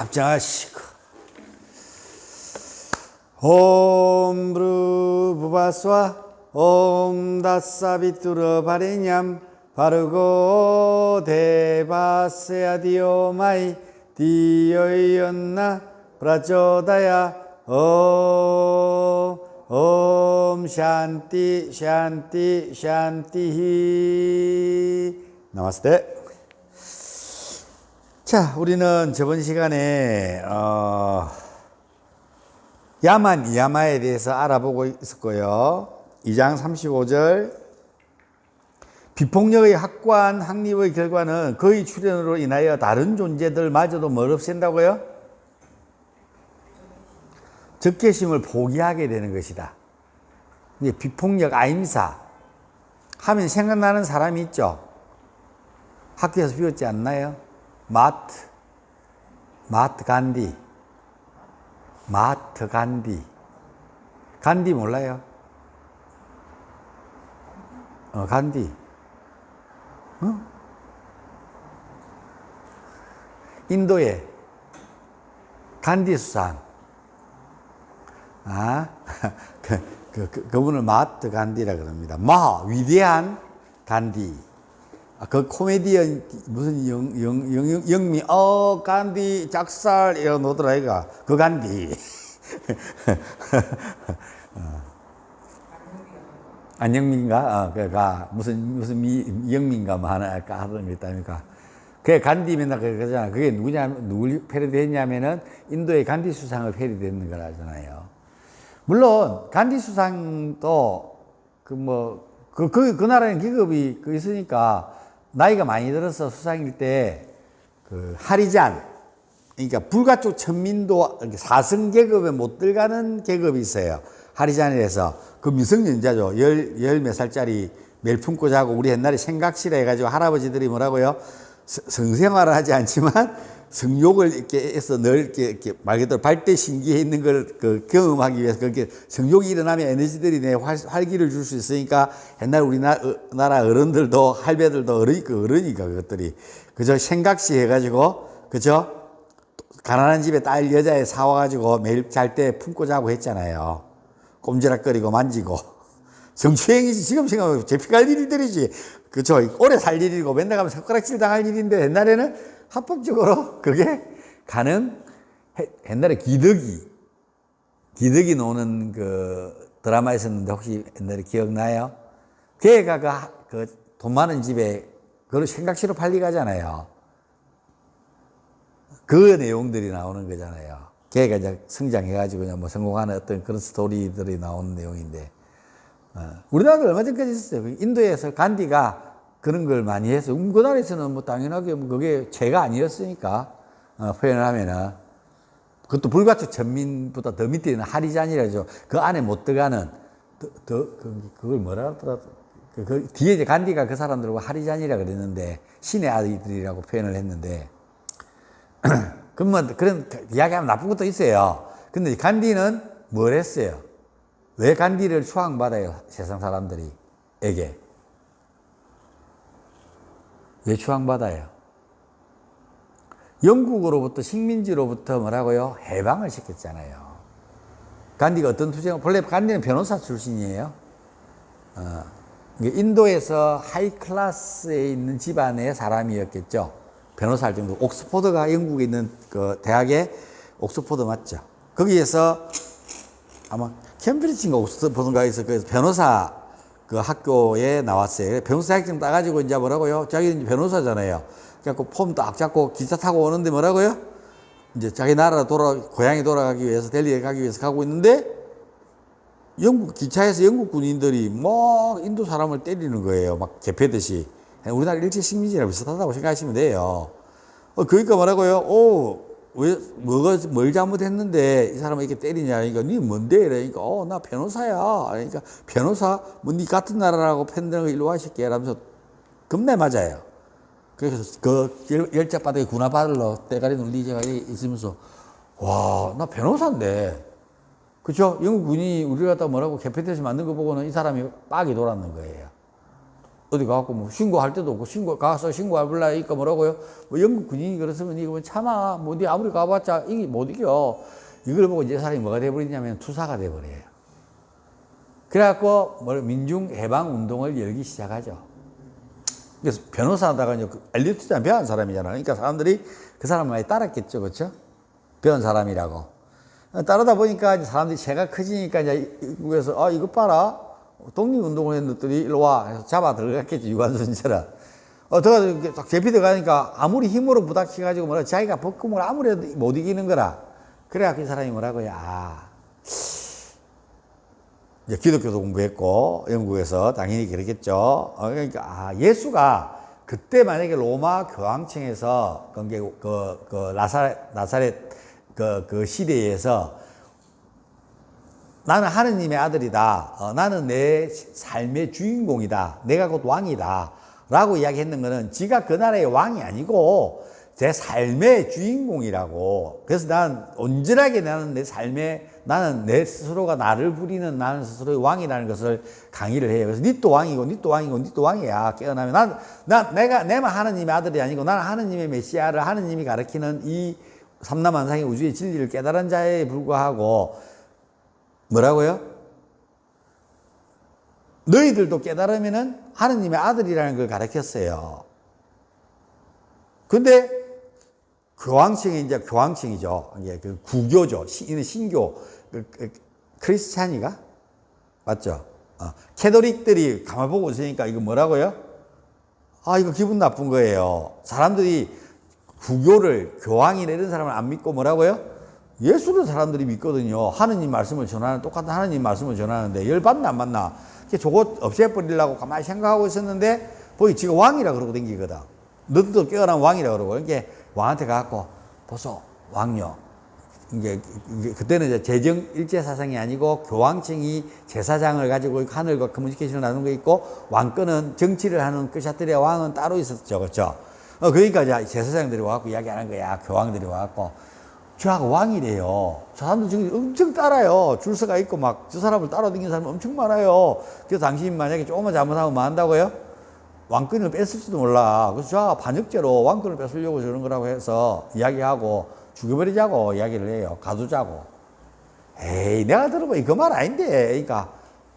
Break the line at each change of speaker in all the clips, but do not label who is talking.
합장하시고 옴 브루 부바스와 옴 다사비뚜르 바리냠 바르고 데바세야 디오마이 디오이언나 브라조다야 옴 샨티 샨티 샨티히 나마스테. 자, 우리는 저번 시간에 야만, 야마에 대해서 알아보고 있었고요. 2장 35절 비폭력의 확고한 확립의 결과는 그의 출현으로 인하여 다른 존재들마저도 뭘 없앤다고요? 적개심을 포기하게 되는 것이다. 이게 비폭력 아임사 하면 생각나는 사람이 있죠. 학교에서 배웠지 않나요? 마트 간디. 마트 간디. 간디 몰라요? 간디. 인도의 간디 수상. 그분을 마트 간디라 그럽니다. 위대한 간디. 그 코미디언 무슨 영미 간디 작살 이런 노더라 이가 그 간디. 안영민가 그가 무슨 영민가 뭐 하나 하던 게 있다니까. 그게 간디 맨날 그러잖아. 그게 누굴 패러디했냐면은 인도의 간디 수상을 패러디했는 거라잖아요. 물론 간디 수상도 그 나라는 계급이 있으니까 나이가 많이 들어서 수상일 때 그 하리잔, 그러니까 불가촉 천민도 사성 계급에 못 들어가는 계급이 있어요. 하리잔이라서 그 미성년자죠. 열 몇 살짜리 매일 품고 자고, 우리 옛날에 생각시라 해가지고 할아버지들이 뭐라고요? 성생활을 하지 않지만 성욕을 이렇게 해서 늘 이렇게 말 그대로 발대신기에 있는 걸 경험하기 위해서 그렇게 성욕이 일어나면 에너지들이 내 활기를 줄 수 있으니까 옛날 우리나라 어른들도 할배들도 어르니까 그것들이 그저 생각시 해가지고 그저 가난한 집에 딸 여자애 사와가지고 매일 잘 때 품고 자고 했잖아요. 꼼지락거리고 만지고 성추행이지. 지금 생각하면 잡혀갈 일들이지. 그쵸. 오래 살 일이고 맨날 가면 손가락질 당할 일인데 옛날에는 합법적으로 그게 옛날에 기덕이 노는 그 드라마 있었는데 혹시 옛날에 기억나요? 걔가 그 돈 많은 집에 그걸 생각시로 팔리 가잖아요. 그 내용들이 나오는 거잖아요. 걔가 이제 성장해가지고 그냥 뭐 성공하는 어떤 그런 스토리들이 나오는 내용인데, 우리나라도 얼마 전까지 있었어요. 인도에서 간디가 그런 걸 많이 해서, 그 나라에서는 뭐 당연하게 그게 죄가 아니었으니까, 표현을 하면은. 그것도 불가촉 천민보다 더 밑에 있는 하리잔이라죠. 그 안에 못 들어가는, 그걸 뭐라 하더라. 그 뒤에 이제 간디가 그 사람들하고 하리잔이라 그랬는데, 신의 아이들이라고 표현을 했는데, 그런 이야기하면 나쁜 것도 있어요. 근데 간디는 뭘 했어요? 왜 간디를 추앙받아요? 세상 사람들이 에게. 왜 추앙받아요? 영국으로부터 식민지로부터 뭐라고요? 해방을 시켰잖아요. 간디가 어떤 투쟁을, 본래 간디는 변호사 출신이에요. 인도에서 하이 클래스에 있는 집안의 사람이었겠죠. 변호사 할 정도. 옥스포드가 영국에 있는 그 대학의 옥스포드 맞죠? 거기에서 아마 캠브리지인가 옥스포드인가에서 그 변호사 그 학교에 나왔어요. 변호사 학점 따가지고 이제 뭐라고요? 자기는 변호사잖아요. 그래갖고 폼 딱 잡고 기차 타고 오는데 뭐라고요? 이제 자기 나라 고향에 돌아가기 위해서, 델리에 가기 위해서 가고 있는데 기차에서 영국 군인들이 막 인도 사람을 때리는 거예요. 막 개패듯이. 우리나라 일제 식민지랑 비슷하다고 생각하시면 돼요. 그러니까 뭐라고요? 뭘 잘못했는데 이 사람을 이렇게 때리냐? 그러니까, 니 뭔데? 그러니까, 나 변호사야. 그러니까, 변호사? 뭐, 니 같은 나라라고 팬들은 일로 와, 새끼야. 라면서 겁내 맞아요. 그래서 그 열차바닥에 군화발로 대가리 눌리자가 있으면서, 와, 나 변호사인데. 그쵸? 영국 군이 우리 갖다 뭐라고 개패듯이 만든 거 보고는 이 사람이 빡이 돌았는 거예요. 어디 가갖고 뭐 신고할 때도 없고 가서 신고할 불라니까 뭐라고요? 뭐 영국 군인이 그랬으면 이거 뭐 참아. 뭐 니 아무리 가봤자 이게 못 이겨. 이걸 보고 이제 사람이 뭐가 돼버리냐면 투사가 돼버려요. 그래갖고 뭐 민중해방운동을 열기 시작하죠. 그래서 변호사 하다가 이제 엘리트잖아. 배운 사람이잖아. 그러니까 사람들이 그 사람 많이 따랐겠죠. 그렇죠? 배운 사람이라고. 따르다 보니까 이제 사람들이 체가 커지니까 이제 미국에서 이거 봐라. 독립운동을 했는 것들이 일로 와. 해서 잡아 들어갔겠지. 유관순처럼. 들어가서 딱 제피 들어가니까 아무리 힘으로 부닥쳐가지고 뭐라 자기가 벗금을 아무리 해도 못 이기는 거라. 그래갖고 이 사람이 뭐라고요? 이제 기독교도 공부했고, 영국에서 당연히 그랬겠죠. 그러니까, 예수가 그때 만약에 로마 교황청에서, 나사렛, 그 시대에서 나는 하느님의 아들이다. 나는 내 삶의 주인공이다. 내가 곧 왕이다. 라고 이야기했는 거는 지가 그 나라의 왕이 아니고 제 삶의 주인공이라고. 그래서 난 온전하게 나는 내 스스로가 나를 부리는 나는 스스로의 왕이라는 것을 강의를 해요. 그래서 니 또 왕이고, 니 또 왕이고, 니 또 왕이야. 깨어나면 내만 하느님의 아들이 아니고 나는 하느님의 메시아를 하느님이 가르치는 이 삼라만상의 우주의 진리를 깨달은 자에 불과하고 뭐라고요? 너희들도 깨달으면은 하느님의 아들이라는 걸 가르쳤어요. 근데 교황청이죠. 이게 그 구교죠. 신교, 크리스찬이가 맞죠? 캐톨릭들이 가만 보고 있으니까 이거 뭐라고요? 이거 기분 나쁜 거예요. 사람들이 구교를 교황이나 이런 사람을 안 믿고 뭐라고요? 예수를 사람들이 믿거든요. 하느님 말씀을 똑같은 하느님 말씀을 전하는데 열받나 안 받나? 저거 없애버리려고 가만히 생각하고 있었는데 보이 지가 왕이라 그러고 댕기거든. 너도 깨어난 왕이라 그러고. 그러니까 왕한테 가갖고 보소 왕요. 이게 그때는 이제 재정 일제 사상이 아니고 교황청이 제사장을 가지고 하늘과 커뮤니케이션을 나누는 거 있고 왕권은 정치를 하는 끝샷들의 왕은 따로 있었죠, 그렇죠? 그러니까 이제 제사장들이 와갖고 이야기하는 거야. 교황들이 와갖고 저하고 왕이래요. 저 사람들 지금 엄청 따라요. 줄 서가 있고 막 저 사람을 따라다니는 사람 엄청 많아요. 그래서 당신이 만약에 조금만 잘못하면 뭐 한다고요? 왕권을 뺐을지도 몰라. 그래서 저하고 반역죄로 왕권을 뺏으려고 저런 거라고 해서 이야기하고 죽여버리자고 이야기를 해요. 가두자고. 에이, 내가 들어보니 그 말 아닌데. 그러니까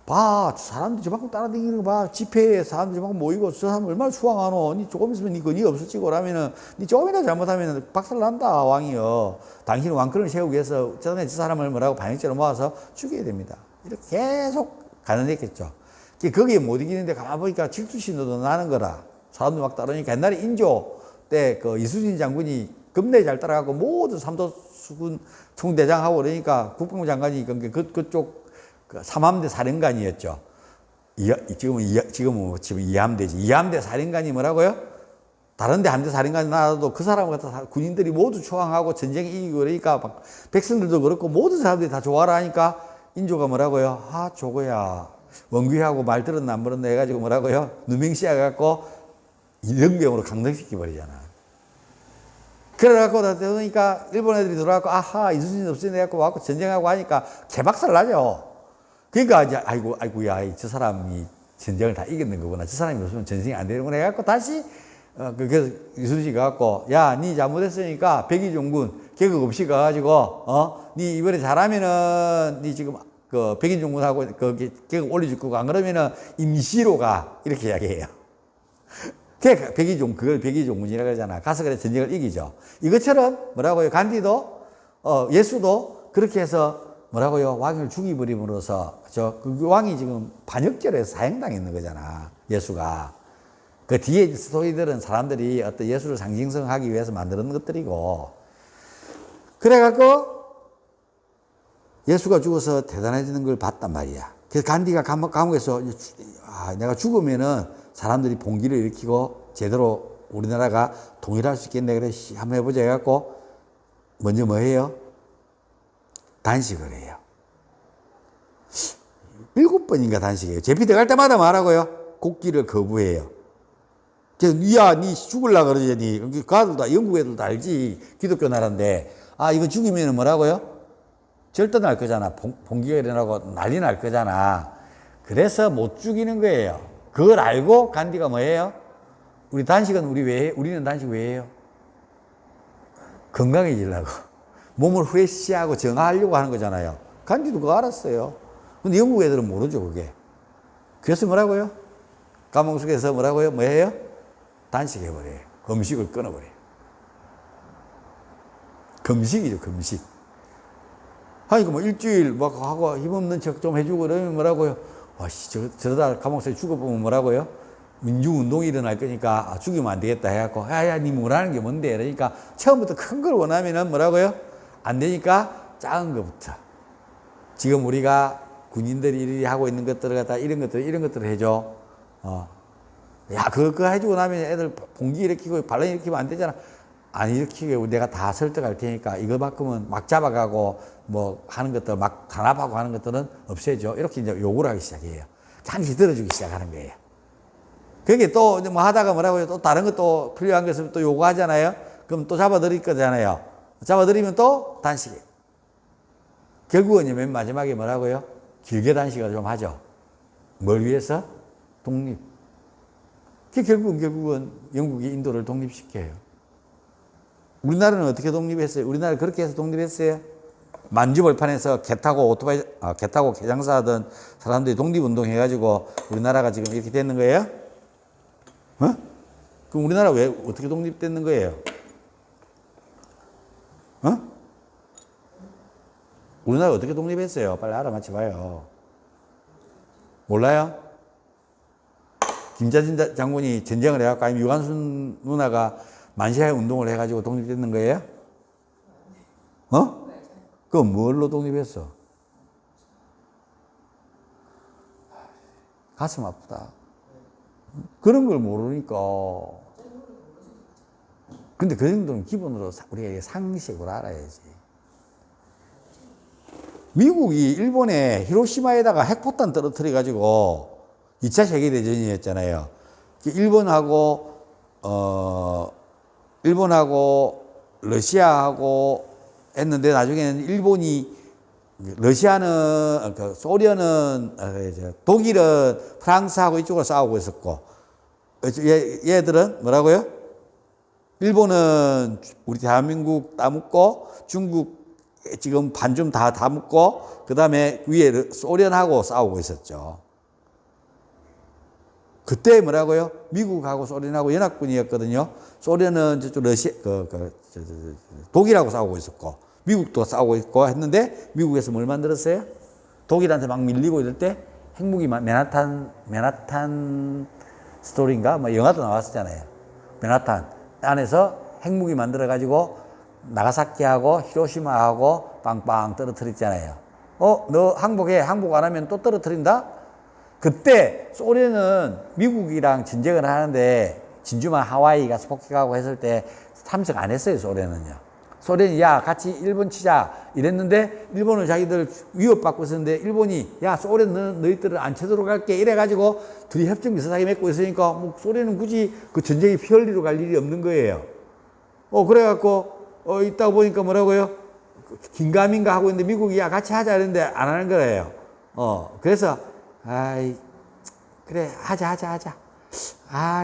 봐, 저 사람들 저만큼 따라다니는 거 봐. 집회에 사람들 저만큼 모이고 저 사람 얼마나 추앙하노. 니 조금 있으면 니 건이 없어지고 라면은 니 조금이라도 잘못하면 박살난다 왕이요. 당신이 왕권을 세우기 위해서 저 사람을 뭐라고 반역죄로 모아서 죽여야 됩니다. 이렇게 계속 가난했겠죠. 거기에 못 이기는데 가만 보니까 질투심도 나는 거라. 사람들 막 따르니까 옛날에 인조 때 그 이수진 장군이 겁내 잘 따라가고 모든 삼도수군 총대장하고 그러니까 국방부 장관이 그쪽 삼함대 사령관이었죠. 지금은 이함대지. 이함대 사령관이 뭐라고요? 다른 데 함대 사령관이 나와도 그 사람 같은 군인들이 모두 초항하고 전쟁에 이기고 그러니까 막 백성들도 그렇고 모든 사람들이 다 좋아라 하니까 인조가 뭐라고요? 저거야. 원귀하고 말 들었나 안 들었나 해가지고 뭐라고요? 누명씌워 갖고 이등병으로 강등시켜버리잖아. 그래갖고 그러니까 일본 애들이 들어와갖고 이수진 없애내갖고 와갖고 전쟁하고 하니까 개박살 나죠. 그러니까 이제 아이고야 저 사람이 전쟁을 다 이겼는 거구나. 저 사람이 없으면 전쟁이 안 되는구나 해갖고 다시 그래서 이수진이 가갖고 야 니 잘못했으니까 백의종군 계급 없이 가가지고 니 이번에 잘하면은 니 지금 그 백인종군하고 그 계급 올려줄 거고 안 그러면은 임시로 가 이렇게 이야기해요. 그걸 백의종군이라고 그러잖아. 가서 그래 전쟁을 이기죠. 이것처럼 뭐라고요? 간디도 예수도 그렇게 해서 뭐라고요? 왕을 죽이버림으로써 그 왕이 지금 반역죄로 해서 사형당했는 거잖아. 예수가. 그 뒤에 스토리들은 사람들이 어떤 예수를 상징성하기 위해서 만드는 것들이고. 그래갖고 예수가 죽어서 대단해지는 걸 봤단 말이야. 그래서 간디가 감옥에서 내가 죽으면은 사람들이 봉기를 일으키고 제대로 우리나라가 통일할 수 있겠네. 그래, 한번 해보자 해갖고 먼저 뭐 해요? 단식을 해요. 7번인가 단식해요. 제피 들어갈 때마다 말하고요. 곡기를 거부해요. 그래서 니 죽을라 그러지. 그 아들도 영국 애들도 알지. 기독교 나라인데 이거 죽이면 뭐라고요? 절도 날 거잖아. 봉기가 일어나고 난리 날 거잖아. 그래서 못 죽이는 거예요. 그걸 알고 간디가 뭐예요? 우리 단식은 우리는 단식 왜 해요? 건강해지려고. 몸을 후레시하고 정화하려고 하는 거잖아요. 간디도 그거 알았어요. 근데 영국 애들은 모르죠, 그게. 그래서 뭐라고요? 감옥 속에서 뭐라고요? 뭐예요? 단식해버려요. 음식을 끊어버려요. 금식이죠, 금식. 아니, 뭐 일주일 막 하고 힘없는 척 좀 해주고 그러면 뭐라고요? 와씨, 저러다 감옥 속에 죽어보면 뭐라고요? 민주운동이 일어날 거니까 죽이면 안 되겠다 해갖고, 야야, 니 원하는 게 뭔데? 그러니까 처음부터 큰 걸 원하면은 뭐라고요? 안 되니까 작은 것부터. 지금 우리가 군인들이 이리 하고 있는 것들을 갖다 이런 것들을 해줘. 야, 그거 해주고 나면 애들 봉기 일으키고 반란 일으키면 안 되잖아. 안 일으키고 내가 다 설득할 테니까 이거만큼은 막 잡아가고 뭐 하는 것들 막 단합하고 하는 것들은 없애줘. 이렇게 이제 요구를 하기 시작해요. 잠시 들어주기 시작하는 거예요. 그게 또 뭐 하다가 뭐라고요? 또 다른 것도 필요한 것을 또 요구하잖아요. 그럼 또 잡아드릴 거잖아요. 잡아드리면 또 단식이에요. 결국은 맨 마지막에 뭐라고요? 길게 단식을 좀 하죠. 뭘 위해서? 독립. 결국은 영국이 인도를 독립시켜요. 우리나라는 어떻게 독립했어요? 우리나라 그렇게 해서 독립했어요? 만주벌판에서 개 타고 개장사 하던 사람들이 독립운동 해가지고 우리나라가 지금 이렇게 됐는 거예요? 그럼 우리나라 왜 어떻게 독립됐는 거예요? 우리나라 어떻게 독립했어요? 빨리 알아맞혀 봐요. 몰라요? 김자진 장군이 전쟁을 해갖고 아니면 유관순 누나가 만시하의 운동을 해가지고 독립됐는 거예요? 그건 뭘로 독립했어? 가슴 아프다. 그런 걸 모르니까. 근데 그 정도는 기본으로 우리가 상식으로 알아야지. 미국이 일본에 히로시마에다가 핵폭탄 떨어뜨려가지고 2차 세계대전이었잖아요. 일본하고 러시아하고 했는데 나중에는 러시아는, 소련은, 독일은 프랑스하고 이쪽으로 싸우고 있었고, 얘들은 뭐라고요? 일본은 우리 대한민국 따먹고, 중국 지금 반쯤 다 묶고, 그 다음에 위에 소련하고 싸우고 있었죠. 그때 뭐라고요? 미국하고 소련하고 연합군이었거든요. 소련은 저쪽 독일하고 싸우고 있었고, 미국도 싸우고 있고 했는데, 미국에서 뭘 만들었어요? 독일한테 막 밀리고 이럴 때, 핵무기, 맨하탄 스토리인가? 뭐 영화도 나왔었잖아요. 맨하탄 안에서 핵무기 만들어가지고, 나가사키하고 히로시마하고 빵빵 떨어뜨렸잖아요. 너 항복해. 항복 안 하면 또 떨어뜨린다? 그때 소련은 미국이랑 전쟁을 하는데 진주만 하와이 가서 폭격하고 했을 때 참석 안 했어요, 소련은요. 소련이 야 같이 일본 치자 이랬는데 일본은 자기들 위협받고 있었는데 일본이 야 소련 너희들을 안 쳐들어 갈게 이래가지고 둘이 협정비슷하게 맺고 있으니까 뭐 소련은 굳이 그 전쟁이 피 흘리러 갈 일이 없는 거예요. 그래갖고 있다 보니까 뭐라고요? 긴가민가 하고 있는데 미국이 야 같이 하자 이랬는데 안 하는 거예요. 그래서 아이 그래 하자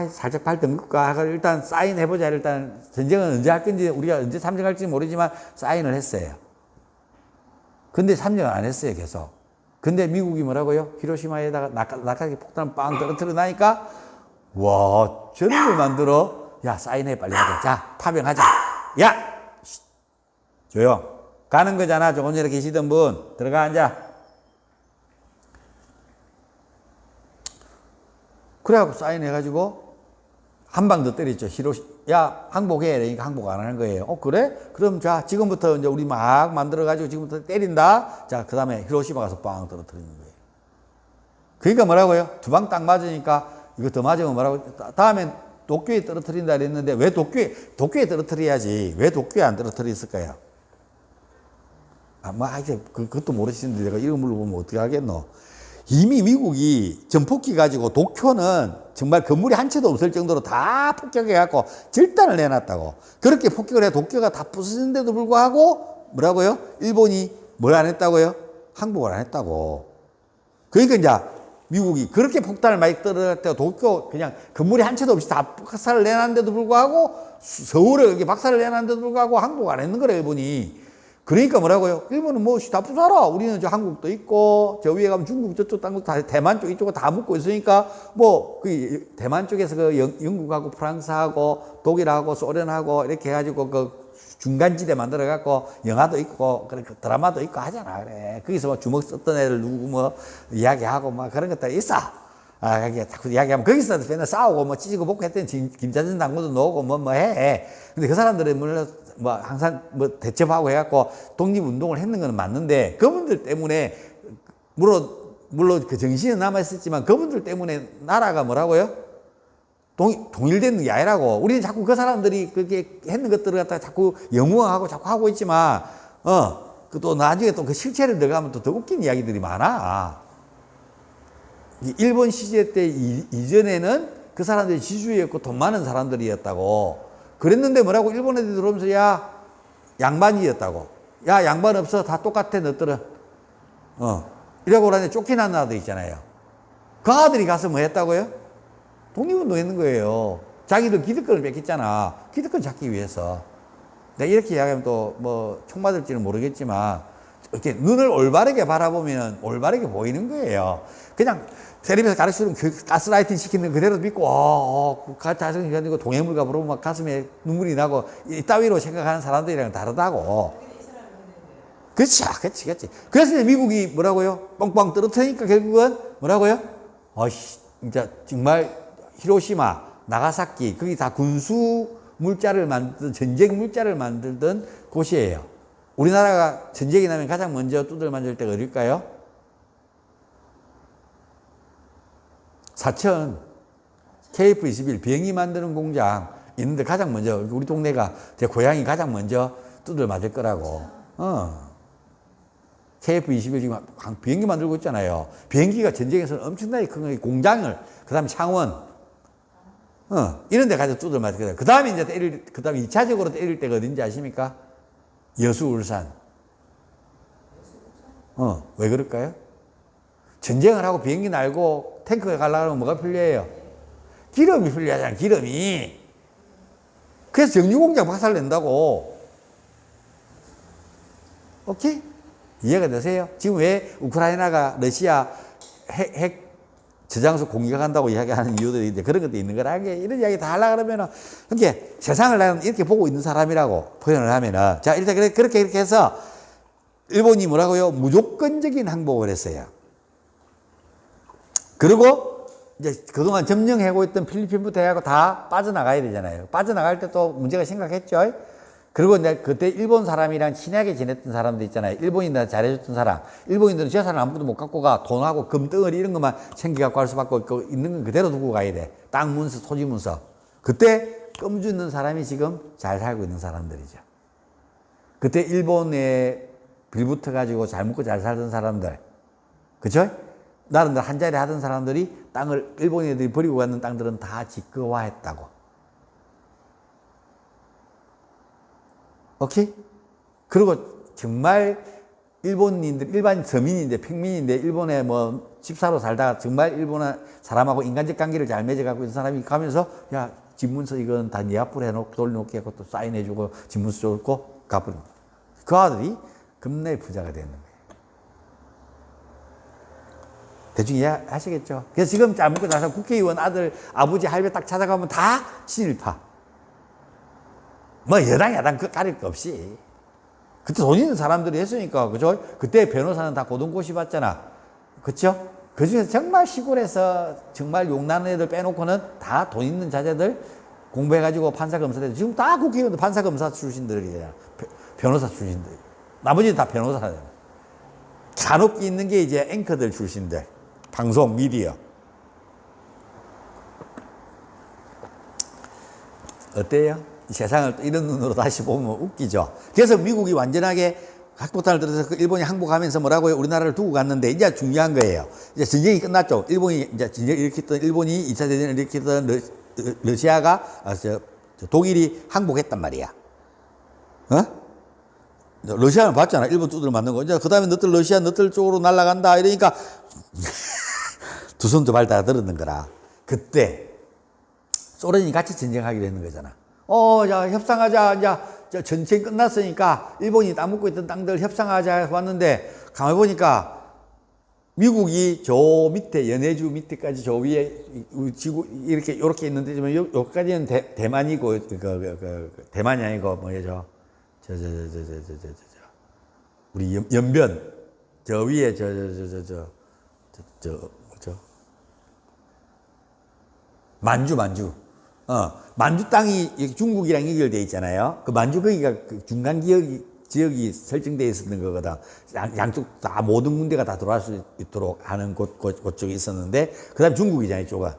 살짝 발 담글까 일단 사인해보자. 일단 전쟁은 언제 할 건지 우리가 언제 참전할지 모르지만 사인을 했어요. 근데 참전을 안 했어요, 계속. 근데 미국이 뭐라고요? 히로시마에다가 낙하기 폭탄 빵 떨어뜨려 나니까 와 저런 걸 만들어? 야 사인해 빨리 하자. 자 파병하자. 야 조용. 가는 거잖아. 조금 전에 계시던 분 들어가 앉아. 그래갖고 사인해가지고 한 방 더 때렸죠. 야 항복해. 그러니까 항복 안 하는 거예요. 그래? 그럼 자 지금부터 이제 우리 막 만들어가지고 지금부터 때린다. 자 그 다음에 히로시마 가서 빵 떨어뜨리는 거예요. 그러니까 뭐라고요? 두 방 딱 맞으니까 이거 더 맞으면 뭐라고? 다음엔 도쿄에 떨어뜨린다 그랬는데 왜 도쿄에 떨어뜨려야지 왜 도쿄에 안 떨어뜨렸을까요? 이제 그것도 모르시는데 내가 이런 물로 보면 어떻게 하겠노? 이미 미국이 전폭기 가지고 도쿄는 정말 건물이 한 채도 없을 정도로 다 폭격해갖고 절단을 내놨다고. 그렇게 폭격을 해 도쿄가 다 부서진데도 불구하고 뭐라고요? 일본이 뭘 안 했다고요? 항복을 안 했다고. 그러니까 이제 미국이 그렇게 폭탄을 많이 떨어질 때가 도쿄 그냥 건물이 한 채도 없이 다 박살을 내놨는데도 불구하고 서울에 이렇게 박살을 내놨는데도 불구하고 항복 안 했는 거래, 일본이. 그러니까 뭐라고요? 일본은 뭐 다 부숴라. 우리는 저 한국도 있고 저 위에 가면 중국 저쪽 땅도 다 대만 쪽 이쪽은 다 묶고 있으니까 뭐 그 대만 쪽에서 그 영국하고 프랑스하고 독일하고 소련하고 이렇게 해가지고 그 중간지대 만들어 갖고 영화도 있고 그런 드라마도 있고 하잖아. 그래. 거기서 뭐 주먹 썼던 애들 누구 뭐 이야기하고 막 그런 것들 있어. 아, 이게 자꾸 이야기하면 거기서 맨날 싸우고 뭐 찢고 볶고 했더니 김자진 당구도 놓고 뭐 해. 근데 그 사람들은 물론 뭐 항상 뭐 대첩하고 해갖고 독립운동을 했는 건 맞는데 그분들 때문에 물론 그 정신은 남아있었지만 그분들 때문에 나라가 뭐라고요? 동일되는 게 아니라고. 우리는 자꾸 그 사람들이 그렇게 했는 것들을 갖다가 자꾸 영웅하고 자꾸 하고 있지만, 그 또 나중에 또 그 실체를 들어가면 또 더 웃긴 이야기들이 많아. 일본 시대 때 이전에는 그 사람들이 지주였고 돈 많은 사람들이었다고. 그랬는데 뭐라고 일본 애들이 들어오면서 야, 양반이었다고. 야, 양반 없어. 다 똑같아, 너들은. 이라고 그러는데 쫓겨난 나라도 있잖아요. 그 아들이 가서 뭐 했다고요? 독립운동 했는 거예요. 자기들 기득권을 뺏겼잖아. 기득권 잡기 위해서. 내가 이렇게 이야기하면 또 뭐 총 맞을지는 모르겠지만 이렇게 눈을 올바르게 바라보면 올바르게 보이는 거예요. 그냥 텔레비에서 가르치는 가스라이팅 시키는 그대로 믿고 자성이 아니고 동해물과 부르면 막 가슴에 눈물이 나고 이따위로 생각하는 사람들이랑 다르다고. 그렇지. 그래서 미국이 뭐라고요? 뻥뻥 떨어뜨리니까 결국은 뭐라고요? 진짜 정말 히로시마, 나가사키, 거기 다 군수 물자를 만들던, 전쟁 물자를 만들던 곳이에요. 우리나라가 전쟁이 나면 가장 먼저 두들 만질 때가 어딜까요? 사천, KF-21 비행기 만드는 공장 있는데 가장 먼저, 우리 동네가 제 고향이 가장 먼저 두들 맞을 거라고. KF-21 지금 비행기 만들고 있잖아요. 비행기가 전쟁에서는 엄청나게 큰 공장을, 그 다음에 창원, 이런 데 가서 두들 맞을 거예요. 그 다음에 이제 그 다음에 2차적으로 때릴 때가 어딘지 아십니까? 여수, 울산. 왜 그럴까요? 전쟁을 하고 비행기 날고 탱크가 가려면 뭐가 필요해요? 기름이 필요하잖아요, 기름이. 그래서 정유공장 박살 낸다고. 오케이? 이해가 되세요? 지금 왜 우크라이나가 러시아 핵 저장소 공격한다고 이야기하는 이유들이 이제 그런 것도 있는 거라. 이런 이야기 다 하려고 그러면은, 그러니까 세상을 나는 이렇게 보고 있는 사람이라고 표현을 하면은, 자, 일단 그렇게 해서 일본이 뭐라고요? 무조건적인 항복을 했어요. 그리고 이제 그동안 점령하고 있던 필리핀부터 해가고 다 빠져나가야 되잖아요. 빠져나갈 때 또 문제가 심각했죠. 그리고 이제 그때 일본 사람이랑 친하게 지냈던 사람들 있잖아요. 일본인들 잘해줬던 사람. 일본인들은 재산을 아무것도 못 갖고 가. 돈하고 금덩어리 이런 것만 챙겨갖고 갈 수밖에 없고 있는 건 그대로 두고 가야 돼. 땅 문서, 토지 문서. 그때 껌 주는 사람이 지금 잘 살고 있는 사람들이죠. 그때 일본에 빌붙어 가지고 잘 먹고 잘 살던 사람들. 그쵸? 나름대로 한 자리 하던 사람들이 땅을, 일본 애들이 버리고 갔는 땅들은 다 직거화했다고. 오케이? 그리고 정말 일본인들, 일반 서민인데, 평민인데, 일본에 뭐 집사로 살다가 정말 일본 사람하고 인간적 관계를 잘 맺어가고 있는 사람이 가면서, 야, 집문서 이건 다 네 앞으로 해놓고, 돌려놓게 하고 또 사인해주고, 집문서 줬고, 갚은. 그 아들이 겁내 부자가 되는 거예요. 대충 이해하시겠죠? 그래서 지금 잘 먹고 나서 국회의원 아들, 아버지, 할배 딱 찾아가면 다 친일파. 뭐 여당 야당 그 가릴 거 없이 그때 돈 있는 사람들이 했으니까. 그죠? 그때 변호사는 다 고등고시 받잖아. 그쵸? 그 중에서 정말 시골에서 정말 용나는 애들 빼놓고는 다 돈 있는 자제들 공부해가지고 판사 검사들 지금 다 국회의원도 판사 검사 출신들이야. 변호사 출신들. 나머지는 다 변호사들. 간혹 있는 게 이제 앵커들 출신들. 방송 미디어. 어때요? 세상을 이런 눈으로 다시 보면 웃기죠. 그래서 미국이 완전하게 핵폭탄을 들어서 그 일본이 항복하면서 뭐라고요? 우리나라를 두고 갔는데 이제 중요한 거예요. 이제 전쟁이 끝났죠. 일본이 이제 전쟁을 일으켰던, 일본이 2차 대전을 일으켰던 러시아가, 독일이 항복했단 말이야. 러시아는 봤잖아. 일본 두들 맞는 거. 이제 그 다음에 너들 러시아 너들 쪽으로 날아간다. 이러니까 두 손도 발 다 들었는 거라. 그때 소련이 같이 전쟁하기로 했는 거잖아. 자, 협상하자. 이제 전쟁 끝났으니까 일본이 따먹고 있던 땅들 협상하자 해서 왔는데 가만히 보니까 미국이 저 밑에 연해주 밑에까지 저 위에 지구 이렇게 있는데 지금 여기까지는 대만이고 대만이 아니고 뭐죠? 우리 연변 저 위에 만주 만주 땅이 중국이랑 연결돼 있잖아요. 그 만주 거기가 그 중간 지역이 설정되어 있었던 거거든. 양쪽 다 모든 군대가 다 들어갈 수 있도록 하는 곳 쪽에 있었는데, 그 다음 중국이잖아요, 이쪽은.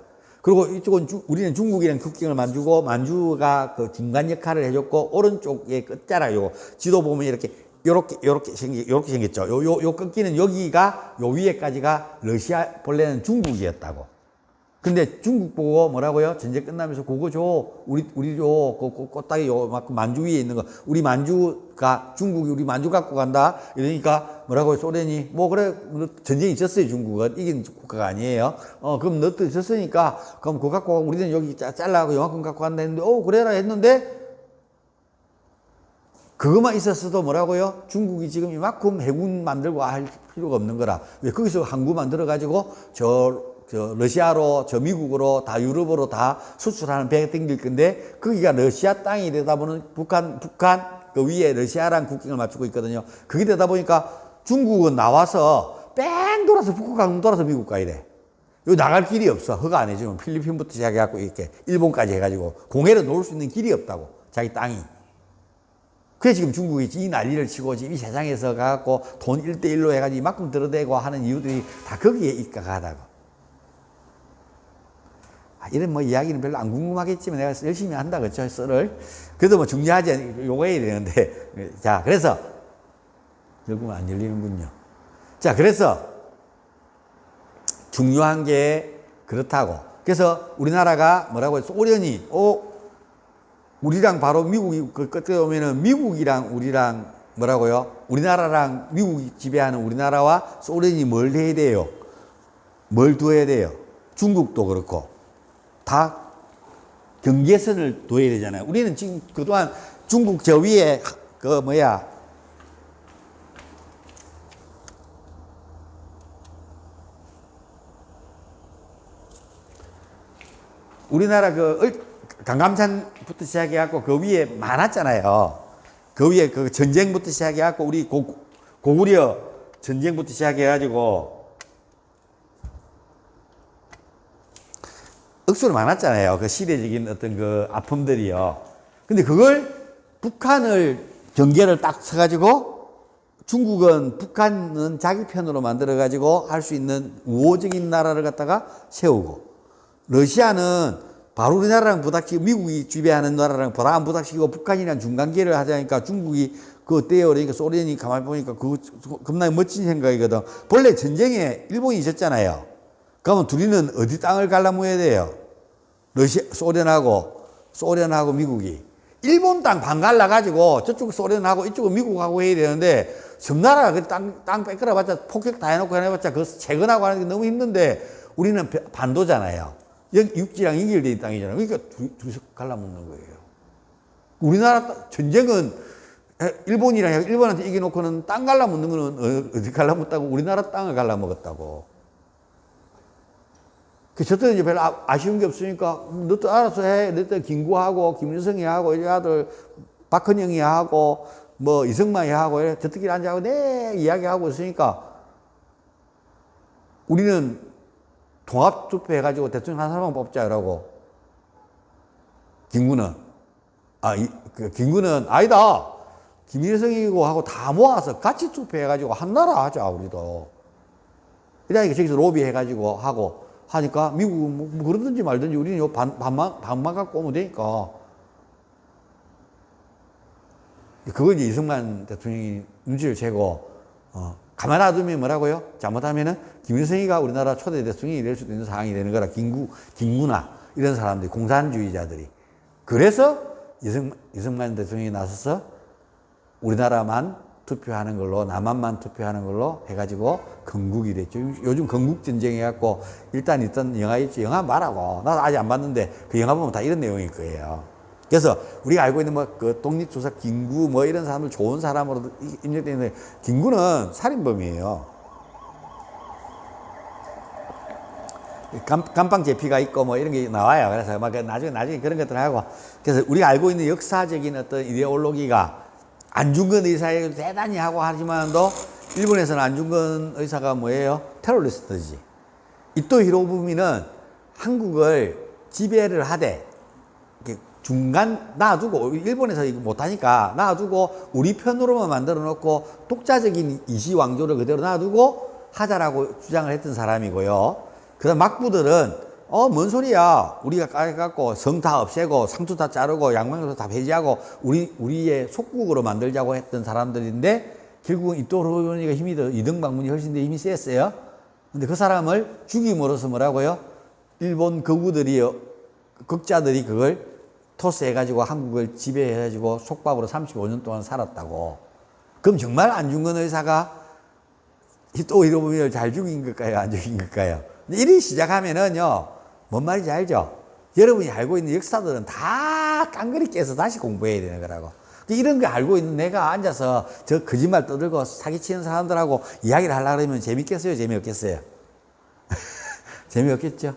그리고 이쪽은 우리는 중국이랑 국경을 만주고, 만주가 그 중간 역할을 해줬고, 오른쪽에 끝자락, 요거, 지도 보면 요렇게 생겼죠. 요 끊기는 여기가, 요 위에까지가 러시아, 본래는 중국이었다고. 근데 중국 보고 뭐라고요? 전쟁 끝나면서 그거 줘. 우리 줘. 그 꽃다기 요만큼 만주 위에 있는 거. 우리 만주가, 중국이 우리 만주 갖고 간다. 이러니까 뭐라고요? 소련이. 뭐 그래. 전쟁이 졌어요, 중국은. 이긴 국가가 아니에요. 그럼 너도 졌으니까, 그럼 그거 갖고 우리는 여기 잘라고 요만큼 갖고 간다 했는데, 그래라 했는데, 그것만 있었어도 뭐라고요? 중국이 지금 이만큼 해군 만들고 할 필요가 없는 거라. 왜 거기서 항구 만들어가지고, 저 러시아로, 저 미국으로, 다 유럽으로 다 수출하는 배가 땡길 건데, 거기가 러시아 땅이 되다 보면 북한 그 위에 러시아랑 국경을 맞추고 있거든요. 그게 되다 보니까 중국은 나와서 뺑 돌아서 북한 돌아서 미국 가야 돼. 여기 나갈 길이 없어. 허가 안 해주면 필리핀부터 시작해갖고 이렇게 일본까지 해가지고 공해로 놓을 수 있는 길이 없다고. 자기 땅이. 그래 지금 중국이 이 난리를 치고 지금 이 세상에서 가갖고 돈 1대1로 해가지고 이만큼 들어대고 하는 이유들이 다 거기에 입각하다고. 이런 뭐 이야기는 별로 안 궁금하겠지만 내가 열심히 한다 그랬죠, 썰을. 그래도 뭐 중요하지, 요거 해야 되는데. 자, 그래서 결국은 안 열리는군요. 자, 그래서 중요한 게 그렇다고. 그래서 우리나라가 뭐라고 해서 소련이 우리랑 바로 미국이 그 끝에 오면은 미국이랑 우리랑 뭐라고요? 우리나라랑 미국이 지배하는 우리나라와 소련이 뭘 해야 돼요? 뭘 두어야 돼요? 중국도 그렇고. 다 경계선을 둬야 되잖아요. 우리는 지금 그동안 중국 저 위에 우리나라 강감산부터 시작해갖고 그 위에 많았잖아요. 그 위에 그 전쟁부터 시작해갖고 우리 고구려 전쟁부터 시작해가지고 억수로 많았잖아요. 그 시대적인 어떤 그 아픔들이요. 근데 그걸 북한을 경계를 딱 서가지고 중국은 북한은 자기 편으로 만들어가지고 할 수 있는 우호적인 나라를 갖다가 세우고 러시아는 바로 우리나라랑 부닥치고 미국이 지배하는 나라랑 바로 안 부닥치고 북한이랑 중간계를 하자니까 중국이 그거 떼요. 그러니까 소련이 가만히 보니까 그거 겁나게 멋진 생각이거든. 본래 전쟁에 일본이 졌잖아요. 그러면 둘이는 어디 땅을 갈라모아야 돼요? 소련하고 미국이. 일본 땅 반 갈라가지고 저쪽 소련하고 이쪽은 미국하고 해야 되는데 섬나라가 그 땅 뺏겨봤자 폭격 다 해놓고 해봤자 그거 재건하고 하는 게 너무 힘든데 우리는 반도잖아요. 육지랑 연결되어 있는 땅이잖아요. 그러니까 둘이서 갈라먹는 거예요. 우리나라 전쟁은 일본한테 이겨놓고는 땅 갈라먹는 거는 어디 갈라먹었다고? 우리나라 땅을 갈라먹었다고. 저때는 이제 별로 아쉬운 게 없으니까, 너도 알아서 해. 너도 김구하고, 김일성이 하고, 이 아들, 박헌영이 하고, 뭐, 이승만이 하고, 저때끼리 앉아하고, 이야기하고 있으니까, 우리는 통합투표 해가지고 대통령 한 사람만 뽑자, 이러고. 김구는, 김구는, 아니다. 김일성이고 하고 다 모아서 같이 투표해가지고 한 나라 하자, 우리도. 이러니까 저기서 로비 해가지고 하고, 하니까 미국은 뭐 그러든지 말든지 우리는 요 반만 갖고 오면 되니까. 그걸 이제 이승만 대통령이 눈치를 채고, 가만 놔두면 뭐라고요? 잘못하면은 김일성이가 우리나라 초대 대통령이 될 수도 있는 상황이 되는 거라. 김구나 이런 사람들이, 공산주의자들이. 그래서 이승만 대통령이 나서서 우리나라만 투표하는 걸로, 남한만 투표하는 걸로 해가지고 건국이 됐죠. 요즘 건국전쟁 해갖고 일단 있던 영화 있죠. 영화 말하고. 나도 아직 안 봤는데 그 영화 보면 다 이런 내용일 거예요. 그래서 우리가 알고 있는 뭐 그 독립조사 김구 뭐 이런 사람을 좋은 사람으로 입력되어 있는데 김구는 살인범이에요. 감방 제피가 있고 뭐 이런 게 나와요. 그래서 막 나중에 그런 것들 하고. 그래서 우리가 알고 있는 역사적인 어떤 이데올로기가 안중근 의사에 대단히 하고 하지만도 일본에서는 안중근 의사가 뭐예요? 테러리스트지. 이토 히로부미는 한국을 지배를 하되 중간 놔두고 일본에서 이거 못하니까 놔두고 우리 편으로만 만들어 놓고 독자적인 이시왕조를 그대로 놔두고 하자라고 주장을 했던 사람이고요. 그 다음 막부들은 뭔 소리야. 우리가 까갖고 성 다 없애고 상투 다 자르고 양방도 다 폐지하고 우리의 속국으로 만들자고 했던 사람들인데 결국은 이토로니가 힘이 더 이등방문이 훨씬 더 힘이 셌어요. 근데 그 사람을 죽임으로써 뭐라고요? 일본 극자들이 그걸 토스해가지고 한국을 지배해가지고 속박으로 35년 동안 살았다고. 그럼 정말 안중근 의사가 히토 히로부미를 잘 죽인 걸까요? 안 죽인 걸까요? 이리 시작하면은요, 뭔 말인지 알죠? 여러분이 알고 있는 역사들은 다 깡그리 깨서 다시 공부해야 되는 거라고. 이런 거 알고 있는 내가 앉아서 저 거짓말 떠들고 사기치는 사람들하고 이야기를 하려고 그러면 재밌겠어요? 재미없겠어요? 재미없겠죠?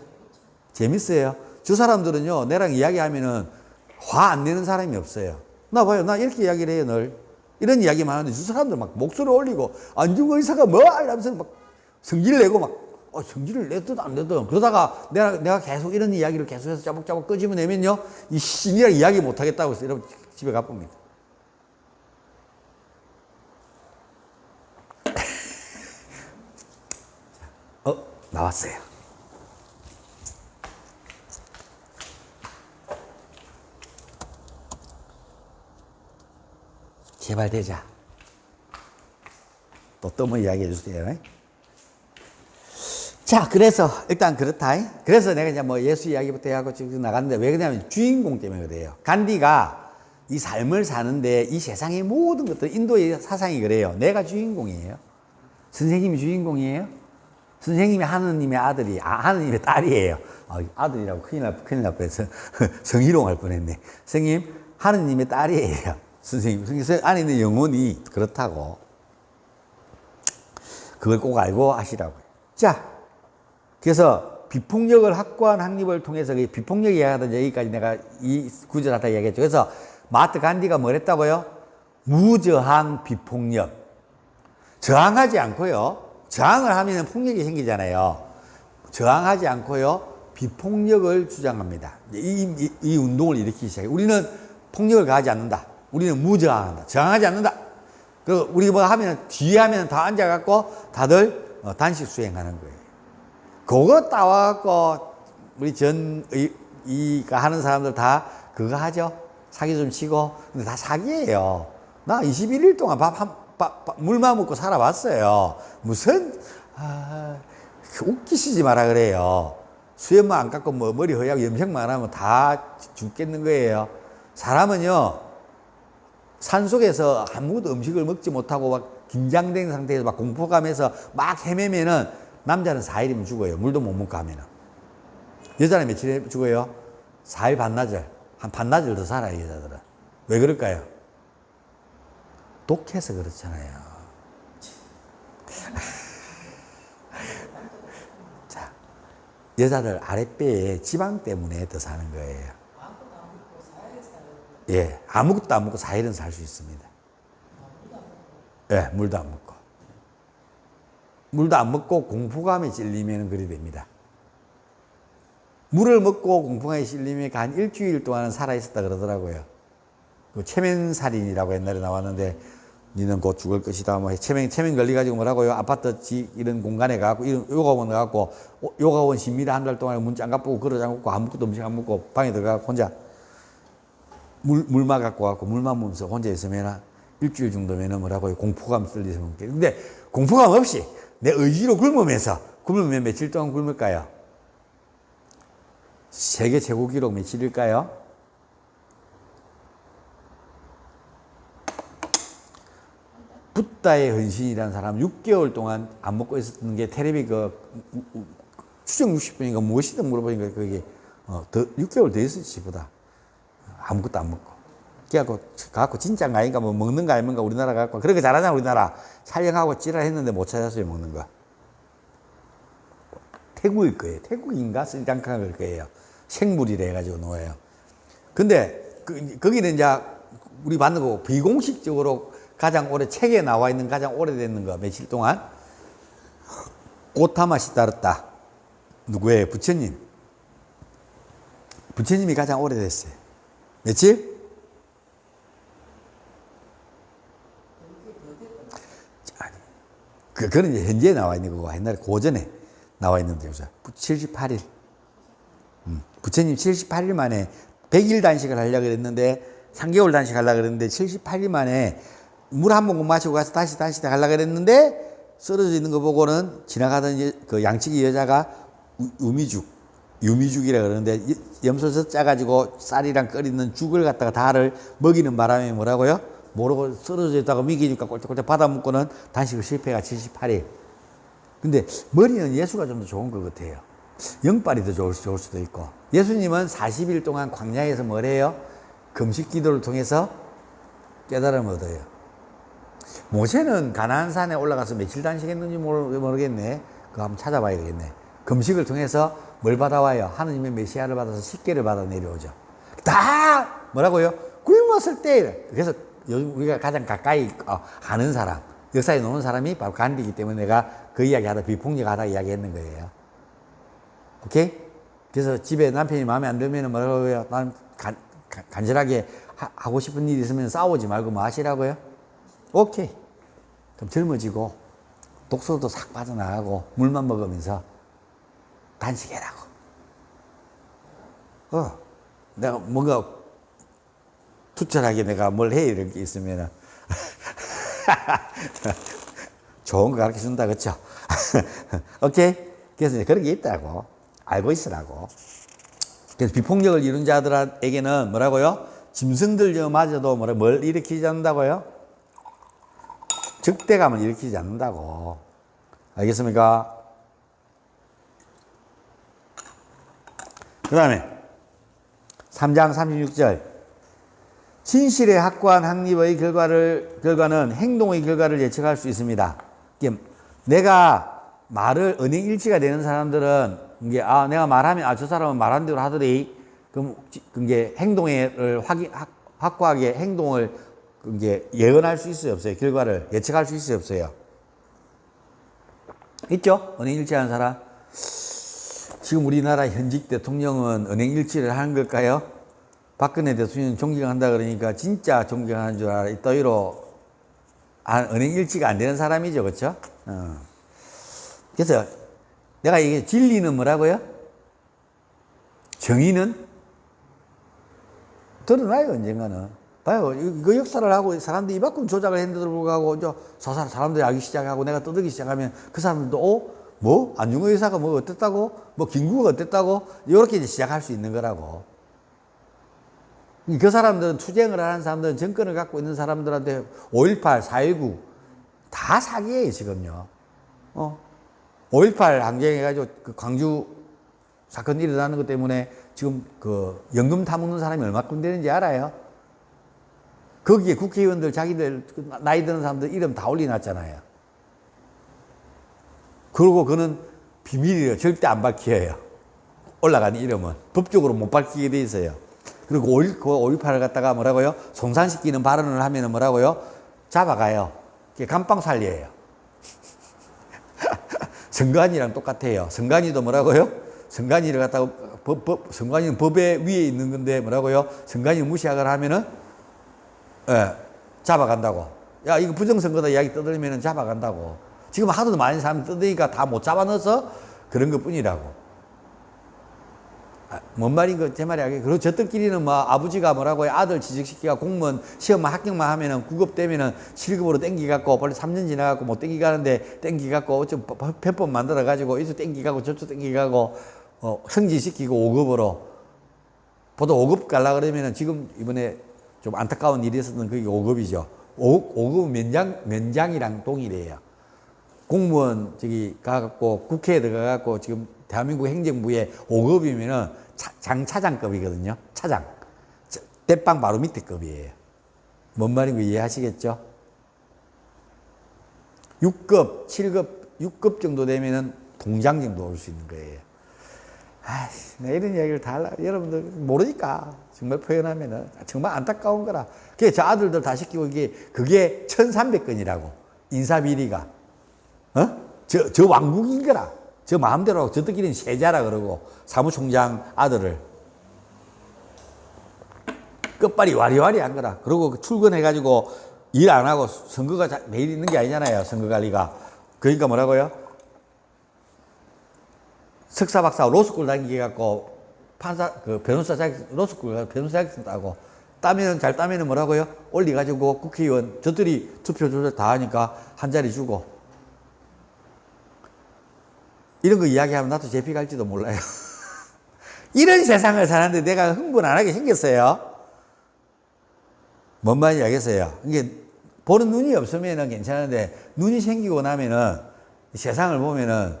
재밌어요. 저 사람들은요, 내랑 이야기하면은 화 안 내는 사람이 없어요. 나 봐요. 나 이렇게 이야기를 해요, 늘. 이런 이야기만 하는데 저 사람들 막 목소리 올리고 안중근 의사가 뭐 이러면서 막 성질을 내고 막 성질을 내든 안 내든 그러다가 내가 계속 이런 이야기를 계속해서 짜복짜복 끄집어 내면요 이 신이랑 이야기 못 하겠다고 해서 여러분 집에 가봅니다. 나왔어요. 제발 되자. 또 뭐 이야기해 주세요. 자, 그래서 일단 그렇다. 그래서 내가 이제 뭐 예수 이야기부터 하고 지금 나갔는데 왜 그러냐면 주인공 때문에 그래요. 간디가 이 삶을 사는데 이 세상의 모든 것들 인도의 사상이 그래요. 내가 주인공이에요. 선생님이 주인공이에요. 선생님이 하느님의 아들이 하느님의 딸이에요. 아들이라고 큰일 날 뻔해서 성희롱 할 뻔했네. 선생님 하느님의 딸이에요. 선생님 안에 있는 영혼이 그렇다고. 그걸 꼭 알고 하시라고요. 자, 그래서 비폭력을 확고한 확립을 통해서 비폭력 이야기하던 여기까지 내가 이 구절 하다 이야기했죠. 그래서 마하트 간디가 뭘 했다고요? 무저항 비폭력. 저항하지 않고요. 저항을 하면 폭력이 생기잖아요. 저항하지 않고요. 비폭력을 주장합니다. 이 운동을 일으키기 시작해요. 우리는 폭력을 가하지 않는다. 우리는 무저항한다. 저항하지 않는다. 우리 뭐 하면 뒤에 하면 다 앉아갖고 다들 단식 수행하는 거예요. 그거 따와갖고 우리 이가 하는 사람들 다 그거 하죠. 사기 좀 치고. 근데 다 사기예요. 나 21일 동안 물만 먹고 살아왔어요. 무슨 웃기시지 마라 그래요. 수염만 안 깎고 뭐 머리 허약 염색만 하면 다 죽겠는 거예요. 사람은요 산속에서 아무것도 음식을 먹지 못하고 막 긴장된 상태에서 막 공포감에서 막 헤매면은 남자는 4일이면 죽어요. 물도 못 먹고 하면은. 여자는 며칠에 죽어요? 4일 반나절. 한 반나절 더 살아요, 여자들은. 왜 그럴까요? 독해서 그렇잖아요. 자, 여자들 아랫배에 지방 때문에 더 사는 거예요. 예, 아무것도 안 먹고 4일은 살 수 있습니다. 예, 물도 안 먹고. 물도 안 먹고 공포감에 찔리면 그리 됩니다. 물을 먹고 공포감에 찔리면 한 일주일 동안은 살아있었다 그러더라고요. 그 체면살인이라고 옛날에 나왔는데, 니는 곧 죽을 것이다. 뭐 체면 걸려가지고 뭐라고요? 아파트 이런 공간에 가고, 이런 요가원 가고, 요가원 신미라 한 달 동안 문 짱가 보고, 걸어 잠그고, 아무것도 음식 안 먹고, 방에 들어가고, 혼자 물만 갖고 와갖고, 물만 먹으면서 혼자 있으면 일주일 정도면은 뭐라고요? 공포감 쓸리서 먹게. 근데 공포감 없이 내 의지로 굶으면 며칠 동안 굶을까요? 세계 최고 기록 붓다의 헌신이라는 사람 6개월 동안 안 먹고 있었던 게 텔레비 추정 60분인가 무엇이든 물어보니까 그게 더 6개월 더 있었지 지보다 아무것도 안 먹고 그래갖고 가갖고 진짜인가 아닌가 뭐 먹는 거 아닌가 우리나라 갖고 그런 거 잘하잖아 우리나라 촬영하고 찌랄했는데 못 찾았어요 먹는 거 태국일 거예요 태국인가 스리랑카일 거예요 생물이래 해가지고 놓아요 근데 거기는 이제 우리 받는 거 비공식적으로 가장 오래 책에 나와 있는 가장 오래되는 거 며칠 동안 고타마시 따랐다 누구예요? 부처님 부처님이 가장 오래됐어요 며칠? 아니 그거는 이제 현재 나와 있는 거고 옛날에 고전에 나와 있는데 78일 부처님 78일 만에 100일 단식을 하려고 그랬는데 3개월 단식 하려고 그랬는데 78일 만에 물 한 모금 마시고 가서 다시 하려고 그랬는데 쓰러져 있는 거 보고는 지나가던 그 양치기 여자가 유미죽이라 그러는데 염소젓 짜가지고 쌀이랑 끓이는 죽을 갖다가 달을 먹이는 바람에 뭐라고요? 모르고 쓰러져 있다가 미기니까 꼴짝꼴짝 받아먹고는 단식을 실패가 78일. 근데 머리는 예수가 좀 더 좋은 것 같아요. 영빨이 더 좋을 수도 있고. 예수님은 40일 동안 광야에서 뭘 해요? 금식 기도를 통해서 깨달음을 얻어요. 모세는 가나안 산에 올라가서 며칠 단식했는지 모르겠네. 그거 한번 찾아봐야 되겠네. 금식을 통해서 뭘 받아와요? 하느님의 메시아를 받아서 십계를 받아 내려오죠. 다 뭐라고요? 굶었을 때. 그래서 요즘 우리가 가장 가까이 아는 사람, 역사에 노는 사람이 바로 간디이기 때문에 내가 그 이야기하다 비폭력하다 이야기했는 거예요. 오케이? 그래서 집에 남편이 마음에 안 들면 뭐라고요? 난 간절하게 하고 싶은 일이 있으면 싸우지 말고 뭐 하시라고요? 오케이. 그럼 젊어지고 독소도 싹 빠져나가고 물만 먹으면서 단식해라고. 내가 뭔가 투철하게 내가 뭘 해 이런 게 있으면은 좋은 거 가르쳐 준다 그쵸? 오케이. 그래서 그런 게 있다고 알고 있으라고. 그래서 비폭력을 이룬 자들에게는 뭐라고요? 짐승들마저도 뭘 일으키지 않는다고요? 적대감을 일으키지 않는다고. 알겠습니까? 그 다음에 3장 36절 진실에 확고한 확립의 결과는 행동의 결과를 예측할 수 있습니다. 내가 말을 언행일치가 되는 사람들은 이게 내가 말하면 저 사람은 말한 대로 하더니 그럼 이게 행동을 확고하게 행동을 이제 예언할 수 있어요 없어요? 결과를 예측할 수 있어요 없어요? 있죠? 언행일치하는 사람. 지금 우리나라 현직 대통령은 언행일치를 하는 걸까요? 박근혜 대통령 존경한다 그러니까 진짜 존경하는 줄 알아. 이따위로 언행일치가 안 되는 사람이죠, 그렇죠? 그래서 내가 이게 진리는 뭐라고요? 정의는 드러나요 언젠가는. 봐요, 그 역사를 하고 사람들이 이만큼 조작을 했는데도 불구하고 사람들이 알기 시작하고 내가 떠들기 시작하면 그 사람들도 뭐 안중근 의사가 뭐 어땠다고, 뭐 김구가 어땠다고 이렇게 이제 시작할 수 있는 거라고. 그 사람들은 투쟁을 하는 사람들은 정권을 갖고 있는 사람들한테 5.18, 4.19 다 사기예요 지금요. 5.18 항쟁해가지고 그 광주 사건이 일어나는 것 때문에 지금 그 연금 타먹는 사람이 얼마큼 되는지 알아요? 거기에 국회의원들 자기들 나이 드는 사람들 이름 다 올려놨잖아요. 그리고 그는 비밀이에요. 절대 안 밝혀요. 올라간 이름은 법적으로 못 밝히게 돼 있어요. 그리고 5.18을 갖다가 뭐라고요? 손상시키는 발언을 하면은 뭐라고요? 잡아가요. 그게 감방 살려예요. 선관위랑 똑같아요. 선관위도 뭐라고요? 선관위를 갖다가 선관위는 법의 위에 있는 건데 뭐라고요? 선관위 무시하거나 하면은 잡아간다고. 야 이거 부정선거다 이야기 떠들면은 잡아간다고. 지금 하도 많은 사람이 떠드니까 다 못 잡아넣어서 그런 것 뿐이라고. 뭔 말인 거 제 말이 아니에요. 그리고 저들끼리는 뭐 아버지가 뭐라고요? 아들 취직시키가 공무원 시험만 합격만 하면은 9급 되면은 7급으로 땡기갖고 빨리 3년 지나갖고 못 땡기가는데 땡기갖고 어쩜 편법 만들어가지고 이쪽 땡기가고 저쪽 땡기가고 승진시키고 5급으로 보다 5급 갈라 그러면은 지금 이번에 좀 안타까운 일이 있었던 그게 5급이죠. 5급 면장이랑 동일해요. 공무원 저기 가갖고 국회에 들어가갖고 지금 대한민국 행정부에 5급이면은 장차장급이거든요. 차장. 대빵 바로 밑에 급이에요. 뭔 말인지 이해하시겠죠? 6급, 7급, 6급 정도 되면은 동장 정도 올 수 있는 거예요. 아이씨, 나 이런 이야기를 다 여러분들 모르니까 정말 표현하면은 정말 안타까운 거라. 그게 저 아들들 다 시키고 그게 1300건이라고. 인사비리가. 저 왕국인 거라. 저 마음대로 하고 저들끼리는 세자라 그러고 사무총장 아들을. 끝발이 와리와리 한 거라. 그리고 출근해가지고 일 안 하고 선거가 매일 있는 게 아니잖아요. 선거관리가. 그러니까 뭐라고요? 석사, 박사, 로스쿨 다니게갖고 판사, 변호사 자격증, 로스쿨 가서 변호사 자격증 따고 따면, 잘 따면은 뭐라고요? 올려가지고 국회의원, 저들이 투표 조절 다 하니까 한 자리 주고. 이런 거 이야기하면 나도 제피 갈지도 몰라요. 이런 세상을 사는데 내가 흥분 안 하게 생겼어요. 뭔 말인지 알겠어요? 이게 보는 눈이 없으면 괜찮은데 눈이 생기고 나면은 세상을 보면은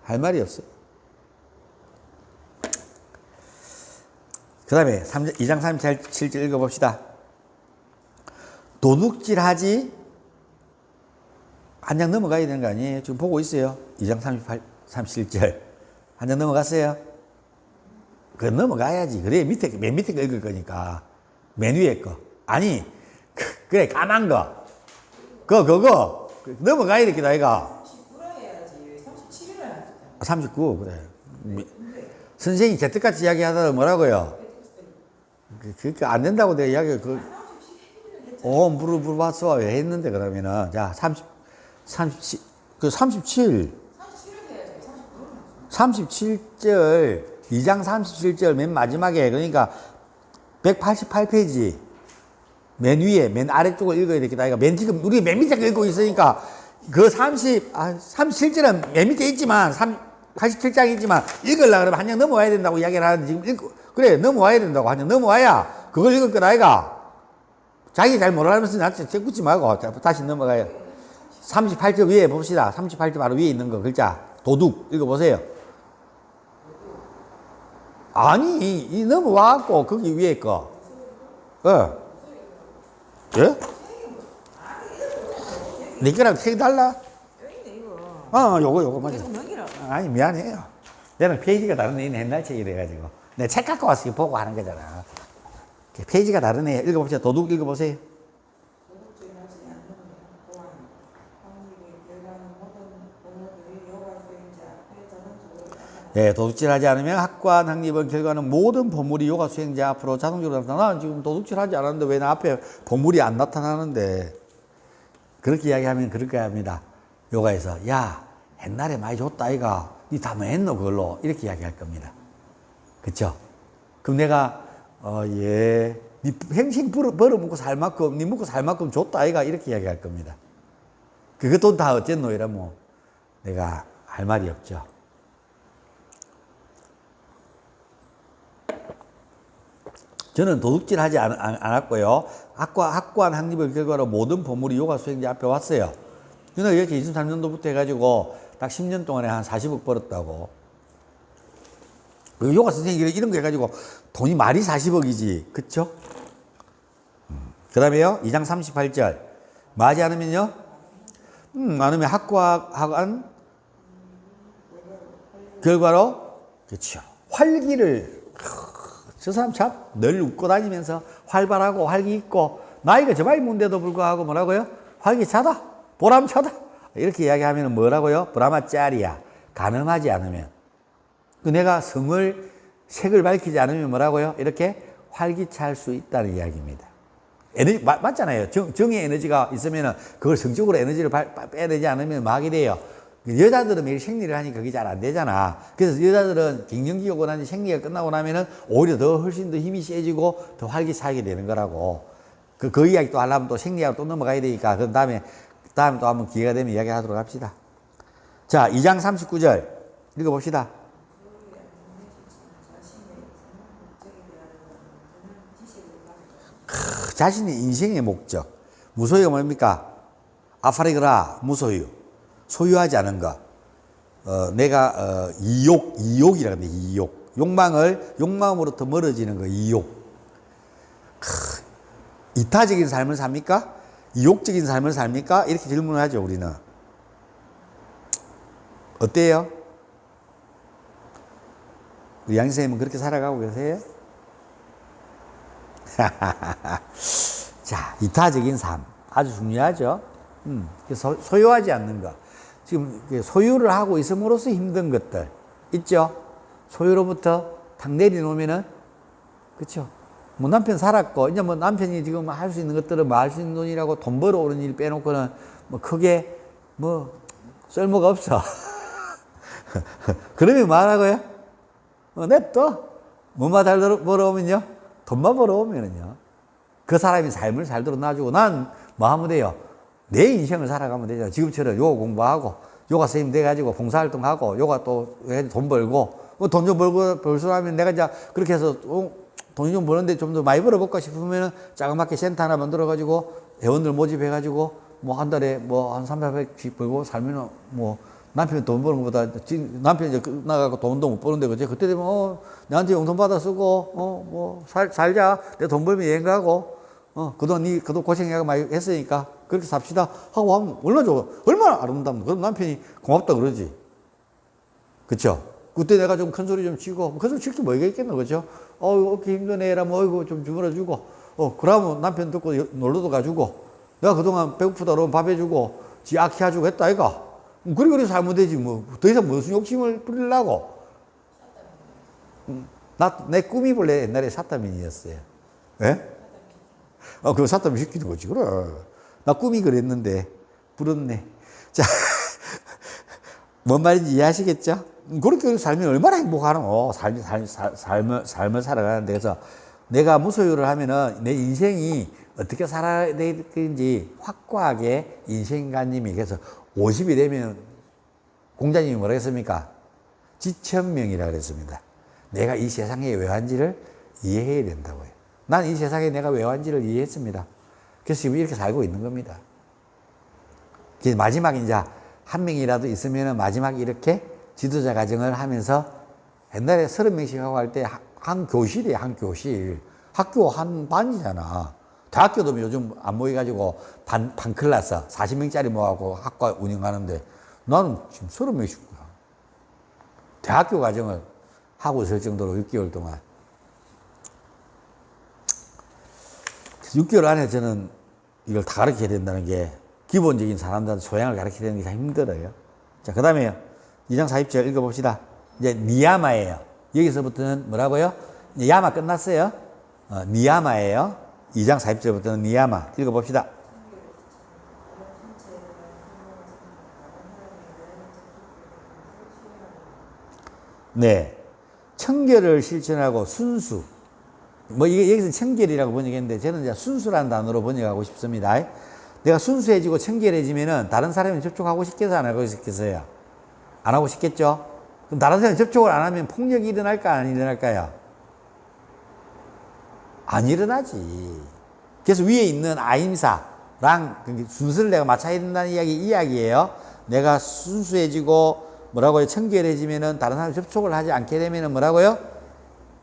할 말이 없어요. 그 다음에 2장 37절 읽어봅시다. 도둑질하지 한 장 넘어가야 되는 거 아니에요? 지금 보고 있어요. 2장 37절 한 장 넘어갔어요? 그거 넘어가야지. 그래 맨 밑에 거 읽을 거니까. 맨 위에 거. 아니 그래 까만 거. 그거 넘어가야 되겠다 이거. 39 그래. 선생님이 제때까지 이야기하다가 뭐라고요? 그게 안 된다고 내가 이야기 물어봤어. 왜 했는데 그러면은 자 37 37절 2장 37절 맨 마지막에 그러니까 188페이지 맨 위에 맨 아래쪽을 읽어야 되겠다. 그러니까 지금 우리 맨 밑에 읽고 있으니까 그 37절은 맨 밑에 있지만 87장이지만 읽으려고 그러면 한 장 넘어와야 된다고 이야기를 하는데 지금 그래 넘어와야 된다고 한 장 넘어와야 그걸 읽을 거다 아이가. 자기 잘 모르면서 나한테 째붙지 말고 다시 넘어가요. 38절 위에 봅시다. 38절 바로 위에 있는 거 글자 도둑 읽어보세요. 아니 이 넘어와갖고 거기 위에 거 예? 네 거랑 색이 달라? 요거 맞아. 아니 미안해요. 얘는 페이지가 다르네. 얘는 옛날 책이래 가지고 내가 책 갖고 와서 보고 하는 거잖아. 페이지가 다르네. 읽어봅시다. 도둑 읽어보세요. 예, 도둑질하지 않으면 학관 학립은 결과는 모든 보물이 요가 수행자 앞으로 자동적으로 나타나. 난 지금 도둑질하지 않았는데 왜 나 앞에 보물이 안 나타나는데. 그렇게 이야기하면 그렇게 합니다. 요가에서 야 옛날에 많이 줬다 아이가 니 다 뭐 했노 그걸로 이렇게 이야기할 겁니다. 그쵸? 그럼 내가 니 평생 벌어먹고 살 만큼 니 먹고 살 만큼 줬다 아이가 이렇게 이야기할 겁니다. 그 돈 다 어쨌노 이러면 내가 할 말이 없죠. 저는 도둑질하지 않았고요. 학관 학립의 결과로 모든 보물이 요가 수행자 앞에 왔어요. 그러니까 이렇게 23년도부터 해가지고 딱 10년 동안에 한 40억 벌었다고. 요가 선생님이 이런 거 해가지고 돈이 말이 40억이지. 그쵸? 그 다음에요. 2장 38절. 맞지 않으면요? 않으면 학관 결과로 그쵸. 활기를 저 사람 참 늘 웃고 다니면서 활발하고 활기 있고 나이가 저 많이 문데도 불구하고 뭐라고요? 활기차다. 보람차다. 이렇게 이야기하면 뭐라고요? 브라마짜리야. 가늠하지 않으면. 내가 색을 밝히지 않으면 뭐라고요? 이렇게 활기찰 수 있다는 이야기입니다. 에너지, 맞잖아요. 정의 에너지가 있으면 그걸 성적으로 에너지를 빼내지 않으면 막이 돼요. 여자들은 매일 생리를 하니까 그게 잘 안 되잖아. 그래서 여자들은 갱년기가 오고 나니 생리가 끝나고 나면은 오히려 훨씬 더 힘이 세지고 더 활기차게 되는 거라고. 그 이야기 또 하려면 또 생리하고 또 넘어가야 되니까 그 다음에 또 한번 기회가 되면 이야기 하도록 합시다. 자, 2장 39절 읽어봅시다. 자신의 인생의 목적. 무소유가 뭡니까? 아파리그라, 무소유. 소유하지 않은 것. 내가, 이욕이라고 합니다. 이욕. 욕망으로부터 멀어지는 거, 이욕. 이타적인 삶을 삽니까? 이욕적인 삶을 삽니까? 이렇게 질문을 하죠, 우리는. 어때요? 우리 양선생님은 그렇게 살아가고 계세요? 자, 이타적인 삶. 아주 중요하죠. 소유하지 않는 것. 지금 소유를 하고 있음으로써 힘든 것들. 있죠? 소유로부터 탁 내려놓으면은, 그쵸? 뭐 남편 살았고, 이제 뭐 남편이 지금 할 수 있는 것들은 뭐 할 수 있는 돈이라고 돈 벌어오는 일 빼놓고는 뭐 크게 뭐 쓸모가 없어. 그러면 뭐 하라고요? 냅둬. 뭐만 잘 벌어오면요? 돈만 벌어오면은요. 그 사람이 삶을 잘 들어놔주고 난 뭐 하면 돼요? 내 인생을 살아가면 되죠. 지금처럼 요가 공부하고, 요가 선생님 돼가지고 봉사활동하고, 요가 또 돈 벌고, 돈 좀 벌고, 벌수하면 내가 이제 그렇게 해서 돈이 좀 버는데 좀 더 많이 벌어볼까 싶으면은 자그맣게 센터 하나 만들어가지고 회원들 모집해가지고 뭐 한 달에 뭐 한 300씩 벌고 살면은 뭐 남편이 돈 버는 것보다 남편이 이제 나가고 돈도 못 버는데 그제 그때 되면 내한테 용돈 받아 쓰고 뭐 살자 내 돈 벌면 여행 가고 그동안 고생하고 많이 했으니까 그렇게 삽시다 하고 하면 얼마나 좋아 얼마나 아름답나 그럼 남편이 고맙다 그러지 그쵸? 그때 내가 좀 큰 소리 좀 치고 큰 소리 칠 게 뭐가 있겠노 그죠? 이렇게 힘드네 이러면 어이구 좀 주물러주고 그러면 남편 듣고 놀러도 가주고 내가 그동안 배고프다 그러면 밥 해주고 지 아키 해주고 했다 아이가 그리 살면 되지 뭐 더 이상 무슨 욕심을 부리려고 내 꿈이 원래 옛날에 사타민이었어요 예? 그거 사타민 시키는 거지 그래 나 꿈이 그랬는데 부럽네 자 뭔 말인지 이해하시겠죠? 그렇게 살면 얼마나 행복하노 삶을 살아가는데 그래서 내가 무소유를 하면은 내 인생이 어떻게 살아야 되는지 확고하게 인생관념이 그래서 50이 되면 공자님이 뭐라 했습니까? 지천명이라고 그랬습니다. 내가 이 세상에 왜 왔는지를 이해해야 된다고요. 난 이 세상에 내가 왜 왔는지를 이해했습니다. 그래서 지금 이렇게 살고 있는 겁니다. 그래서 마지막 이제 한 명이라도 있으면 마지막 이렇게 지도자 과정을 하면서 옛날에 30명씩 하고 할 때 한 교실이에요, 한 교실. 학교 한 반이잖아. 대학교도 요즘 안 모여가지고 반 클래스 40명짜리 모아갖고 학과 운영하는데 나는 지금 30명씩 대학교 과정을 하고 있을 정도로 6개월 동안. 6개월 안에 저는 이걸 다 가르쳐야 된다는 게 기본적인 사람들한테 소양을 가르쳐야 되는 게 참 힘들어요. 자, 그 다음에 2장 40절 읽어봅시다. 이제 니야마예요. 여기서부터는 뭐라고요? 야마 끝났어요. 니야마예요. 2장 40절부터는 니야마. 읽어봅시다. 네. 청결을 실천하고 순수. 뭐 이게 여기서 청결이라고 번역했는데 저는 이제 순수라는 단어로 번역하고 싶습니다. 내가 순수해지고 청결해지면은 다른 사람이 접촉하고 싶겠어요? 안 하고 싶겠어요? 안 하고 싶겠죠? 그럼 다른 사람이 접촉을 안 하면 폭력이 일어날까? 안 일어날까요? 안 일어나지. 그래서 위에 있는 아임사랑 순수를 내가 맞춰야 된다는 이야기예요. 내가 순수해지고 뭐라고요? 청결해지면은 다른 사람이 접촉을 하지 않게 되면은 뭐라고요?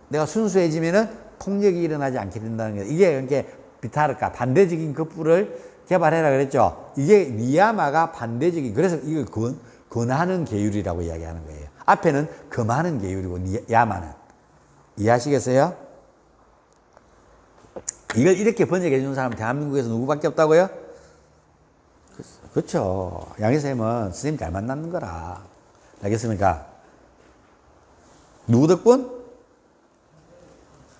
내가 순수해지면은 폭력이 일어나지 않게 된다는 거예요. 이게 이렇게 비타르카 반대적인 급부를 개발해라 그랬죠. 이게 니야마가 반대적인 그래서 이걸 권하는 계율이라고 이야기하는 거예요. 앞에는 금하는 계율이고 야마는 이해하시겠어요? 이걸 이렇게 번역해 주는 사람은 대한민국에서 누구밖에 없다고요? 그렇죠. 양희쌤은 선생님 잘 만나는 거라. 알겠습니까? 누구 덕분?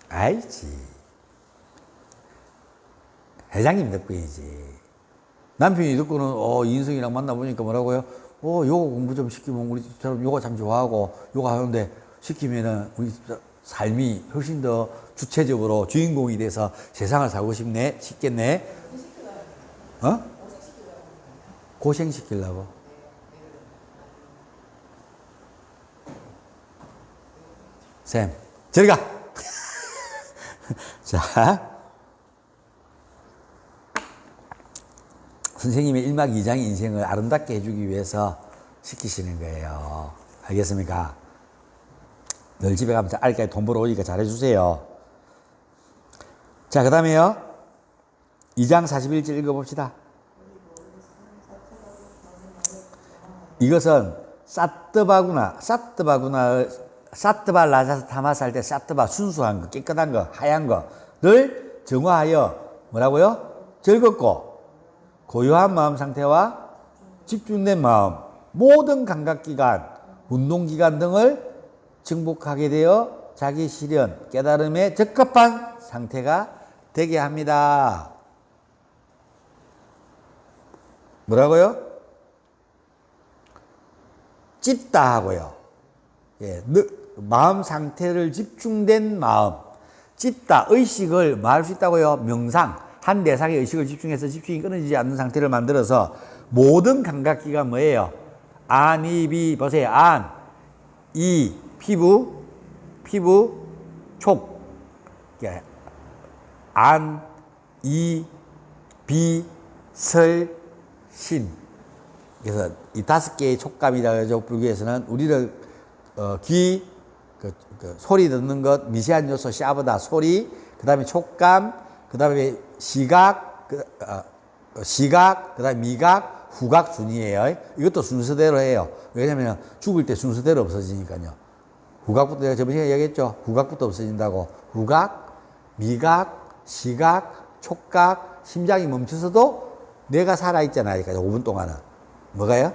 알지. 회장님 덕분이지. 남편이 듣고는 이인성이랑 만나보니까 뭐라고요? 요가 공부 좀 시키면 우리처럼 요가 참 좋아하고 요가 하는데 시키면은 우리 삶이 훨씬 더 주체적으로 주인공이 돼서 세상을 살고 싶겠네. 고생시키려고. 쌤, 저리 가! 자. 선생님의 1막 2장의 인생을 아름답게 해주기 위해서 시키시는 거예요. 알겠습니까? 늘 집에 가면 알까지 돈 벌어 오니까 잘해주세요. 자, 그 다음에요. 2장 41절 읽어봅시다. 이것은 사뜨바구나, 사뜨바 라자스 타마스 할 때 사뜨바 순수한 거, 깨끗한 거, 하얀 거를 정화하여 뭐라고요? 즐겁고 고요한 마음 상태와 집중된 마음, 모든 감각기관, 운동기관 등을 정복하게 되어 자기 실현, 깨달음에 적합한 상태가 되게 합니다. 뭐라고요? 찢다 하고요. 예, 마음 상태를 집중된 마음. 찢다, 의식을 뭐 할 수 있다고요? 명상. 한 대상의 의식을 집중해서 집중이 끊어지지 않는 상태를 만들어서 모든 감각기가 뭐예요? 안, 이, 비, 보세요. 안, 이, 피부, 촉. 안, 이, 비, 설, 신. 그래서 이 5개의 촉감이라고 하죠. 불교에서는 우리를 귀, 소리 듣는 것, 미세한 요소 샤브다, 소리, 그 다음에 촉감, 그 다음에 시각, 그 다음에 미각, 후각 순이에요. 이것도 순서대로 해요. 왜냐면 죽을 때 순서대로 없어지니까요. 후각부터 내가 저번 시간에 얘기했죠. 후각부터 없어진다고. 후각, 미각, 시각, 촉각, 심장이 멈춰서도 내가 살아있잖아요. 5분 동안은. 뭐가요?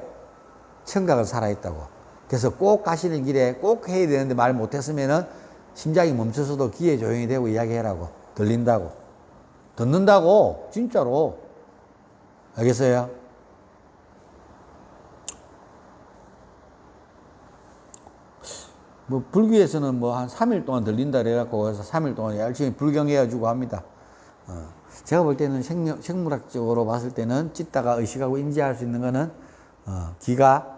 청각은 살아있다고. 그래서 꼭 가시는 길에 꼭 해야 되는데 말 못했으면은 심장이 멈춰서도 귀에 조용히 대고 이야기해라고. 들린다고. 듣는다고. 진짜로. 알겠어요? 뭐 불교에서는 뭐 한 3일 동안 들린다 그래갖고 그래서 3일 동안 열심히 불경해가지고 합니다. 제가 볼 때는 생물학적으로 봤을 때는 찢다가 의식하고 인지할 수 있는 거는 귀가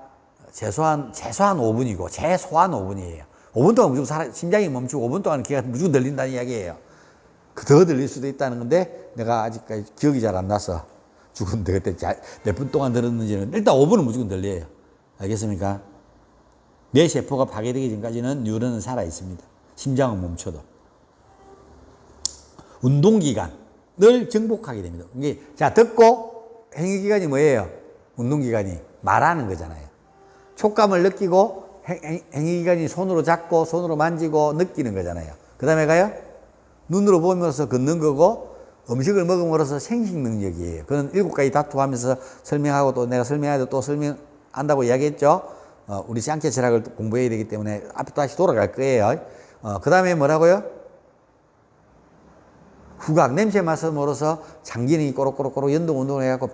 최소한 5분이고 최소한 5분이에요. 5분 동안 무조건 심장이 멈추고 5분 동안 귀가 무조건 들린다는 이야기예요. 더 들릴 수도 있다는 건데 내가 아직까지 기억이 잘 안 나서 죽은데 그때 몇 분 동안 들었는지는 일단 5분은 무조건 들려요. 알겠습니까? 뇌 세포가 파괴되기 전까지는 뉴런은 살아 있습니다. 심장은 멈춰도. 운동기관을 정복하게 됩니다. 이게 자, 듣고 행위기관이 뭐예요? 운동기관이 말하는 거잖아요. 촉감을 느끼고 행위기관이 손으로 잡고 손으로 만지고 느끼는 거잖아요. 그 다음에 가요? 눈으로 보면서 걷는 거고 음식을 먹음으로써 생식 능력이에요. 그건 7가지 다투하면서 설명하고 또 내가 설명해도 또 설명한다고 이야기했죠. 우리 샹케 철학을 공부해야 되기 때문에 앞에 다시 돌아갈 거예요. 그 다음에 뭐라고요? 후각, 냄새 맡음으로써 장기능이 꼬록꼬록꼬록 연동 운동을 해갖고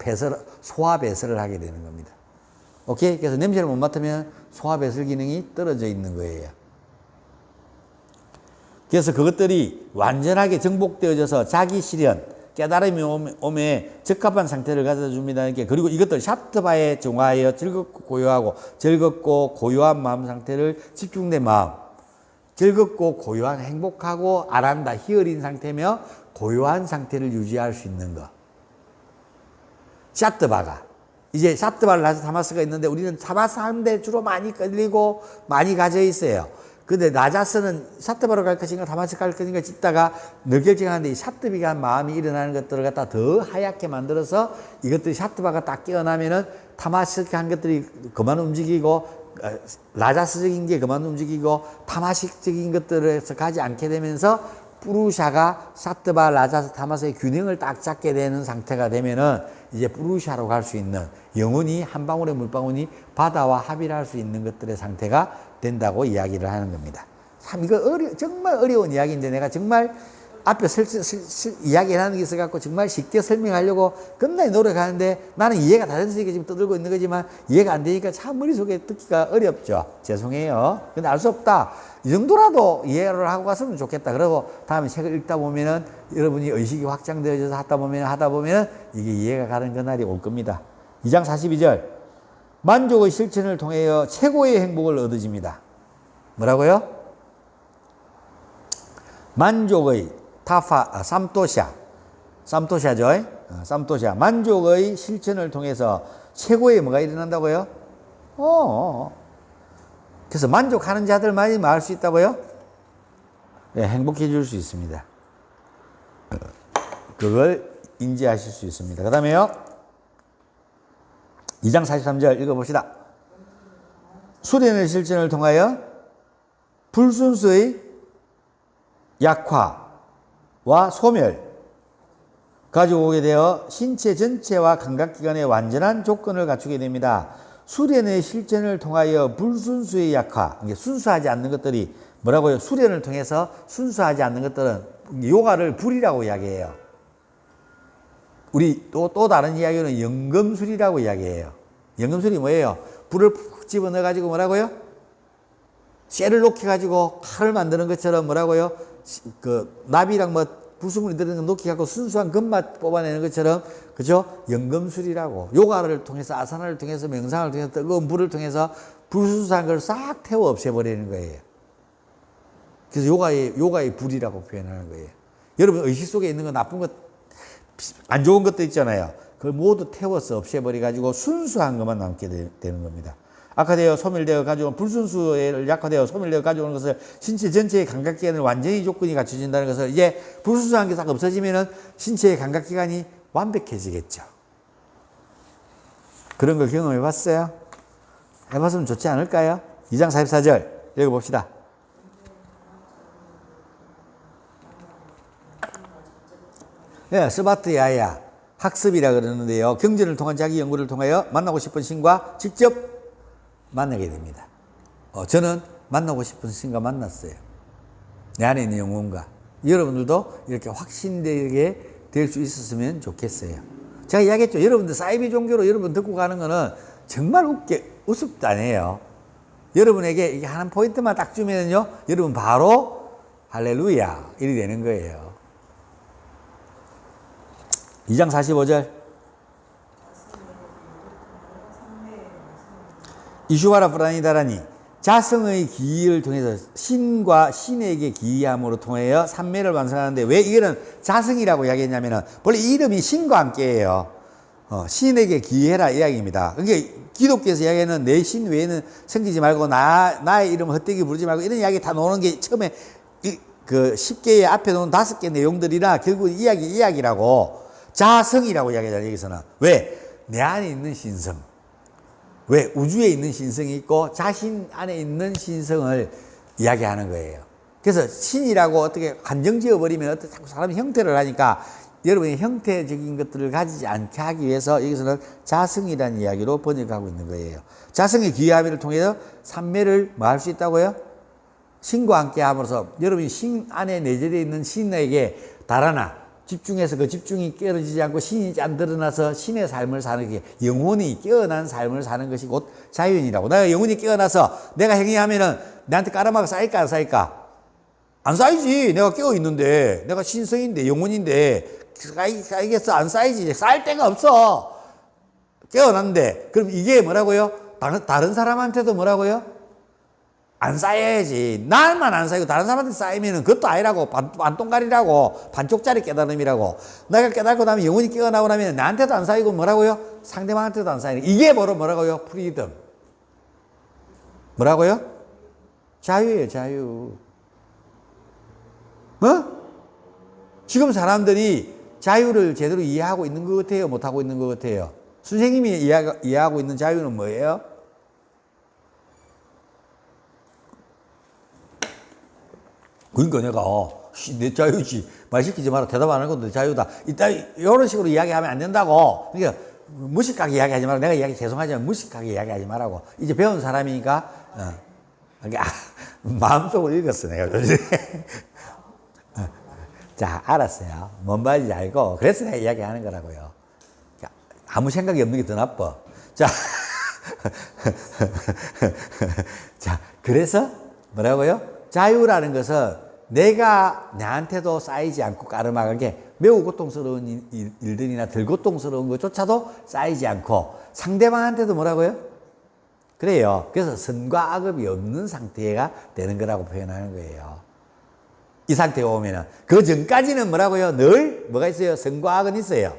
소화 배설을 하게 되는 겁니다. 오케이? 그래서 냄새를 못 맡으면 소화 배설 기능이 떨어져 있는 거예요. 그래서 그것들이 완전하게 정복되어져서 자기 실현, 깨달음이 오매 적합한 상태를 가져줍니다. 그리고 이것들 샤트바에 정화하여 즐겁고 고요한 마음 상태를 집중된 마음. 즐겁고 고요한 행복하고 아란다, 희열인 상태며 고요한 상태를 유지할 수 있는 것. 샤트바가. 이제 샤트바를 나서 타마스가 있는데 우리는 타마스 하는데 주로 많이 끌리고 많이 가져 있어요. 근데 나자스는 샤트바로 갈 것인가 타마스 갈 것인가 짓다가 늘 결정하는데 이 샤트비가 마음이 일어나는 것들을 갖다 더 하얗게 만들어서 이것들이 샤트바가 딱 깨어나면은 타마스틱 한 것들이 그만 움직이고 라자스적인 게 그만 움직이고 타마식적인 것들에서 가지 않게 되면서 푸루샤가 샤트바, 라자스, 타마스의 균형을 딱 잡게 되는 상태가 되면은 이제 푸루샤로 갈 수 있는 영혼이 한 방울의 물방울이 바다와 합의를 할 수 있는 것들의 상태가 된다고 이야기를 하는 겁니다. 참 이거 정말 어려운 이야기인데 내가 정말 앞에 이야기를 하는 게 있어갖고 정말 쉽게 설명하려고 겁나게 노력하는데 나는 이해가 다 됐으니까 지금 떠들고 있는 거지만 이해가 안 되니까 참 머릿속에 듣기가 어렵죠. 죄송해요. 근데 알 수 없다. 이 정도라도 이해를 하고 갔으면 좋겠다. 그리고 다음에 책을 읽다 보면은 여러분이 의식이 확장되어져서 하다 보면은 이게 이해가 가는 그날이 올 겁니다. 2장 42절. 만족의 실천을 통하여 최고의 행복을 얻어집니다. 뭐라고요? 만족의 삼토샤죠. 삼토샤. 만족의 실천을 통해서 최고의 뭐가 일어난다고요? 그래서 만족하는 자들만이 뭐 할 수 있다고요? 네, 행복해질 수 있습니다. 그걸 인지하실 수 있습니다. 그 다음에요. 2장 43절 읽어봅시다. 수련의 실천을 통하여 불순수의 약화와 소멸 가지고 오게 되어 신체 전체와 감각기관의 완전한 조건을 갖추게 됩니다. 수련의 실천을 통하여 불순수의 약화, 순수하지 않는 것들이 뭐라고요? 수련을 통해서 순수하지 않는 것들은 요가를 불이라고 이야기해요. 우리 또 다른 이야기는 연금술이라고 이야기해요. 연금술이 뭐예요? 불을 푹 집어넣어가지고 뭐라고요? 쇠를 녹여가지고 칼을 만드는 것처럼 뭐라고요? 그 나비랑 뭐 불순물이 들어있는 거 녹여갖고 순수한 금맛 뽑아내는 것처럼, 그죠? 연금술이라고. 요가를 통해서, 아사나를 통해서, 명상을 통해서, 뜨거운 불을 통해서 불순수한 걸 싹 태워 없애버리는 거예요. 그래서 요가의 불이라고 표현하는 거예요. 여러분 의식 속에 있는 거 나쁜 것, 안 좋은 것도 있잖아요. 그걸 모두 태워서 없애버려가지고 순수한 것만 남게 되는 겁니다. 악화되어 소멸되어 가져온 불순수를 약화되어 소멸되어 가져오는 것을 신체 전체의 감각기관을 완전히 조건이 갖춰진다는 것을, 이제 불순수한 게 싹 없어지면은 신체의 감각기관이 완벽해지겠죠. 그런 걸 경험해 봤어요? 해봤으면 좋지 않을까요? 2장 44절 읽어봅시다. 네, 스바트야야 학습이라 그러는데요. 경전을 통한 자기 연구를 통하여 만나고 싶은 신과 직접 만나게 됩니다. 저는 만나고 싶은 신과 만났어요. 내 안에 있는 영혼과. 여러분들도 이렇게 확신되게 될 수 있었으면 좋겠어요. 제가 이야기했죠. 여러분들 사이비 종교로 여러분 듣고 가는 거는 정말 우습다네요. 여러분에게 이게 한 포인트만 딱 주면요, 여러분 바로 할렐루야 이리 되는 거예요. 2장 45절. 이슈와라 프라니다라니, 자성의 기의를 통해서 신과 신에게 기이함으로 통하여 삼매를 완성하는데, 왜 이거는 자성이라고 이야기했냐면은 원래 이름이 신과 함께해요. 신에게 기이해라 이야기입니다. 그러니까 기독교에서 이야기하는 내 신 외에는 섬기지 말고 나의 이름을 헛되게 부르지 말고 이런 이야기 다 나오는 게 처음에 그 10개의 앞에 놓은 5개 내용들이라 결국 이야기라고 자성이라고 이야기하잖아요. 여기서는 왜? 내 안에 있는 신성. 왜? 우주에 있는 신성이 있고 자신 안에 있는 신성을 이야기하는 거예요. 그래서 신이라고 어떻게 한정지어버리면 어떻게 자꾸 사람이 형태를 하니까 여러분이 형태적인 것들을 가지지 않게 하기 위해서 여기서는 자성이라는 이야기로 번역하고 있는 거예요. 자성의 기이함을 통해서 삼매를 뭐 할 수 있다고요? 신과 함께 함으로써 여러분이 신 안에 내재되어 있는 신에게 달아나 집중해서 그 집중이 깨어지지 않고 신이 안 드러나서 신의 삶을 사는 게, 영혼이 깨어난 삶을 사는 것이 곧 자연이라고. 내가 영혼이 깨어나서 내가 행위하면은 내한테 까라마가 쌓일까 안 쌓일까? 안 쌓이지. 내가 깨어 있는데, 내가 신성인데, 영혼인데 쌓이겠어? 안 쌓이지. 쌓일 데가 없어. 깨어났는데. 그럼 이게 뭐라고요? 다른 사람한테도 뭐라고요? 안 쌓여야지. 나만 안 쌓이고 다른 사람한테 쌓이면은 그것도 아니라고. 반똥가리라고. 반쪽짜리 깨달음이라고. 내가 깨닫고 나면, 영혼이 깨어나고 나면 나한테도 안 쌓이고 뭐라고요? 상대방한테도 안 쌓이는. 이게 뭐라고요? 프리덤. 뭐라고요? 자유예요, 자유. 지금 사람들이 자유를 제대로 이해하고 있는 것 같아요? 못하고 있는 것 같아요? 선생님이 이해하고 있는 자유는 뭐예요? 그러니까 내가 내 자유지, 말 시키지 마라, 대답 안 할 것도 내 자유다, 이런 식으로 이야기하면 안 된다고. 그러니까 무식하게 이야기하지 마라. 내가 이야기 죄송하지만 무식하게 이야기하지 말라고. 이제 배운 사람이니까 그러니까 마음속으로 읽었어 내가 요즘. 자, 알았어요. 뭔 말인지 알고 그래서 내가 이야기하는 거라고요. 아무 생각이 없는 게 더 나빠. 자, 자, 그래서 뭐라고요? 자유라는 것은 내가 나한테도 쌓이지 않고 까르마하게 매우 고통스러운 일들이나 덜 고통스러운 것조차도 쌓이지 않고 상대방한테도 뭐라고요? 그래요. 그래서 선과 악업이 없는 상태가 되는 거라고 표현하는 거예요. 이 상태가 오면은 그 전까지는 뭐라고요? 늘 뭐가 있어요? 선과 악은 있어요.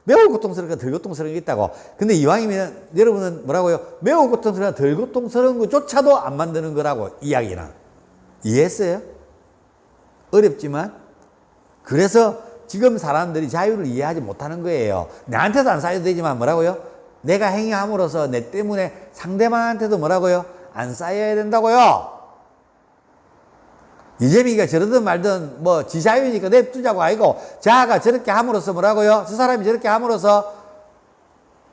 매우 고통스러운 거, 덜 고통스러운 게 있다고. 근데 이왕이면 여러분은 뭐라고요? 매우 고통스러운 거, 덜 고통스러운 것조차도 안 만드는 거라고, 이야기는. 이해했어요? 어렵지만. 그래서 지금 사람들이 자유를 이해하지 못하는 거예요. 나한테도 안 쌓여도 되지만 뭐라고요? 내가 행위함으로써 내 때문에 상대방한테도 뭐라고요? 안 쌓여야 된다고요. 이재명이가 저러든 말든 뭐 지 자유니까 냅두자고 아니고 자가 저렇게 함으로써 뭐라고요? 저 사람이 저렇게 함으로써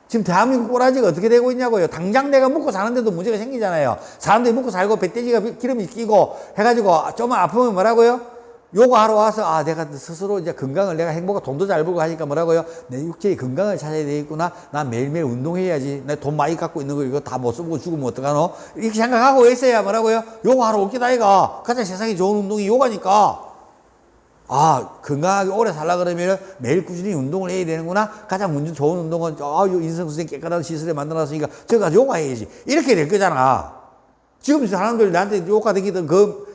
지금 대한민국 꼬라지가 어떻게 되고 있냐고요. 당장 내가 먹고 사는데도 문제가 생기잖아요. 사람들이 먹고 살고 배돼지가 기름이 끼고 해가지고 좀 아프면 뭐라고요? 요거하러 와서 아 내가 스스로 이제 건강을 내가 행복하고 돈도 잘 벌고 하니까 뭐라고요? 내 육체의 건강을 찾아야 되겠구나. 나 매일매일 운동해야지. 내 돈 많이 갖고 있는 거 이거 다 못 쓰고 죽으면 어떡하노? 이렇게 생각하고 있어야 뭐라고요? 요거하러 올게다 이가. 가장 세상에 좋은 운동이 요가니까. 아 건강하게 오래 살라 그러면 매일 꾸준히 운동을 해야 되는구나. 가장 먼저 좋은 운동은 인성 선생 깨끗한 시설에 만들어놨으니까 저거 가지고 요가 해야지. 이렇게 될 거잖아. 지금 사람들 나한테 요가 되기든 그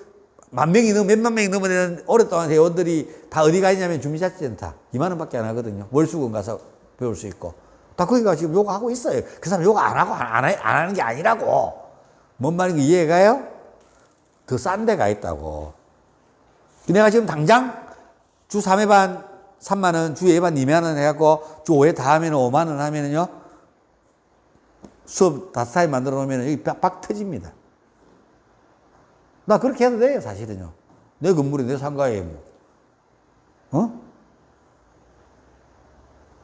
만 명이 넘어 몇만 명이 넘어되는 오랫동안 회원들이 다 어디 가 있냐면 주민자치센터 2만 원밖에 안 하거든요. 월수금 가서 배울 수 있고 다 거기가 지금 요가 하고 있어요. 그 사람 요가 안 하고 안 하는 게 아니라고. 뭔 말인지 이해가요? 더 싼 데가 있다고. 내가 지금 당장 주 3회 반 3만 원, 주 2회 반 2만 원 해갖고 주 5회 다 하면 5만 원 하면은요 수업 5타임 만들어 놓으면 여기 빡 터집니다. 나 그렇게 해도 돼요, 사실은요. 내 건물에 내 상가에 뭐. 어?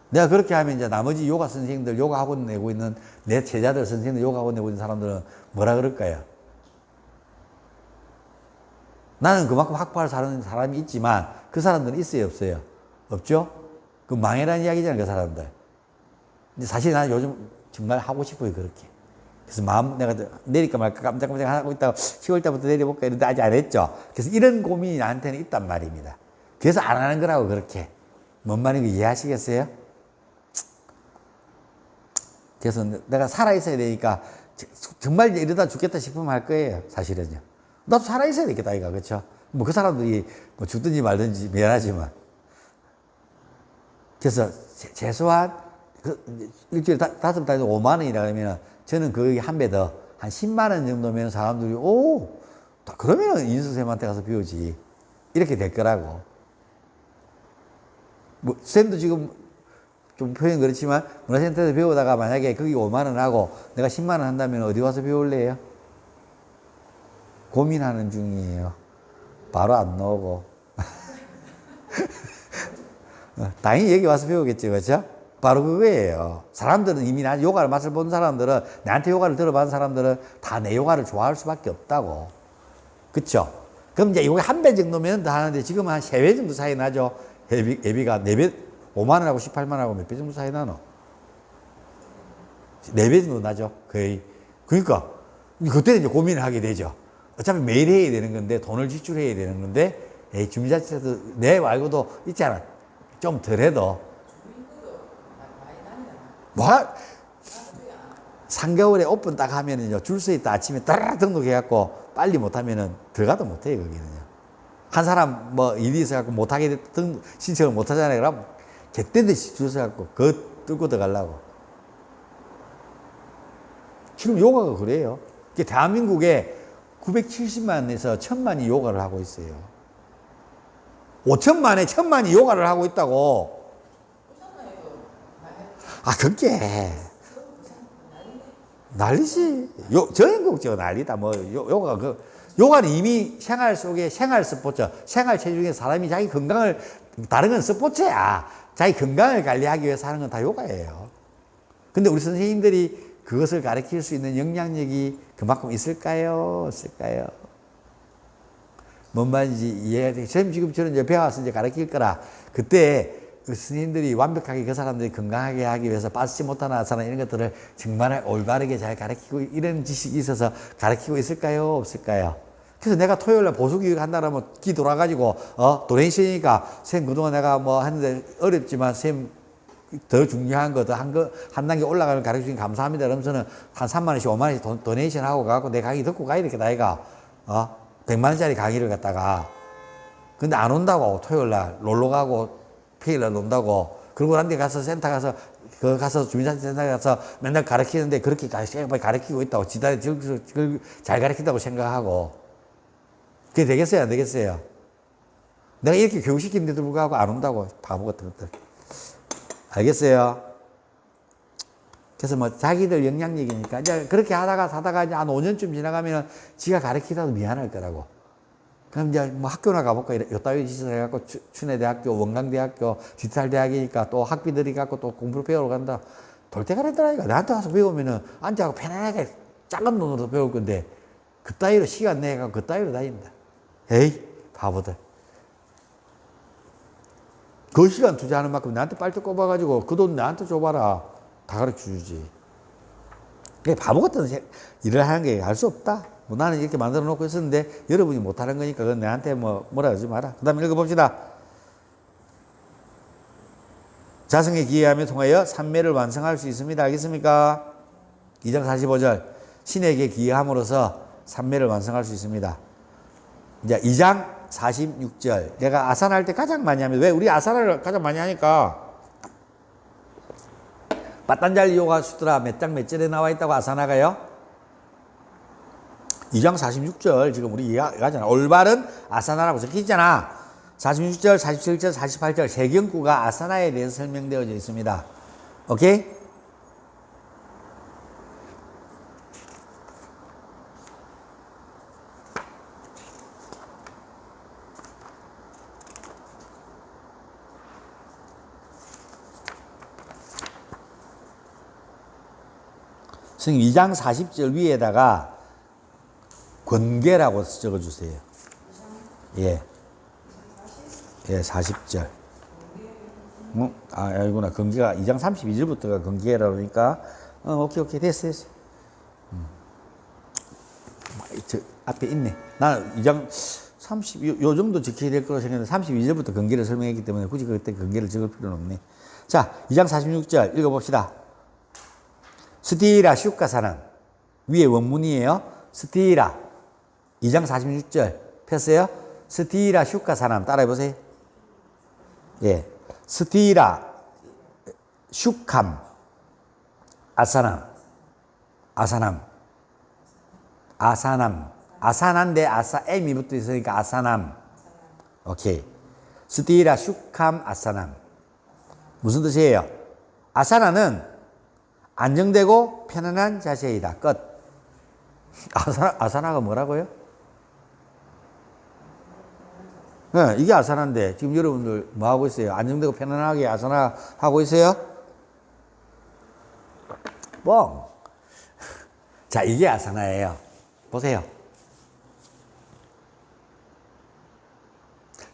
내가 그렇게 하면 이제 나머지 요가 선생님들, 요가 학원 내고 있는 내 제자들 선생님들, 요가 학원 내고 있는 사람들은 뭐라 그럴까요? 나는 그만큼 확보할 사람이 있지만 그 사람들은 있어요, 없어요? 없죠? 그 망해라는 이야기잖아요, 그 사람들. 근데 사실 나는 요즘 정말 하고 싶어요, 그렇게. 그래서 내가 내릴까 말까 깜짝깜짝 하고 있다가 10월 달부터 내려볼까 이랬는데 아직 안 했죠. 그래서 이런 고민이 나한테는 있단 말입니다. 그래서 안 하는 거라고 그렇게. 뭔 말인지 이해하시겠어요? 그래서 내가 살아있어야 되니까 정말 이러다 죽겠다 싶으면 할 거예요, 사실은요. 나도 살아있어야 되겠다, 이거, 그렇죠? 뭐 그 사람들이 뭐 죽든지 말든지 미안하지만. 그래서 최소한 일주일에 5달에 5만 원이라 그러면 저는 거기 한 배 더, 한 10만 원 정도면 사람들이, 그러면 인수쌤한테 가서 배우지. 이렇게 될 거라고. 뭐, 쌤도 지금 좀 표현 그렇지만, 문화센터에서 배우다가 만약에 거기 5만 원 하고 내가 10만 원 한다면 어디 와서 배울래요? 고민하는 중이에요. 바로 안 나오고. 당연히 여기 와서 배우겠죠, 그렇죠? 바로 그거예요. 사람들은 이미 나 요가를 맛을 본 사람들은, 나한테 요가를 들어본 사람들은 다 내 요가를 좋아할 수밖에 없다고. 그쵸? 그럼 이제 요게 한 배 정도면 더 하는데 지금 한 3배 정도 차이 나죠? 예비가 4배, 5만 원하고 18만 원하고 몇 배 정도 차이 나노? 4배 정도 나죠? 거의. 그러니까, 그때는 이제 고민을 하게 되죠. 어차피 매일 해야 되는 건데, 돈을 지출해야 되는 건데, 주민자치에서 내 말고도 있잖아. 좀 덜해도. 뭐, 3개월에 오픈 딱 하면은요, 줄 서 있다 아침에 따라 등록해갖고, 빨리 못하면은 들어가도 못해요, 거기는요. 한 사람 뭐 일이 있어갖고 못하게 신청을 못하잖아요. 그럼 개떼듯이 줄 서갖고, 그거 뚫고 들어가려고. 지금 요가가 그래요. 대한민국에 970만에서 1000만이 요가를 하고 있어요. 5천만에 1000만이 요가를 하고 있다고. 그게 난리지. 전국적으로 난리다. 뭐 요가는 이미 생활 속에 생활 스포츠, 생활 체중에 사람이 자기 건강을, 다른 건 스포츠야. 자기 건강을 관리하기 위해서 하는 건 다 요가예요. 근데 우리 선생님들이 그것을 가르칠 수 있는 역량력이 그만큼 있을까요? 없을까요? 뭔 말인지 이해가 되겠죠? 선생님 지금 저는 이제 배워서 이제 가르칠 거라. 그때 그 스님들이 완벽하게 그 사람들이 건강하게 하기 위해서 빠지지 못한 아사나 이런 것들을 정말 올바르게 잘 가르치고, 이런 지식이 있어서 가르치고 있을까요? 없을까요? 그래서 내가 토요일날 보수교육 한다라면 기 돌아가지고, 도네이션이니까, 선생님 그동안 내가 뭐 했는데 어렵지만, 선생님 더 중요한 거, 한 단계 올라가는 가르쳐주신 감사합니다. 그러면서는 한 3만원씩, 5만원씩 도네이션 하고 가고 내 강의 듣고 가야 되겠다, 아이가. 100만원짜리 강의를 갖다가. 근데 안 온다고, 토요일날. 놀러 가고, 평일날 논다고. 그러고 난 데 가서 센터 가서 그 가서 주민센터 가서 맨날 가르치는데 그렇게 가르치고 있다고 지단이 잘 가르친다고 생각하고 그게 되겠어요 안 되겠어요? 내가 이렇게 교육시키는데도 불구하고 안 온다고 바보 같은 것들. 알겠어요? 그래서 뭐 자기들 영향력이니까 이제 그렇게 하다가 이제 한 5년쯤 지나가면 지가 가르치다도 미안할 거라고. 그럼 이제 뭐 학교나 가볼까 이따위 짓을 해갖고 춘해대학교, 원광대학교, 디지털대학이니까 또 학비들이 갖고 또 공부를 배우러 간다. 돌 때가 됐더라니까. 나한테 와서 배우면은 앉아갖고 편안하게 작은 돈으로 배울 건데 그따위로 시간 내갖고 그따위로 다닌다. 에이 바보들. 그 시간 투자하는 만큼 나한테 빨대 꼽아가지고 그 돈 나한테 줘봐라. 다 가르쳐 주지. 그게 바보 같은 일을 하는 게 할 수 없다. 뭐 나는 이렇게 만들어 놓고 있었는데 여러분이 못하는 거니까 그건 내한테 뭐라 하지 마라. 그 다음에 읽어봅시다. 자성에 기여하며 통하여 삼매를 완성할 수 있습니다. 알겠습니까? 2장 45절 신에게 기여함으로써 삼매를 완성할 수 있습니다. 이제 2장 46절 내가 아산할 때 가장 많이 하면 왜 우리 아산을 가장 많이 하니까 빠딴잘 요가 수트라 몇 장 몇 절에 나와 있다고 아사나가요? 2장 46절 지금 우리 이해하잖아. 올바른 아사나라고 적혀 있잖아. 46절, 47절, 48절 세 경구가 아사나에 대해서 설명되어져 있습니다. 오케이? 선생님 2장 40절 위에다가 권계라고 적어주세요. 예. 예, 40절. 아이구나. 권계가 2장 32절부터가 권계라고 하니까, 오케이. 됐어. 저 앞에 있네. 나는 2장 요 정도 지켜야 될 거라고 생각했는데 32절부터 권계를 설명했기 때문에 굳이 그때 권계를 적을 필요는 없네. 자, 2장 46절 읽어봅시다. 스티라 슈카사는 위에 원문이에요. 스티라 2장 46절 폈어요. 스티라 슈카사남 따라해보세요. 예, 스티라 슈캄 아사남 아사난데 M이 붙어 있으니까 아사남. 오케이. 스티라 슈캄 아사남 무슨 뜻이에요? 아사나는 안정되고 편안한 자세이다. 끝. 아사나가 뭐라고요? 네, 이게 아사나인데 지금 여러분들 뭐 하고 있어요? 안정되고 편안하게 아사나 하고 있어요? 뻥. 자, 이게 아사나예요. 보세요.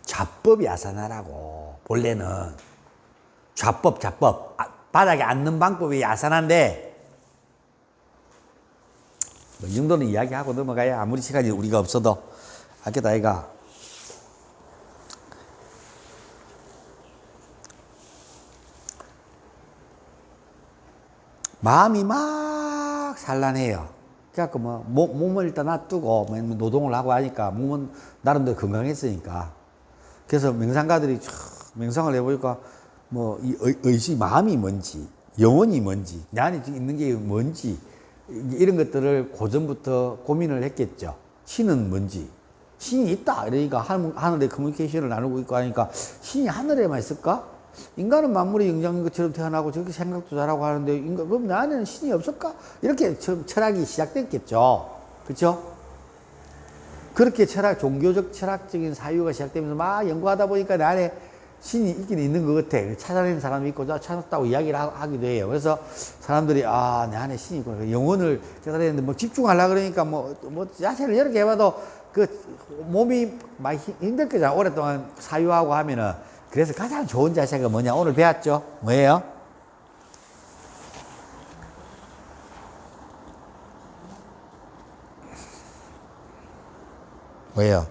좌법이 아사나라고. 본래는 좌법. 바닥에 앉는 방법이 아사나인데 뭐 이 정도는 이야기하고 넘어가야 아무리 시간이 우리가 없어도 아껴다 아이가. 마음이 막 산란해요. 그래갖고 뭐 몸을 일단 놔두고 노동을 하고 하니까 몸은 나름대로 건강했으니까. 그래서 명상가들이 명상을 해보니까 뭐 이 의식 마음이 뭔지 영혼이 뭔지 내 안에 있는 게 뭔지 이런 것들을 고전부터 고민을 했겠죠. 신은 뭔지. 신이 있다. 그러니까 하늘에 커뮤니케이션을 나누고 있고 하니까 신이 하늘에만 있을까? 인간은 만물의 영장인 것처럼 태어나고 저렇게 생각도 잘하고 하는데 그럼 내 안에는 신이 없을까? 이렇게 철학이 시작됐겠죠. 그렇죠? 그렇게 종교적 철학적인 사유가 시작되면서 막 연구하다 보니까 내 안에 신이 있긴 있는 것 같아. 찾아내는 사람이 있고 찾았다고 이야기를 하기도 해요. 그래서 사람들이 내 안에 신이 있구나. 영혼을 찾아내는데 뭐 집중하려고 그러니까 뭐 자세를 여러 개 해봐도 그 몸이 많이 힘들 거잖아. 오랫동안 사유하고 하면은. 그래서 가장 좋은 자세가 뭐냐? 오늘 배웠죠? 뭐예요? 뭐예요?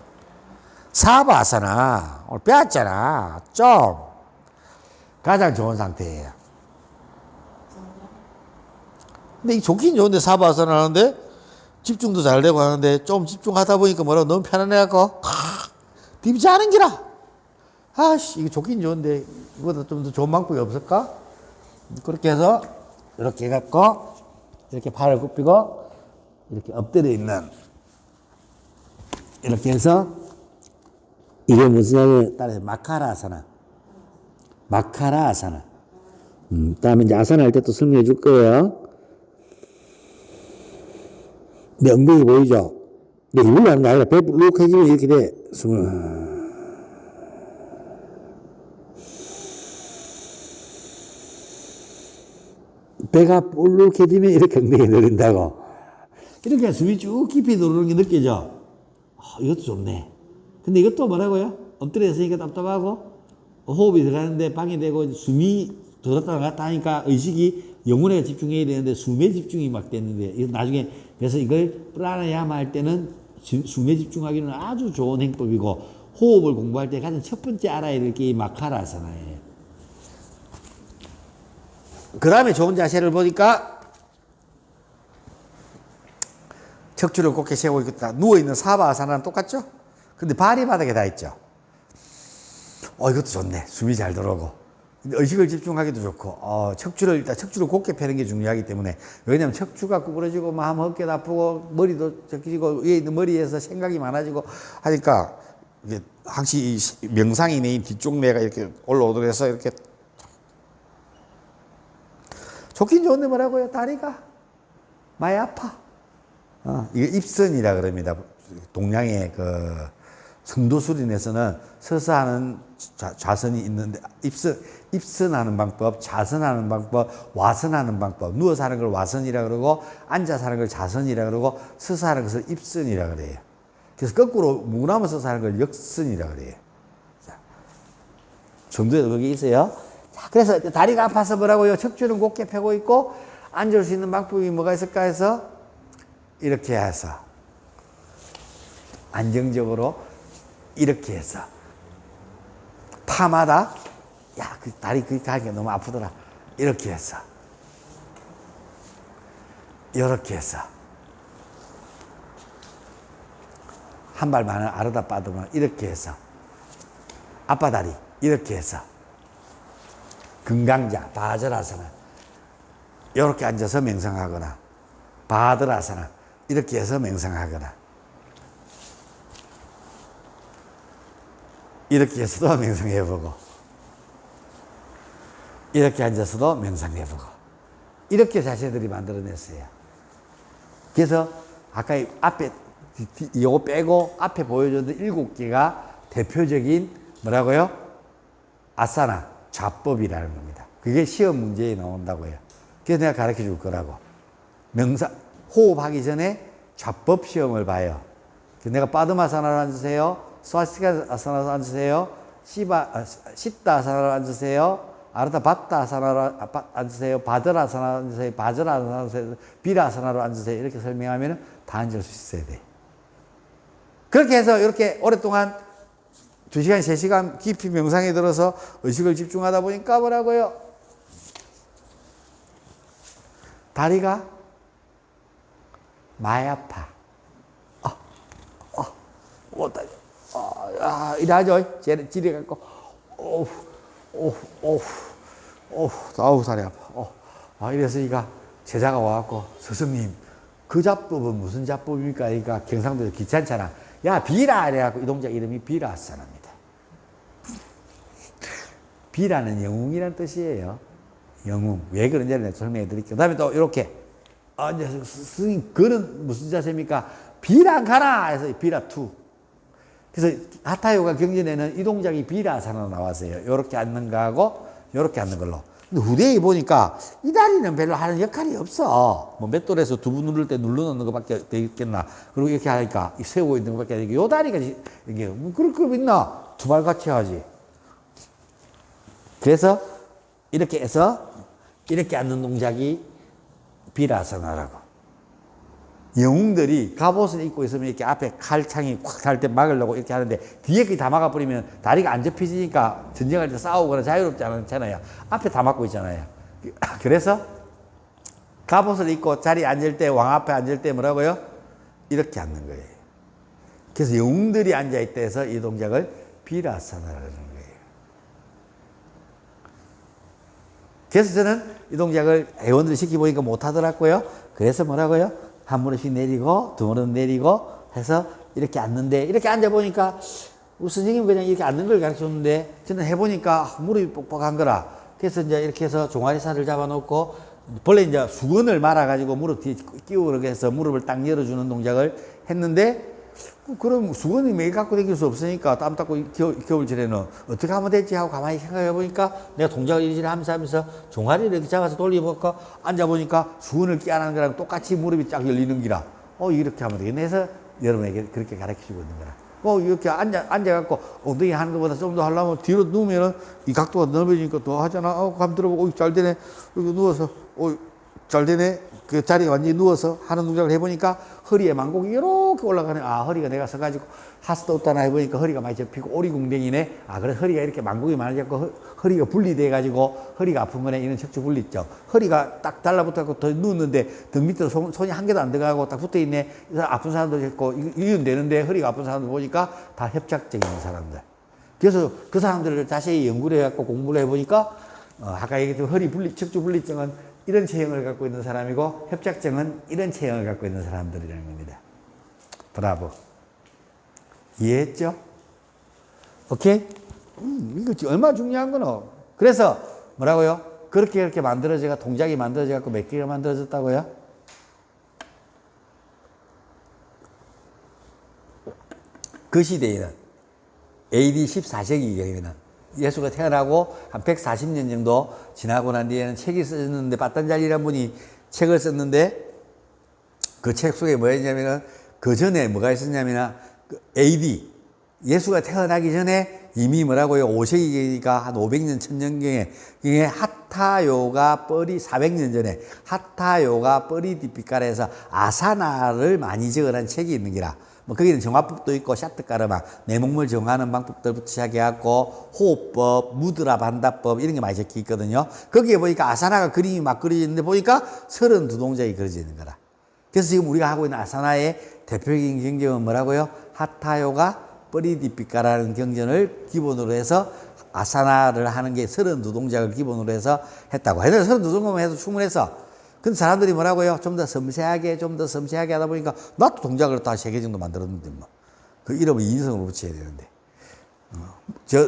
사바아사나. 오늘 배웠잖아. 좀. 가장 좋은 상태예요. 근데 이 좋긴 좋은데 사바아사나 하는데 집중도 잘 되고 하는데 좀 집중하다 보니까 너무 편안해갖고 디비지 않은 기라. 아씨, 이거 좋긴 좋은데, 이거보다 좀 더 좋은 방법이 없을까? 그렇게 해서, 이렇게 해갖고, 이렇게 팔을 굽히고, 이렇게 엎드려 있는, 이렇게 해서, 이게 무슨 말이에요? 따라서 마카라아사나. 마카라아사나. 다음에 이제 아사나 할 때 또 설명해 줄 거예요. 내 엉덩이 보이죠? 근데 이걸로 하는 게 아니라 배 불룩해지면 이렇게 돼. 숨을. 배가 볼록해지면 이렇게 엉덩이 늘린다고. 이렇게 숨이 쭉 깊이 들어오는 게 느껴져. 이것도 좋네. 근데 이것도 뭐라고요? 엎드려 있으니까 답답하고 호흡이 들어가는데 방해되고 숨이 들었다 나갔다 하니까 의식이 영혼에 집중해야 되는데 숨에 집중이 막 됐는데 이거 나중에 그래서 이걸 프라나야마 할 때는 숨에 집중하기는 아주 좋은 행법이고 호흡을 공부할 때 가장 첫 번째 알아야 될 게 이 마카라아사나예요. 그 다음에 좋은 자세를 보니까 척추를 곧게 세우고 있다. 누워있는 사바아사나는 똑같죠? 근데 발이 바닥에 다 있죠. 이것도 좋네. 숨이 잘 들어오고. 의식을 집중하기도 좋고, 일단 척추를 곧게 펴는 게 중요하기 때문에. 왜냐면 척추가 구부러지고, 마음 어깨도 아프고, 머리도 적히고, 위에 있는 머리에서 생각이 많아지고 하니까, 이게 항시 명상이 내 뒤쪽 뇌가 이렇게 올라오도록 해서 이렇게. 좋긴 좋은데 뭐라고요? 다리가 많이 아파. 이게 입선이라 그럽니다. 동양의 그 성도수린에서는 서서 하는 좌선이 있는데 입선하는 방법, 좌선하는 방법, 와선하는 방법. 누워서 하는 걸 와선이라 그러고 앉아서 하는 걸 좌선이라 그러고 서서 하는 것을 입선이라 그래요. 그래서 거꾸로 묵나무 서서 하는 걸 역선이라 그래요. 자, 정도에도 그게 있어요. 자, 그래서 다리가 아파서 뭐라고요? 척추는 곧게 펴고 있고 앉을 수 있는 방법이 뭐가 있을까 해서 이렇게 해서 안정적으로 이렇게 해서 파마다 그 다리 그렇게 하기가 너무 아프더라. 이렇게 해서 이렇게 해서 한 발만을 아르다 빠드면 이렇게 해서 앞바다리 이렇게 해서 금강자 바자라사나 이렇게 앉아서 명상하거나 바드라사나 이렇게 해서 명상하거나 이렇게 해서도 명상해보고 이렇게 앉아서도 명상해보고 이렇게 자세들이 만들어냈어요. 그래서 아까 앞에 요거 빼고 앞에 보여줬던 7개가 대표적인 뭐라고요? 아사나 좌법이라는 겁니다. 그게 시험 문제에 나온다고요. 그래서 내가 가르쳐 줄 거라고. 명상 호흡하기 전에 좌법 시험을 봐요. 내가 빠드마사나로 앉으세요. 스와스티카 아사나로 앉으세요. 시타 아사나로 앉으세요. 아르타 바타 아사나로 앉으세요. 바드라 아사나로 앉으세요. 바드라 아사나로 앉으세요. 비라 아사나로 앉으세요. 이렇게 설명하면 다 앉을 수 있어야 돼. 그렇게 해서 이렇게 오랫동안 2시간, 3시간 깊이 명상에 들어서 의식을 집중하다 보니까 뭐라고요? 다리가 많이 아파. 이래하죠? 지려갖고, 아우, 다리 아파. 이래서 제자가 와갖고, 스승님, 그 자법은 무슨 자법입니까? 그러니까 경상도에서 귀찮잖아. 야, 비라! 이래갖고 이 동작 이름이 비라아사나입니다. 비라는 영웅이란 뜻이에요. 영웅. 왜 그런지 내가 설명해 드릴게요. 그 다음에 또 이렇게 앉아서 스승님, 그는 무슨 자세입니까? 비라 가라! 해서 비라 투. 그래서 하타요가 경전에는 이 동작이 비라아사나로 나왔어요. 요렇게 앉는 거하고 요렇게 앉는 걸로. 근데 후대에 보니까 이 다리는 별로 하는 역할이 없어. 뭐 맷돌에서 두부 누를 때 눌러놓는 것밖에 되겠나. 그리고 이렇게 하니까 세우고 있는 것밖에 안 되고 요 다리가 이게 뭐 그럴 거 있나. 두 발 같이 하지. 그래서 이렇게 해서 이렇게 앉는 동작이 비라아사나라고. 영웅들이 갑옷을 입고 있으면 이렇게 앞에 칼창이 콱 살 때 막으려고 이렇게 하는데 뒤에까지 다 막아버리면 다리가 안 접혀지니까 전쟁할 때 싸우거나 자유롭지 않잖아요. 앞에 다 막고 있잖아요. 그래서 갑옷을 입고 자리에 앉을 때, 왕 앞에 앉을 때 뭐라고요? 이렇게 앉는 거예요. 그래서 영웅들이 앉아있다 해서 이 동작을 비라아사나라는 거예요. 그래서 저는 이 동작을 회원들이 시켜보니까 못하더라고요. 그래서 뭐라고요? 한 무릎씩 내리고 두 무릎 내리고 해서 이렇게 앉는데, 이렇게 앉아보니까 우리 선생님은 그냥 이렇게 앉는 걸 가르쳤는데 저는 해보니까 무릎이 뻑뻑한 거라. 그래서 이제 이렇게 해서 종아리살을 잡아놓고 본래 이제 수건을 말아가지고 무릎 뒤에 끼우고 그렇게 해서 무릎을 딱 열어주는 동작을 했는데, 그럼 수건이 매일 갖고 다닐 수 없으니까 땀 닦고 겨울철에는 어떻게 하면 되지 하고 가만히 생각해 보니까 내가 동작을 이리저리 하면서 종아리를 이렇게 잡아서 돌려볼까 앉아보니까 수건을 끼안는 거랑 똑같이 무릎이 쫙 열리는 기라. 이렇게 하면 되겠네 해서 여러분에게 그렇게 가르쳐 주고 있는 거라. 이렇게 앉아갖고 엉덩이 하는 것보다 좀 더 하려면 뒤로 누우면은 이 각도가 넓어지니까 더 하잖아. 감 들어보고, 잘 되네. 이렇게 누워서, 잘 되네. 그 자리에 완전히 누워서 하는 동작을 해보니까 허리에 만곡이 이렇게 올라가네. 허리가 내가 서가지고 하스도 없다나 해보니까 허리가 많이 접히고 오리궁뎅이네. 그래 허리가 이렇게 만곡이 많아졌고 허리가 분리돼가지고 허리가 아픈 거네. 이런 척추 분리증. 허리가 딱 달라붙어갖고 더 누웠는데 등 밑으로 손이 한 개도 안 들어가고 딱 붙어있네. 아픈 사람도 있고, 이건 되는데 허리가 아픈 사람들 보니까 다 협착증인 사람들. 그래서 그 사람들을 자세히 연구를 해갖고 공부를 해보니까 아까 얘기했던 허리 분리, 척추 분리증은 이런 체형을 갖고 있는 사람이고 협착증은 이런 체형을 갖고 있는 사람들이라는 겁니다. 브라보. 이해했죠? 오케이? 이거 얼마나 중요한 거노? 그래서 뭐라고요? 그렇게 만들어져가 동작이 만들어져 갖고 몇 개가 만들어졌다고요? 그 시대에는 AD 14세기경에는 예수가 태어나고 한 140년 정도 지나고 난 뒤에는 책이 써졌는데, 빠딴자리라는 분이 책을 썼는데, 그 책 속에 뭐였냐면은, 그 전에 뭐가 있었냐면은, AD, 예수가 태어나기 전에 이미 뭐라고요? 5세기니까 한 500년, 1000년경에, 이게 하타요가 뻘이 400년 전에, 하타요가 뻘이 뒷빛깔에서 아사나를 많이 적어놓은 책이 있는 기라. 거기는 정화법도 있고, 샤트가르마, 내목물 정하는 방법들부터 시작해갖고, 호흡법, 무드라 반다법, 이런 게 많이 적혀 있거든요. 거기에 보니까 아사나가 그림이 막 그려지는데 보니까 32동작이 그려져 있는 거라. 그래서 지금 우리가 하고 있는 아사나의 대표적인 경전은 뭐라고요? 하타요가 뻘이디피카라는 경전을 기본으로 해서 아사나를 하는 게 32동작을 기본으로 해서 했다고. 32동작만 해도 충분해서. 근데 사람들이 뭐라고요? 좀 더 섬세하게 하다 보니까 나도 동작을 다 3개 정도 만들었는데 뭐. 그 이름을 인성으로 붙여야 되는데.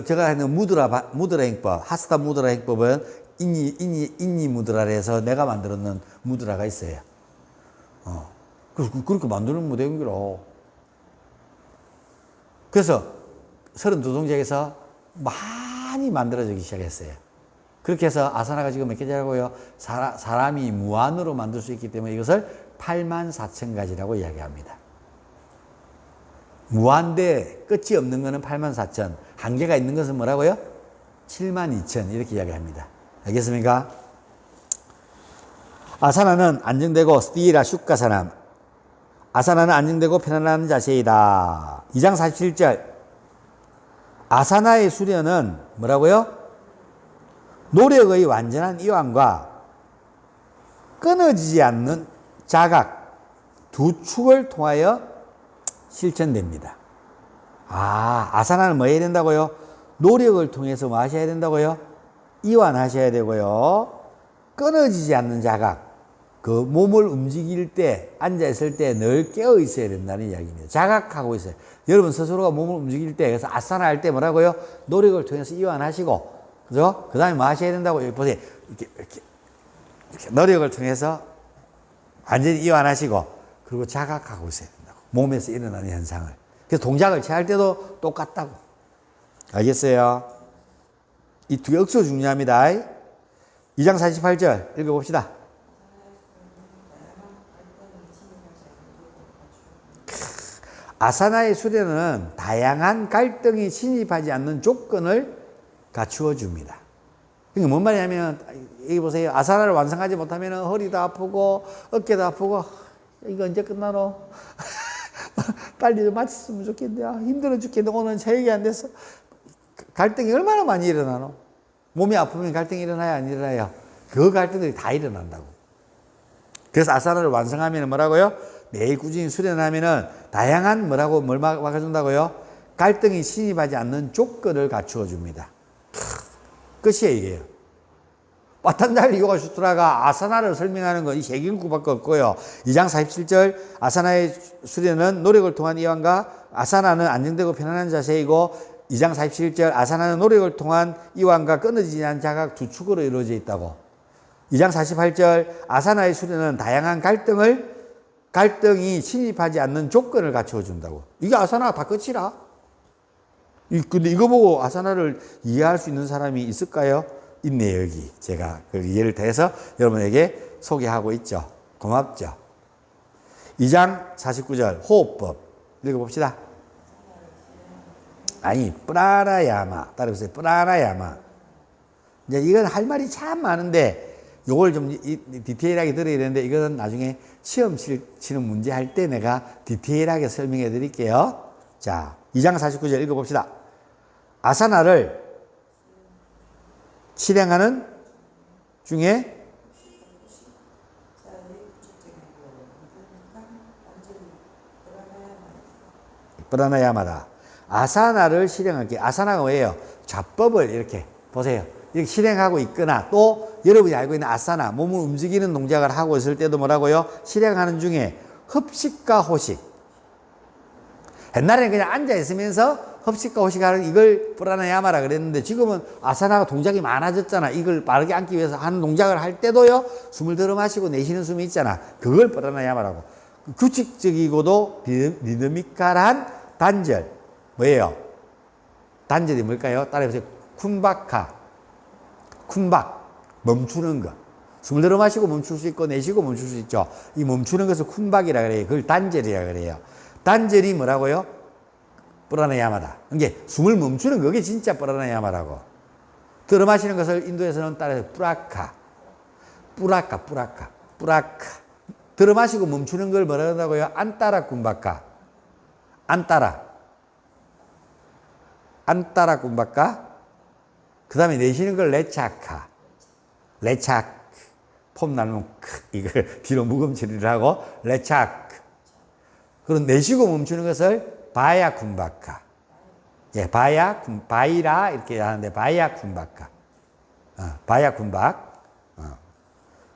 제가 하는 무드라 행법, 하스타 무드라 행법은 인니 무드라를 해서 내가 만들었는 무드라가 있어요. 그렇게 만드는 무대인 거로. 그래서 32동작에서 많이 만들어지기 시작했어요. 그렇게 해서 아사나가 지금 몇 개냐고요? 사람이 무한으로 만들 수 있기 때문에 이것을 84,000가지라고 이야기합니다. 무한대 끝이 없는 것은 84,000. 한계가 있는 것은 뭐라고요? 72,000 이렇게 이야기합니다. 알겠습니까? 아사나는 안정되고 스티라 슈카사남. 아사나는 안정되고 편안한 자세이다. 2장 47절. 아사나의 수련은 뭐라고요? 노력의 완전한 이완과 끊어지지 않는 자각 두 축을 통하여 실천됩니다. 아사나는 뭐 해야 된다고요? 노력을 통해서 뭐 하셔야 된다고요? 이완하셔야 되고요. 끊어지지 않는 자각, 그 몸을 움직일 때, 앉아있을 때 늘 깨어 있어야 된다는 이야기입니다. 자각하고 있어요. 여러분 스스로가 몸을 움직일 때, 그래서 아사나 할 때 뭐라고요? 노력을 통해서 이완하시고, 그죠? 그 다음에 뭐 하셔야 된다고? 여기 보세요. 이렇게 노력을 통해서 완전히 이완하시고, 그리고 자각하고 있어야 된다고. 몸에서 일어나는 현상을. 그래서 동작을 취할 때도 똑같다고. 알겠어요? 이 두 개 억수 중요합니다. 2장 48절 읽어봅시다. 아사나의 수련은 다양한 갈등이 침입하지 않는 조건을 갖추어 줍니다. 그러니까 뭔 말이냐면, 여기 보세요. 아사나를 완성하지 못하면 허리도 아프고 어깨도 아프고, 이거 언제 끝나노? 빨리 좀 마쳤으면 좋겠네. 힘들어 죽겠네. 오늘 체력이 안 돼서. 갈등이 얼마나 많이 일어나노? 몸이 아프면 갈등이 일어나야 안 일어나요? 그 갈등들이 다 일어난다고. 그래서 아사나를 완성하면 뭐라고요? 매일 꾸준히 수련하면은 다양한 뭘 막아준다고요? 갈등이 침입하지 않는 조건을 갖추어 줍니다. 끝이에요, 이게요. 빠탄자리 요가 수트라가 아사나를 설명하는 건 이 세 경구밖에 없고요. 2장 47절 아사나의 수련은 노력을 통한 이완과 아사나는 안정되고 편안한 자세이고 2장 47절 아사나는 노력을 통한 이완과 끊어지지 않은 자각 두 축으로 이루어져 있다고. 2장 48절 아사나의 수련은 다양한 갈등이 침입하지 않는 조건을 갖추어 준다고. 이게 아사나가 다 끝이라. 근데 이거 보고 아사나를 이해할 수 있는 사람이 있을까요? 있네요, 여기. 제가 그 이해를 더해서 여러분에게 소개하고 있죠. 고맙죠. 2장 49절 호흡법 읽어봅시다. 아니, 프라나야마. 따라해보세요. 프라나야마. 이제 이건 할 말이 참 많은데 요걸 좀 디테일하게 들어야 되는데 이거는 나중에 시험 치는 문제 할 때 내가 디테일하게 설명해 드릴게요. 자, 2장 49절 읽어봅시다. 아사나를 실행하는 중에 프라나야마다. 아사나를 실행할게. 아사나가 뭐예요? 좌법을 이렇게 보세요. 이렇게 실행하고 있거나 또 여러분이 알고 있는 아사나, 몸을 움직이는 동작을 하고 있을 때도 뭐라고요? 실행하는 중에 흡식과 호식. 옛날에는 그냥 앉아 있으면서 흡식과 호식하는 이걸 프라나야마라 그랬는데 지금은 아사나가 동작이 많아졌잖아. 이걸 빠르게 앉기 위해서 하는 동작을 할 때도요. 숨을 들어 마시고 내쉬는 숨이 있잖아. 그걸 프라나야마라고. 규칙적이고도 리드미컬한 단절. 뭐예요? 단절이 뭘까요? 따라해보세요. 쿤바카. 쿤박. 멈추는 것. 숨을 들어 마시고 멈출 수 있고 내쉬고 멈출 수 있죠. 이 멈추는 것을 쿤박이라 그래요. 그걸 단절이라 그래요. 단절이 뭐라고요? 프라나야마다. 이게 숨을 멈추는 거, 그게 진짜 프라나야마라고. 들어 마시는 것을 인도에서는 따라서 뿌라카. 들어 마시고 멈추는 걸 뭐라 한다고요? 안따라 쿤바카. 안따라 쿤바카. 그 다음에 내쉬는 걸 레차카. 폼 날면 이걸 뒤로 무금처리를 하고 레차크. 그럼 내쉬고 멈추는 것을 바야 쿤바카. 예, 바이라 이렇게 하는데 바야 쿤바카. 바야 쿤박.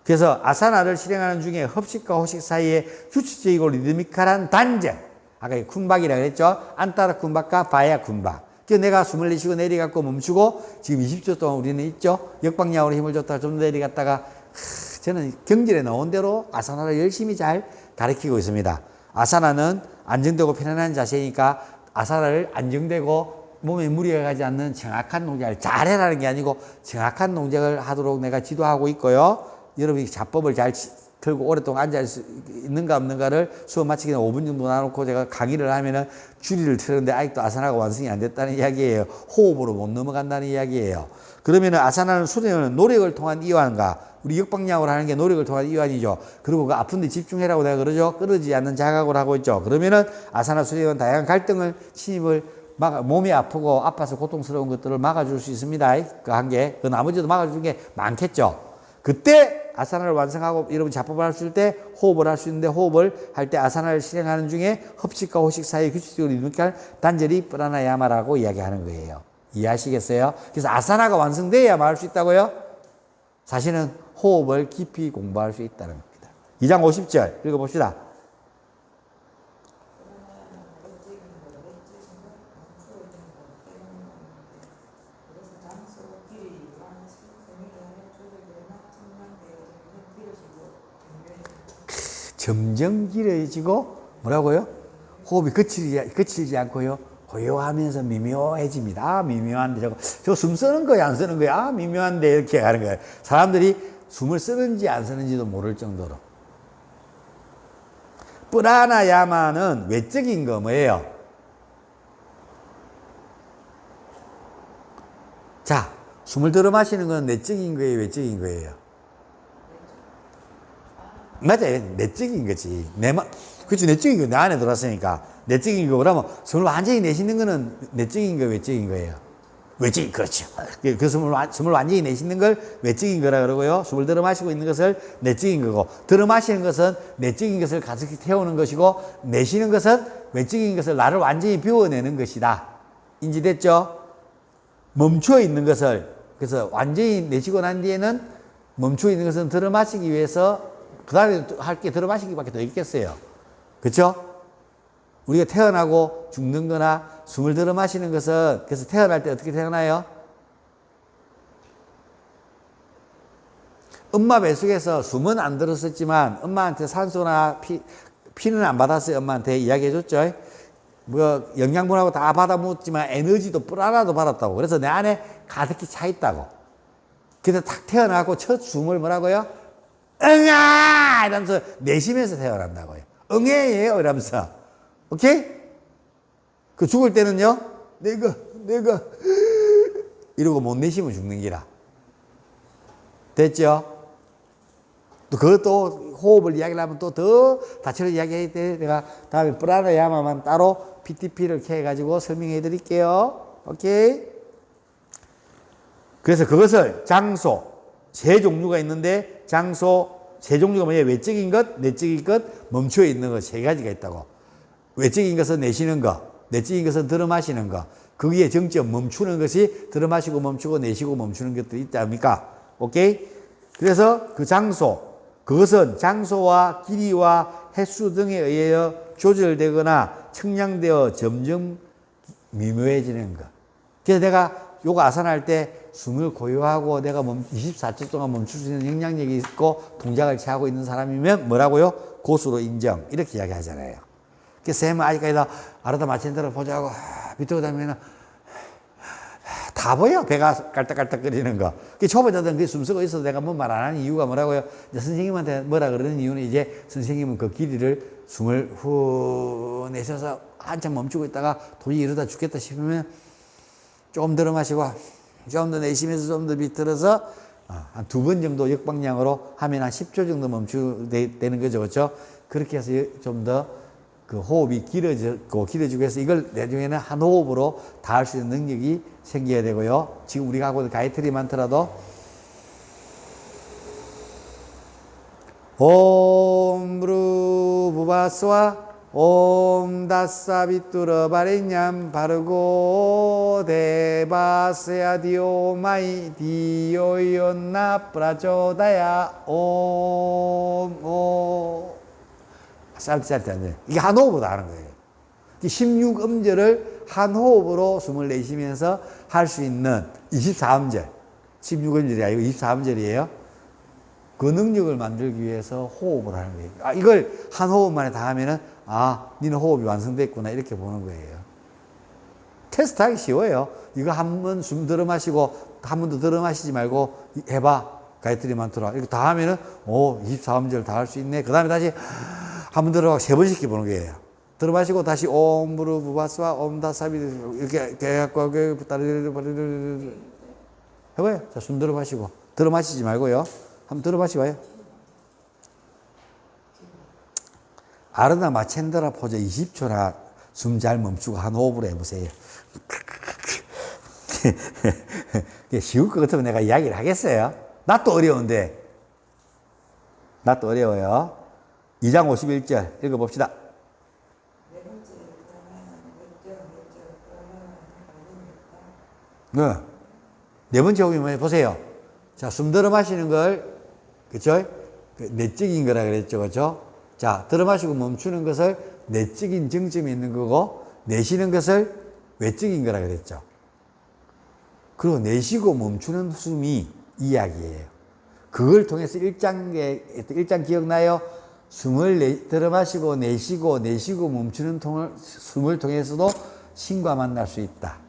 그래서 아사나를 실행하는 중에 흡식과 호식 사이에 규칙적이고 리드미컬한 단절. 아까 쿤박이라고 그랬죠. 안따라 쿤박과 바야 쿤박. 그래서 내가 숨을 내쉬고 내려갖고 멈추고 지금 20초 동안 우리는 있죠. 역방향으로 힘을 줬다가 좀 내려갔다가 저는 경전에 나온 대로 아사나를 열심히 잘 가르치고 있습니다. 아사나는 안정되고 편안한 자세니까 아사나를 안정되고 몸에 무리가 가지 않는 정확한 동작을 잘해라는 게 아니고 정확한 동작을 하도록 내가 지도하고 있고요. 여러분이 자법을 잘 들고 오랫동안 앉아 있는가 없는가를 수업 마치기 전에 5분 정도 놔놓고 제가 강의를 하면은 줄이를 틀었는데 아직도 아사나가 완성이 안 됐다는 이야기예요. 호흡으로 못 넘어간다는 이야기예요. 그러면은 아사나는 수련은 노력을 통한 이완과 우리 역방향으로 하는 게 노력을 통한 이완이죠. 그리고 그 아픈데 집중해라고 내가 그러죠. 끊어지지 않는 자각을 하고 있죠. 그러면은 아사나 수련은 다양한 갈등을 침입을 몸이 아프고 아파서 고통스러운 것들을 막아줄 수 있습니다. 그 한 개. 그 나머지도 막아주는 게 많겠죠. 그때 아사나를 완성하고 여러분 자법을 할 수 있을 때 호흡을 할 수 있는데 호흡을 할 때 아사나를 실행하는 중에 흡식과 호식 사이의 규칙적으로 이루니까 단절이 프라나야마라고 이야기하는 거예요. 이해하시겠어요? 그래서 아사나가 완성돼야만 할 수 있다고요? 사실은 호흡을 깊이 공부할 수 있다는 겁니다. 2장 50절 읽어봅시다. 점점 길어지고 뭐라고요? 호흡이 거칠지 않고요. 고요하면서 미묘해집니다. 미묘한데 저거 숨 쓰는 거야 안 쓰는 거야? 미묘한데 이렇게 하는 거예요. 사람들이 숨을 쓰는지 안 쓰는지도 모를 정도로. 프라나야마는 외적인 거 뭐예요? 자, 숨을 들어 마시는 건 내적인 거예요, 외적인 거예요? 맞아요. 내적인 거지. 그치, 내적인 거 내 안에 들어왔으니까. 내적인 거, 그러면 숨을 완전히 내쉬는 거는 내적인 거, 외적인 거예요. 외적인, 그렇죠. 그 숨을 완전히 내쉬는 걸 외적인 거라 그러고요. 숨을 들어 마시고 있는 것을 내적인 거고, 들어 마시는 것은 내적인 것을 가득히 태우는 것이고, 내쉬는 것은 외적인 것을 나를 완전히 비워내는 것이다. 인지됐죠? 멈춰 있는 것을, 그래서 완전히 내쉬고 난 뒤에는 멈추고 있는 것은 들어 마시기 위해서 그 다음에 할 게 들어 마시기밖에 더 있겠어요. 그렇죠? 우리가 태어나고 죽는 거나 숨을 들어 마시는 것은 그래서 태어날 때 어떻게 태어나요? 엄마 뱃속에서 숨은 안 들었었지만 엄마한테 산소나 피는 안 받았어요. 엄마한테 이야기해 줬죠. 뭐 영양분하고 다 받아 먹었지만 에너지도 뿔 하나도 받았다고. 그래서 내 안에 가득히 차 있다고. 그래서 탁 태어나고 첫 숨을 뭐라고요? 응아! 이러면서 내쉬면서 태어난다고요. 응애예요 이러면서. 오케이? 그 죽을 때는요. 내가 이러고 못 내쉬면 죽는 기라. 됐죠? 또 그것도 호흡을 이야기를 하면 또 더 다채로 이야기할 때 내가 다음에 프라나야마만 따로 PTP를 이렇게 해가지고 설명해 드릴게요. 오케이? 그래서 그것을 장소, 세 종류가 있는데 장소, 세 종류가 뭐냐? 외적인 것, 내적인 것, 멈춰 있는 것 세 가지가 있다고. 외적인 것은 내쉬는 것, 내적인 것은 들어 마시는 것. 거기에 정점 멈추는 것이 들어 마시고 멈추고 내쉬고 멈추는 것들이 있지 않습니까? 오케이? 그래서 그 장소, 그것은 장소와 길이와 횟수 등에 의하여 조절되거나 측량되어 점점 미묘해지는 것. 그래서 내가 요거 아산할 때 숨을 고요하고 내가 24초 동안 멈출 수 있는 영향력이 있고 동작을 취하고 있는 사람이면 뭐라고요? 고수로 인정. 이렇게 이야기하잖아요. 그래서 쌤은 아직까지도 아르다 마첸드를 보자고 밑으로 다니면은 다 보여. 배가 깔딱깔딱거리는 거. 그 초보자들은 그 숨쉬고 있어도 내가 뭐 말 안 하는 이유가 뭐라고요? 이제 선생님한테 뭐라 그러는 이유는 이제 선생님은 그 길이를 숨을 후 내쉬어서 한참 멈추고 있다가 도저히 이러다 죽겠다 싶으면 조금 들어 마시고 좀 더 내쉬면서 좀 더 비틀어서 한 2번 정도 역방향으로 하면 한 10초 정도 멈추되는 거죠. 그렇죠? 그렇게 해서 좀 더 그 호흡이 길어지고 해서 이걸 나중에는 한 호흡으로 다 할 수 있는 능력이 생겨야 되고요. 지금 우리가 하고 있는 가이트리 만트라도 옴 브루 부바스와 옴 다사비뚜러 바리냠 바르고 데바스야 디오마이 디오이온나 프라조다야 옴 쌀쌀때 안 돼. 이게 한 호흡으로 하는 거예요. 16음절을 한 호흡으로 숨을 내쉬면서 할 수 있는 24음절. 16음절이 아니고 24음절이에요. 그 능력을 만들기 위해서 호흡을 하는 거예요. 이걸 한 호흡 만에 다 하면은, 니는 호흡이 완성됐구나. 이렇게 보는 거예요. 테스트 하기 쉬워요. 이거 한 번 숨 들어 마시고, 한 번 더 들어 마시지 말고 해봐. 가이트리 만트라. 이렇게 다 하면은, 24음절 다 할 수 있네. 그 다음에 다시 한 번 들어가고 3번 시켜보는 거예요. 들어 마시고 다시 옴 부르 부바스와 옴 다사비 이렇게 해갖고 해봐요. 자, 숨 들어 마시고. 들어 마시지 말고요. 한번 들어 마시봐요. 아르나 마첸드라 포즈 20초나 숨 잘 멈추고 한 호흡으로 해보세요. 쉬울 것 같으면 내가 이야기를 하겠어요. 나 또 어려운데. 나 또 어려워요. 2장 51절 읽어봅시다. 네 번째 호흡이 보세요. 자, 숨 들어 마시는 걸, 그쵸? 내적인 거라 그랬죠. 그쵸? 자, 들어 마시고 멈추는 것을 내적인 정점이 있는 거고, 내쉬는 것을 외적인 거라 그랬죠. 그리고 내쉬고 멈추는 숨이 이야기예요. 그걸 통해서 1장 기억나요? 숨을 들어 마시고 내쉬고 멈추는 숨을 통해서도 신과 만날 수 있다.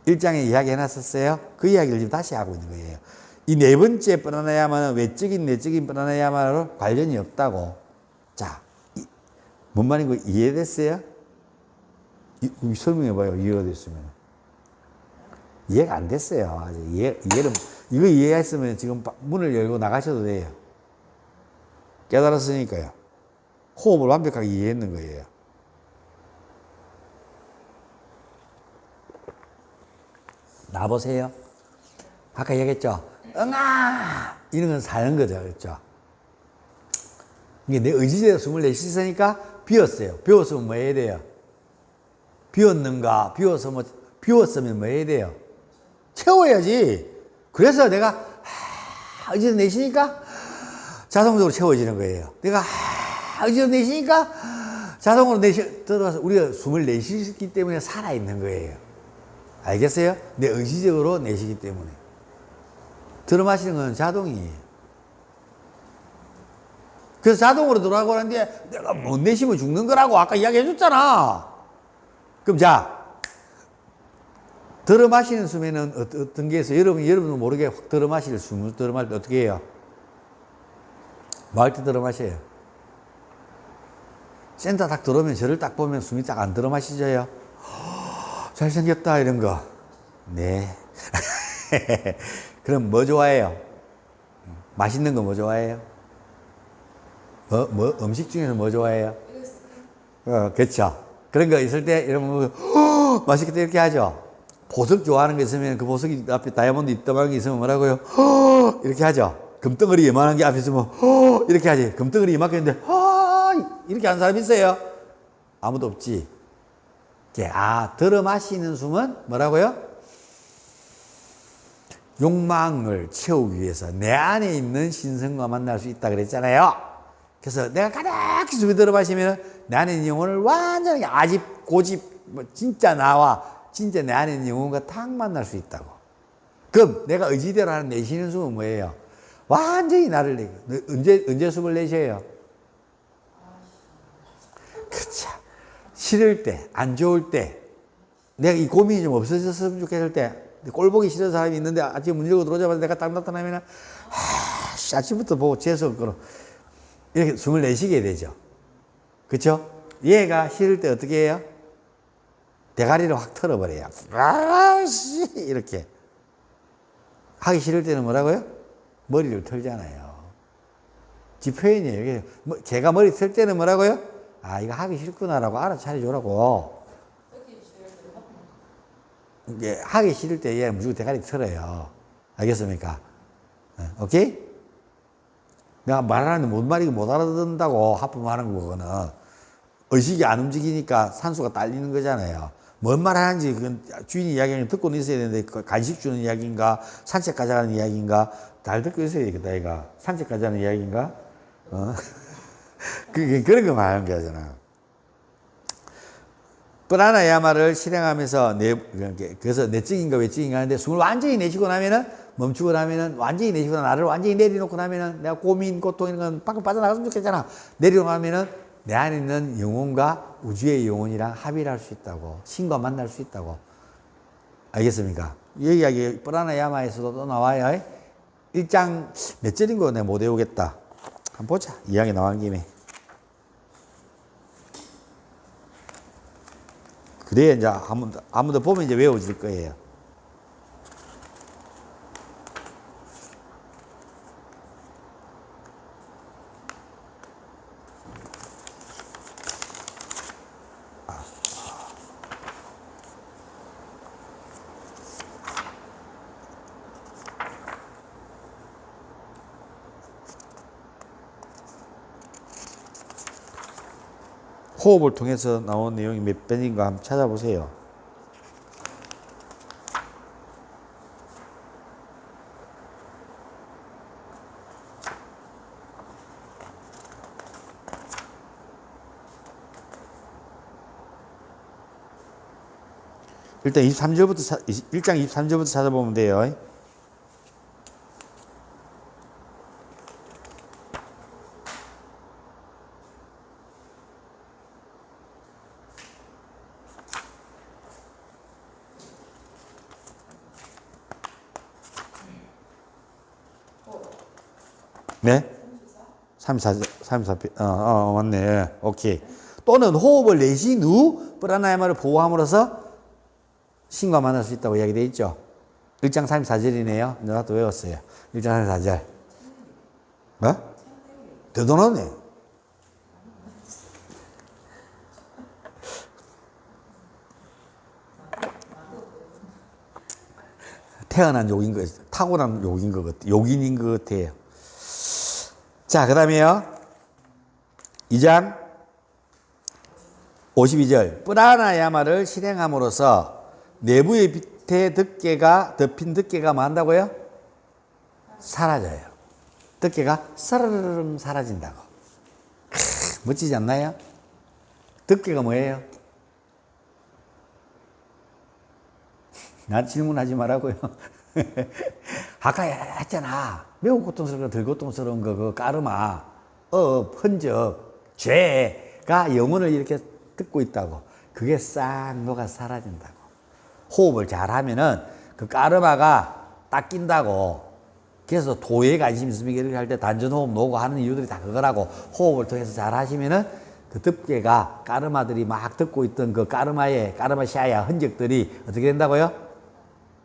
1장에 이야기 해놨었어요. 그 이야기를 지금 다시 하고 있는 거예요. 이 네 번째 프라나야마는 외적인 내적인 프라나야마로 관련이 없다고. 자, 뭔 말인 거 이해됐어요? 설명해봐요. 이해가 됐으면. 이해가 안 됐어요. 아직 이해를 이거 이해했으면 지금 문을 열고 나가셔도 돼요. 깨달았으니까요. 호흡을 완벽하게 이해했는 거예요. 나보세요. 아까 얘기했죠? 응아! 이런 건 사는 거죠. 그렇죠? 이게 내 의지대로 숨을 내쉬으니까 비웠어요. 비웠으면 뭐 해야 돼요? 비웠는가? 비웠으면 뭐 해야 돼요? 채워야지. 그래서 내가 의지를 내쉬니까 자동적으로 채워지는 거예요. 내가 의지를 내쉬니까 자동으로 들어가서 우리가 숨을 내쉬기 때문에 살아있는 거예요. 알겠어요? 내 의지적으로 내쉬기 때문에. 들어 마시는 건 자동이에요. 그래서 자동으로 들어가고 하는데 내가 못 내쉬면 죽는 거라고 아까 이야기 해줬잖아. 그럼 자, 들어 마시는 숨에는 어떤 게 있어요? 여러분도 모르게 확 들어 마실 숨을 들어 마실 때 어떻게 해요? 뭐 할 때 들어 마셔요? 센터 딱 들어오면 저를 딱 보면 숨이 딱 안 들어 마시져요? 잘생겼다 이런 거. 네. 그럼 뭐 좋아해요? 맛있는 거 뭐 좋아해요? 음식 중에서 뭐 좋아해요? 그렇죠. 그런 거 있을 때 여러분 맛있겠다 이렇게 하죠. 보석 좋아하는 게 있으면 그 보석이 앞에 다이아몬드 있다만 게 있으면 뭐라고요? 이렇게 하죠. 금덩어리 이만한 게 앞에 있으면 이렇게 하지. 금덩어리 이만큼 있는데 이렇게 하는 사람 있어요? 아무도 없지. 들어 마시는 숨은 뭐라고요? 욕망을 채우기 위해서 내 안에 있는 신성과 만날 수 있다 그랬잖아요. 그래서 내가 가득히 숨이 들어 마시면 내 안에 있는 영혼을 완전히 아집, 고집, 진짜 나와 진짜 내 안에 있는 영혼과 탁 만날 수 있다고. 그럼 내가 의지대로 하는 내쉬는 숨은 뭐예요? 완전히 나를 내고. 언제 숨을 내쉬어요? 그쵸. 싫을 때, 안 좋을 때, 내가 이 고민이 좀 없어졌으면 좋겠을 때, 꼴 보기 싫은 사람이 있는데 아침에 문 열고 들어오자마자 내가 딱 나타나면 아침부터 보고 재수없고 이렇게 숨을 내쉬게 되죠. 그쵸? 얘가 싫을 때 어떻게 해요? 대가리를 확 털어버려요. 아씨 이렇게. 하기 싫을 때는 뭐라고요? 머리를 털잖아요. 지 표현이에요. 제가 머리 털 때는 뭐라고요? 이거 하기 싫구나라고 알아차려주라고. 이제 하기 싫을 때 얘 무조건 대가리 털어요. 알겠습니까? 오케이? 내가 말하는데 뭔 말이고 못 알아듣는다고 하품하는 거거는 의식이 안 움직이니까 산소가 딸리는 거잖아요. 뭔 말 하는지 그 주인이 이야기하는 듣고는 있어야 되는데 간식 주는 이야기인가 산책 가자는 이야기인가 잘 듣고 있어야 되겠다 얘가. 산책 가자는 이야기인가 그런 거 말하는 거잖아. 프라나야마를 실행하면서 그래서 내적인가 외적인가 하는데 숨을 완전히 내쉬고 나면은 멈추고 나면은 완전히 내쉬고 나를 완전히 내려놓고 나면은 내가 고민, 고통 이런 건 밖으로 빠져나갔으면 좋겠잖아. 내려놓고 나면은 내 안에 있는 영혼과 우주의 영혼이랑 합의를 할 수 있다고. 신과 만날 수 있다고. 알겠습니까? 이 이야기 프라나야마에서도 또 나와요. 1장 몇 절인 거 내가 못 외우겠다. 한번 보자. 이야기 나온 김에. 그래야 이제 한 번 더 보면 이제 외워질 거예요. 호흡을 통해서 나온 내용이 몇 번인가 한번 찾아보세요. 일단 23절부터 1장 23절부터 찾아보면 돼요. 네? 34, 맞네. 오케이. 또는 호흡을 내쉰 후 프라나야마를 보호함으로써 신과 만날 수 있다고 이야기되어 있죠. 1장 34절이네요. 내가 또 외웠어요. 1장 34절. 뭐? 대단하네. 태어난 욕인 거, 타고난 욕인 것 같아. 욕인인 것 같아요. 자, 그 다음에요. 2장 52절. 프라나야마를 실행함으로써 내부의 빛의 덮인 덮개가 뭐 한다고요? 사라져요. 덮개가 사르르르 사라진다고. 멋지지 않나요? 덮개가 뭐예요? 나 질문하지 말라고요. 아까 했잖아. 매우 고통스러운 거, 덜 고통스러운 거, 그 까르마, 흔적, 죄가 영혼을 이렇게 뜯고 있다고. 그게 싹 녹아 사라진다고. 호흡을 잘 하면은 그 까르마가 딱 낀다고. 그래서 도에 관심 있으면 이렇게 할 때 단전호흡 놓고 하는 이유들이 다 그거라고. 호흡을 통해서 잘 하시면은 그 덮개가 까르마들이 막 덮고 있던 그 까르마샤야 흔적들이 어떻게 된다고요?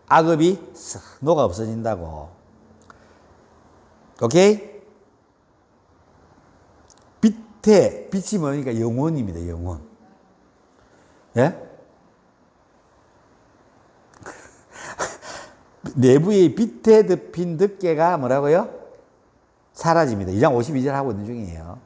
악업이 싹 녹아 없어진다고. 오케이? 빛이 뭐니까 영혼입니다, 영혼. 예? 내부의 빛에 덮인 덮개가 뭐라고요? 사라집니다. 2장 52절 하고 있는 중이에요.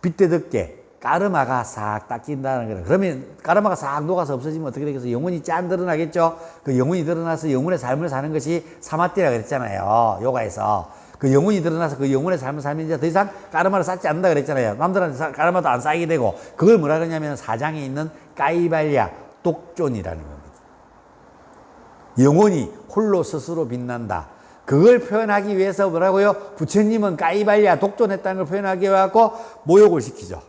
빛에 덮개, 까르마가 싹 닦인다는 거예요. 그러면 까르마가 싹 녹아서 없어지면 어떻게 되겠어요? 영혼이 짠 드러나겠죠? 그 영혼이 드러나서 영혼의 삶을 사는 것이 사마띠라 그랬잖아요. 요가에서. 그 영혼이 드러나서 그 영혼의 삶을 살면 이제 더 이상 까르마를 쌓지 않는다 그랬잖아요. 남들한테 까르마도 안 쌓이게 되고, 그걸 뭐라 그러냐면 4장에 있는 까이발야, 독존이라는 겁니다. 영혼이 홀로 스스로 빛난다. 그걸 표현하기 위해서 뭐라고요? 부처님은 까이발야, 독존했다는 걸 표현하기 위해 갖고 모욕을 시키죠.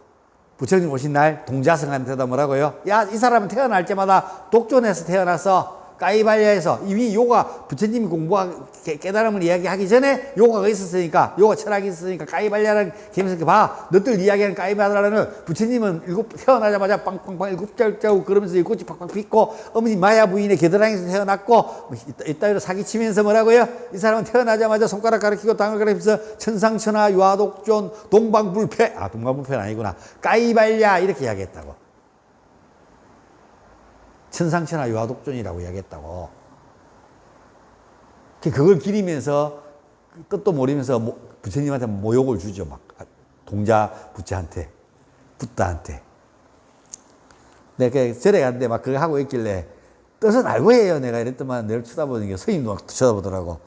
부처님 오신 날 동자승한테도 뭐라고요? 야, 이 사람은 태어날 때마다 독존해서 태어나서 까이발야에서 이미 요가, 부처님이 공부하고 깨달음을 이야기하기 전에 요가가 있었으니까, 요가 철학이 있었으니까 까이발야라는 개념에서 봐. 너들 이야기하는 까이발야라는 부처님은 태어나자마자 빵빵빵 7자국 그러면서 꽃이 팍팍 피고 어머니 마야 부인의 겨드랑이에서 태어났고 이따위로 사기치면서 뭐라고요? 이 사람은 태어나자마자 손가락 가리키고 당을 가리키면서 천상천하 유아독존 동방불패, 동방불패는 아니구나, 까이발야 이렇게 이야기했다고. 천상천하 유아독존이라고 이야기했다고. 그걸 기리면서 뜻도 모르면서 부처님한테 모욕을 주죠. 막 동자 부처한테, 붓다한테. 내가 절에 갔는데 막 그거 하고 있길래 뜻은 알고 해요. 내가 이랬더만 내를 쳐다보는 게 스님도 막 쳐다보더라고.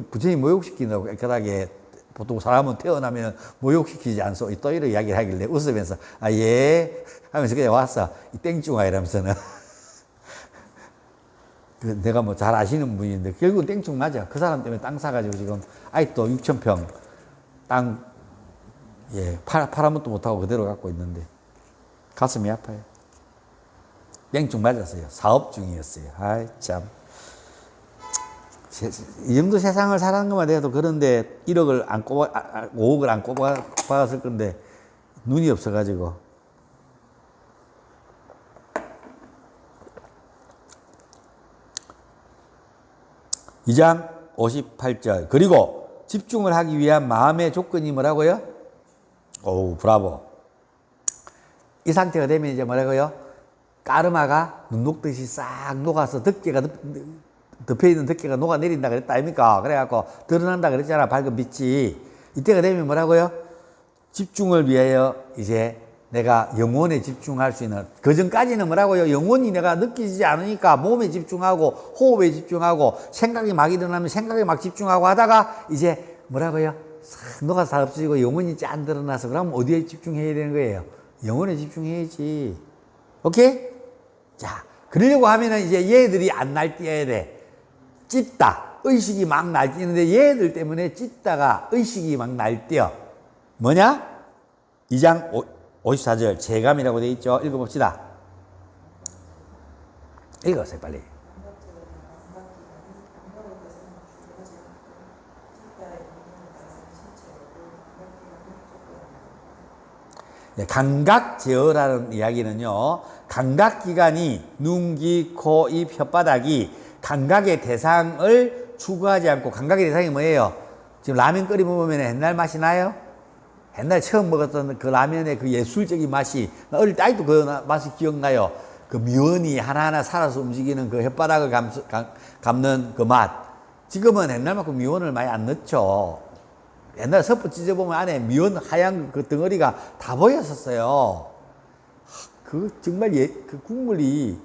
부처님 모욕시킨다고 깨끗하게. 보통 사람은 태어나면 모욕시키지 않소. 또 이런 이야기를 하길래 웃으면서 예 하면서 그냥 왔어. 이 땡중아 이러면서는. 내가 뭐 잘 아시는 분인데 결국은 땡충 맞아. 그 사람 때문에 땅 사가지고 지금 아직도 6,000평 땅 팔아 먹도 못하고 그대로 갖고 있는데 가슴이 아파요. 땡충 맞았어요. 사업 중이었어요. 아이 참. 이 정도 세상을 살아는 것만 해도 그런데 1억을 안 5억을 안 꼽아봤을 건데 눈이 없어가지고. 이 장 58절. 그리고 집중을 하기 위한 마음의 조건이 뭐라고요? 오우, 브라보. 이 상태가 되면 이제 뭐라고요? 까르마가 눈 녹듯이 싹 녹아서 덮여있는 덮개가 녹아내린다 그랬다 아닙니까? 그래갖고 드러난다 그랬잖아, 밝은 빛이. 이때가 되면 뭐라고요? 집중을 위하여 이제 내가 영혼에 집중할 수 있는, 그 전까지는 뭐라고요? 영혼이 내가 느끼지 않으니까 몸에 집중하고 호흡에 집중하고 생각이 막 일어나면 생각에 막 집중하고 하다가 이제 뭐라고요? 싹 녹아서 다 없어지고 영혼이 짠 드러나서 그럼 어디에 집중해야 되는 거예요? 영혼에 집중해야지. 오케이? 자, 그러려고 하면은 이제 얘들이 안 날뛰어야 돼. 찢다. 의식이 막 날뛰는데 얘들 때문에 찢다가 의식이 막 날뛰어. 뭐냐? 2장 54절 재감이라고 되어 있죠. 읽어봅시다. 읽어보세요 빨리. 감각 제어라는 이야기는요, 감각기관이 눈, 귀, 코, 입, 혓바닥이 감각의 대상을 추구하지 않고, 감각의 대상이 뭐예요? 지금 라면 끓여 먹으면 옛날 맛이 나요? 옛날에 처음 먹었던 그 라면의 그 예술적인 맛이, 나 어릴 때 아직도 그 맛이 기억나요. 그 미원이 하나하나 살아서 움직이는 그 혓바닥을 감는 그 맛. 지금은 옛날만큼 미원을 많이 안 넣죠. 옛날에 섣부 찢어보면 안에 미원 하얀 그 덩어리가 다 보였었어요. 그 정말 그 국물이.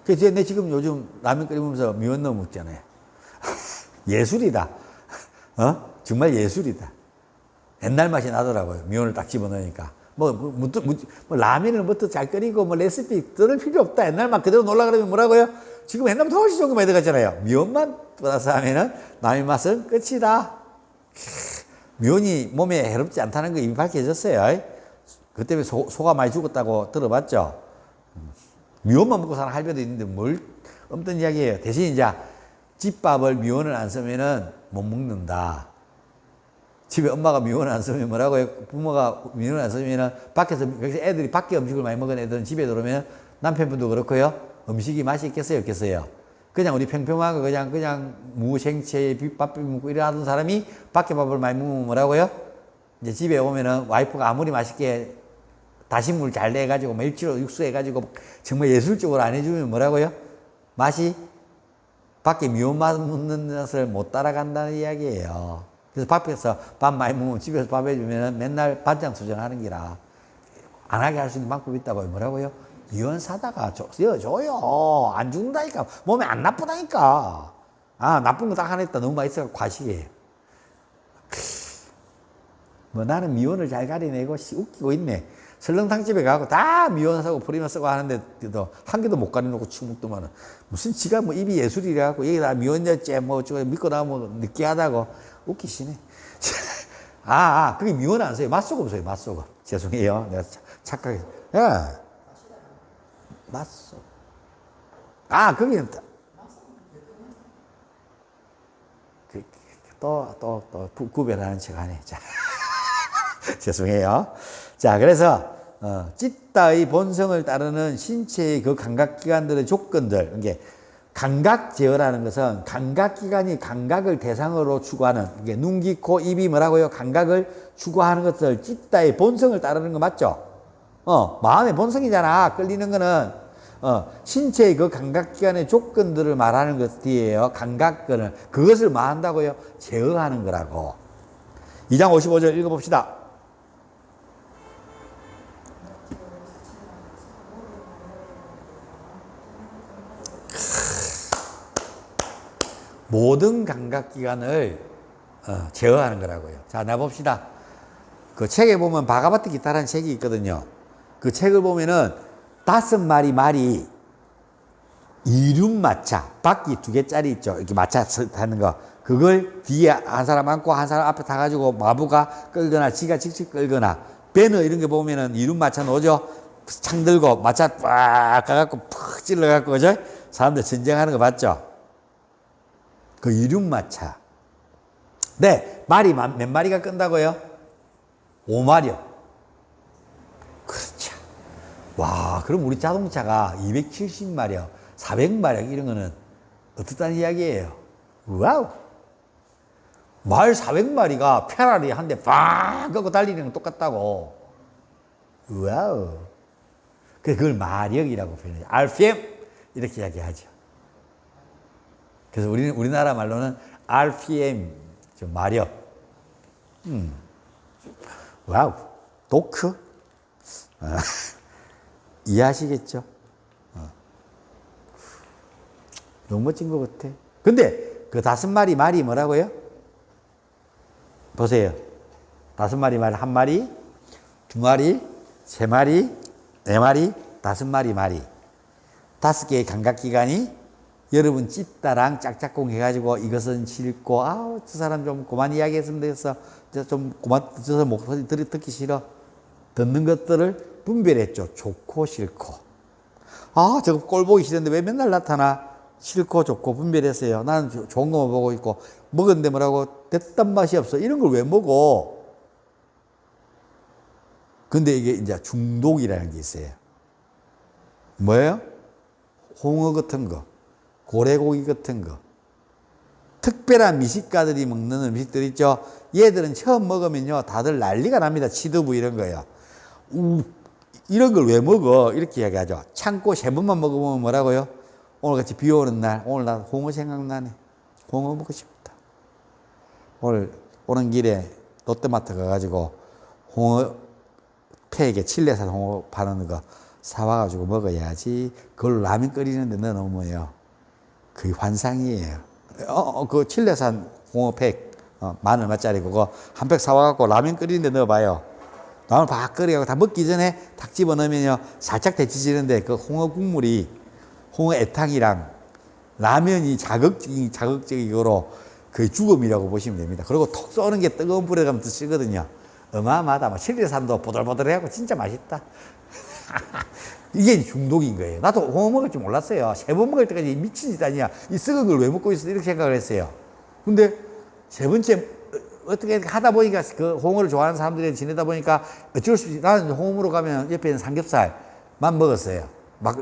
그래서 내 지금 요즘 라면 끓이면서 미원 넣어 먹잖아요. 예술이다. 정말 예술이다. 옛날 맛이 나더라고요. 미원을 딱 집어넣으니까. 라면을 뭐또 잘 끓이고, 레시피 들을 필요 없다. 옛날 맛 그대로 놀라 그러면 뭐라고요? 지금 옛날부터 훨씬 좋은 거 많이 들어갔잖아요. 미원만 떠나서 하면은 남의 맛은 끝이다. 미원이 몸에 해롭지 않다는 거 이미 밝혀졌어요. 그 때문에 소가 많이 죽었다고 들어봤죠? 미원만 먹고 사는 할배도 있는데 뭘 없던 이야기예요. 대신 이제 집밥을 미원을 안 쓰면은 못 먹는다. 집에 엄마가 미원을 안 쓰면 뭐라고요? 부모가 미원을 안 쓰면은 밖에서, 애들이 밖에 음식을 많이 먹은 애들은 집에 들어오면 남편분도 그렇고요. 음식이 맛이 있겠어요? 없겠어요? 그냥 우리 평평하고 그냥 무생채 밥 비벼 먹고 이래 하던 사람이 밖에 밥을 많이 먹으면 뭐라고요? 이제 집에 오면은 와이프가 아무리 맛있게 다시물 잘 내가지고 멸치로 육수 해가지고 정말 예술적으로 안 해주면 뭐라고요? 맛이 밖에 미원 맛 먹는 것을 못 따라간다는 이야기예요. 그래서 밖에서 밥 많이 먹으면 집에서 밥 해주면 맨날 반장 수정하는 기라 안 하게 할 수 있는 방법이 있다고요. 뭐라고요? 이원 사다가 줘요. 안 죽는다니까. 몸에 안 나쁘다니까. 아, 나쁜 거 딱 하나 있다. 너무 맛있어서 과식이에요. 나는 미원을 잘 가려내고 웃기고 있네. 설렁탕 집에 가고 다 미원 사고 프리만 쓰고 하는데 한 개도 못 가려놓고 쭉 먹더만은 무슨 지가 입이 예술이라고 여기다 미원여째 믿고 나면 느끼하다고 웃기시네. 그게 미원 안 써요. 맛소금 써요. 맛소금. 죄송해요. 내가 착각했어. 야. 맛소금. 거기 또 구별하는 척 하네. 자. 죄송해요. 자, 그래서 찢다의 본성을 따르는 신체의 그 감각기관들의 조건들, 이게 감각 제어라는 것은 감각기관이 감각을 대상으로 추구하는, 이게 눈, 귀, 코, 입이 뭐라고요? 감각을 추구하는 것을 찢다의 본성을 따르는 거 맞죠? 마음의 본성이잖아. 끌리는 거는 신체의 그 감각기관의 조건들을 말하는 것이에요. 감각권을. 그것을 말한다고요? 제어하는 거라고. 2장 55절 읽어봅시다. 모든 감각기관을 제어하는 거라고요. 자, 나봅시다. 그 책에 보면 바가바트 기타라는 책이 있거든요. 그 책을 보면은 5마리 말이 이륜마차, 바퀴 2개짜리 있죠. 이렇게 마차 타는 거. 그걸 뒤에 한 사람 앉고 한 사람 앞에 타가지고 마부가 끌거나 지가 직접 끌거나 배너 이런 게 보면은 이륜마차 놓죠. 창 들고 마차 빡 가갖고 푹 찔러갖고 그죠? 사람들 전쟁하는 거 봤죠? 그 이륜마차. 네, 말이 몇 마리가 끈다고요? 5마리요. 그렇죠. 와, 그럼 우리 자동차가 270마력, 400마력 이런 거는 어떻다는 이야기예요? 와우. 말 400마리가 페라리 한 대 빵 꺾고 달리는 건 똑같다고. 와우. 그걸 마력이라고 표현해요. RPM 이렇게 이야기하죠. 그래서 우리나라 말로는 RPM, 마력. 와우. 도크? 이해하시겠죠? 너무 멋진 것 같아. 근데 그 5마리 말이 뭐라고요? 보세요. 5마리 말, 1마리, 2마리, 3마리, 4마리, 5마리 말이. 5개의 감각기관이 여러분 찢다랑 짝짝꿍 해가지고 이것은 싫고, 저 사람 좀 그만 이야기했으면 되겠어. 좀 그만, 저 사람 목소리 듣기 싫어. 듣는 것들을 분별했죠. 좋고 싫고. 저거 꼴 보기 싫은데 왜 맨날 나타나? 싫고 좋고 분별했어요. 나는 좋은 것만 보고 있고, 먹었는데 뭐라고? 됐단 맛이 없어. 이런 걸 왜 먹어? 근데 이게 이제 중독이라는 게 있어요. 뭐예요? 홍어 같은 거, 고래고기 같은 거. 특별한 미식가들이 먹는 음식들 있죠. 얘들은 처음 먹으면요, 다들 난리가 납니다. 치두부 이런 거요. 이런 걸 왜 먹어? 이렇게 이야기하죠. 참고 3번만 먹으면 뭐라고요? 오늘같이 비 오는 날, 오늘 나 홍어 생각나네. 홍어 먹고 싶다. 오늘 오는 길에 롯데마트 가가지고 홍어 팩에 칠레산 홍어 파는 거 사와가지고 먹어야지. 그걸 라면 끓이는데 넣어놓으면요, 그게 환상이에요. 그 칠레산 홍어 팩 만 얼마짜리 그거 한 팩 사와갖고 라면 끓이는데 넣어봐요. 라면 막 끓여갖고 다 먹기 전에 탁 집어넣으면요 살짝 데치지는데 그 홍어 국물이 홍어 애탕이랑 라면이 자극적이고 거의 죽음이라고 보시면 됩니다. 그리고 톡 쏘는 게 뜨거운 불에 가면 더 쓰거든요. 어마어마하다. 막 칠리산도 보들보들해갖고 진짜 맛있다. 이게 중독인 거예요. 나도 홍어 먹을 줄 몰랐어요. 3번 먹을 때까지 미친 짓 아니야. 이 썩은 걸 왜 먹고 있어? 이렇게 생각을 했어요. 근데 3번째 어떻게 하다 보니까 그 홍어를 좋아하는 사람들이 지내다 보니까 어쩔 수 없이 나는 홍어로 가면 옆에 있는 삼겹살만 먹었어요.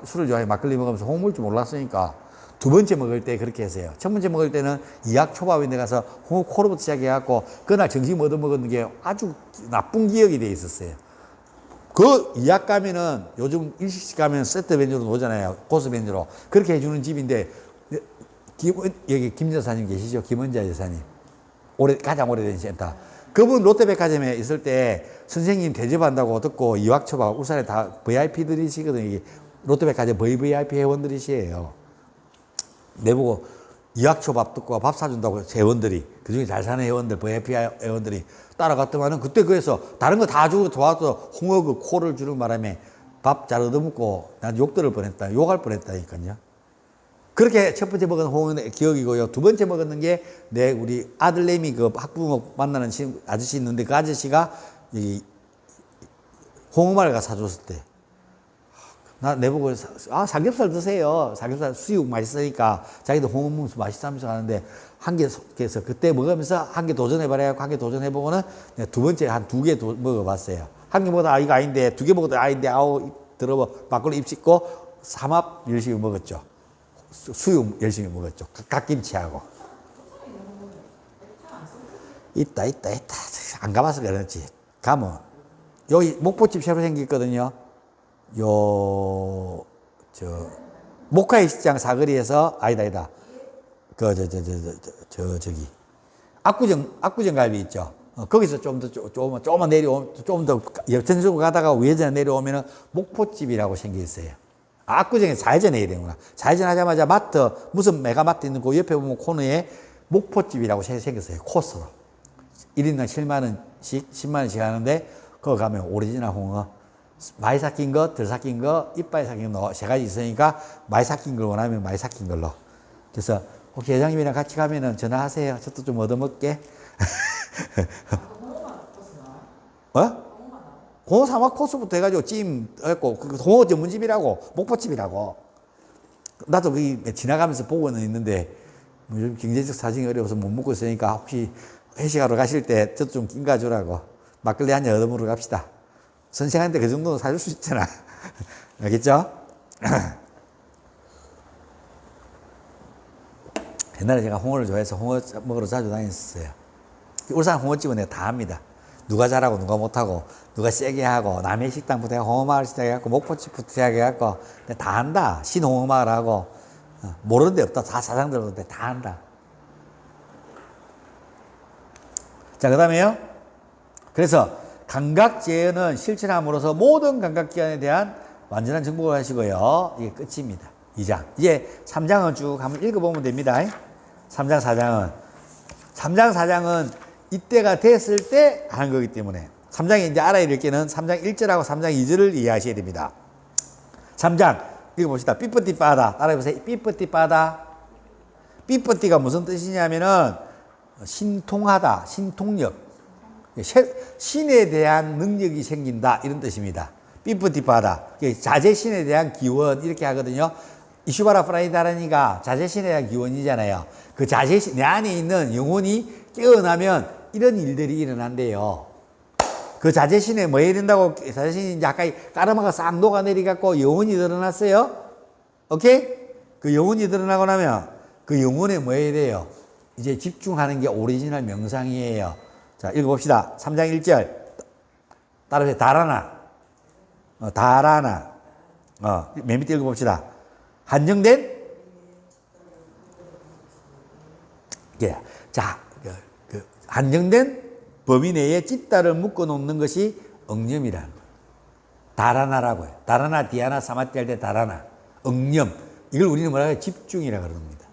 술을 좋아해 막걸리 먹으면서 홍어 먹을 줄 몰랐으니까 2번째 먹을 때 그렇게 했어요. 첫 번째 먹을 때는 이약초밥에 가서 홍어 코로부터 시작해갖고 그날 점심 얻어먹은 게 아주 나쁜 기억이 돼 있었어요. 그 이약 가면은 요즘 일식집 가면 세트 메뉴로 오잖아요. 코스 메뉴로. 그렇게 해주는 집인데 여기 김 여사님 계시죠? 김원자 여사님. 가장 오래된 센터. 그분 롯데백화점에 있을 때 선생님 대접한다고 듣고 이약초밥 울산에 다 VIP들이시거든요. 롯데백화점 VIP 회원들이시에요. 내보고 이약초밥 듣고 밥 사준다고 회원들이 그중에 잘 사는 회원들 VIP 회원들이 따라갔더만은 그때 그래서 다른 거 다 주고 좋아서 홍어 그 코를 주는 바람에 밥 잘 얻어먹고 난 욕 들을 뻔했다. 욕할 뻔했다니까요. 그렇게 첫 번째 먹은 홍어의 기억이고요. 2번째 먹었는 게 우리 아들내미 그 학부모 만나는 아저씨 있는데 그 아저씨가 이 홍어말을 사줬을 때 내보고 삼겹살 드세요. 삼겹살 수육 맛있으니까 자기도 홍어 무수 맛있다면서 하는데 한 개 해서 그때 먹으면서 한 개 도전해봐라. 한 개 도전해보고는 2번째 한 2개 먹어봤어요. 한 개 먹어도 이거 아닌데 2개 먹어도 아닌데 아우 들어봐 막걸리 입 씻고 삼합 열심히 먹었죠. 수육 열심히 먹었죠. 갓김치하고. 있다. 안 가봐서 그렇지. 가면 여기 목포집 새로 생겼거든요. 목화의 시장 사거리에서 아니다. 저기 압구정 갈비 있죠. 거기서 조금만 내려오면 좀 더 전주로 가다가 우회전에 내려오면은 목포집이라고 생겨 있어요. 압구정에 좌회전해야 되는구나. 좌회전하자마자 마트 무슨 메가마트 있는 그 옆에 보면 코너에 목포집이라고 생겼어요. 코스로 1인당 7만 원씩 10만 원씩 하는데 거기 가면 오리지널 홍어 많이 삭힌 거, 덜 삭힌 거, 이빨 삭힌 거 세 가지 있으니까 많이 삭힌 걸 원하면 많이 삭힌 걸로. 그래서 혹시 회장님이랑 같이 가면은 전화하세요. 저도 좀 얻어먹게. 홍어 사막 코스부터 해가지고 찜 했고 홍어 전문집이라고 목포집이라고. 나도 거기 지나가면서 보고는 있는데 뭐 요즘 경제적 사정이 어려워서 못 먹고 있으니까 혹시 회식하러 가실 때 저도 좀 낀가주라고 막걸리 한 잔 얻어먹으러 갑시다. 선생한테 그 정도는 사줄 수 있잖아. 알겠죠? 옛날에 제가 홍어를 좋아해서 홍어 먹으러 자주 다녔어요. 울산 홍어집은 내가 다 합니다. 누가 잘하고 누가 못하고 누가 세게 하고 남해 식당부터 해서 홍어마을 시작해갖고 목포집부터 시작해갖고 다 한다. 신홍어마을하고 모르는 데 없다. 다 사장들한테 다 한다. 자, 그 다음에요. 그래서 감각제어는 실천함으로써 모든 감각기관에 대한 완전한 정복을 하시고요. 이게 끝입니다. 2장. 이제 3장은 쭉 한번 읽어보면 됩니다. 3장, 4장은. 3장, 4장은 이때가 됐을 때 하는 거기 때문에 3장에 이제 알아야 될 게는 3장 1절하고 3장 2절을 이해하셔야 됩니다. 3장 읽어봅시다. 삐뿌띠빠다. 따라해보세요. 삐뿌띠빠다. 삐뿌띠가 무슨 뜻이냐면은 신통하다, 신통력. 신에 대한 능력이 생긴다 이런 뜻입니다. 삐뿌띠빠다. 자제신에 대한 기원 이렇게 하거든요. 이슈바라 프라이다라니까 자제신에 대한 기원이잖아요. 그 자제신 내 안에 있는 영혼이 깨어나면 이런 일들이 일어난대요. 그 자제신에 뭐 해야 된다고 자제신이 이제 아까 까르마가 싹 녹아내리갖고 영혼이 드러났어요. 오케이? 그 영혼이 드러나고 나면 그 영혼에 뭐 해야 돼요? 이제 집중하는 게 오리지널 명상이에요. 자, 읽어봅시다. 3장 1절. 따라서 달아나. 달아나. 맨 밑에 읽어봅시다. 한정된? 예. 자, 한정된 범위 내에 찢다를 묶어 놓는 것이 엉념이라는 거예요. 달아나라고 해요. 달아나, 디아나, 사마띠 할 때 달아나. 엉념. 이걸 우리는 뭐라고 해요? 집중이라고 그럽니다.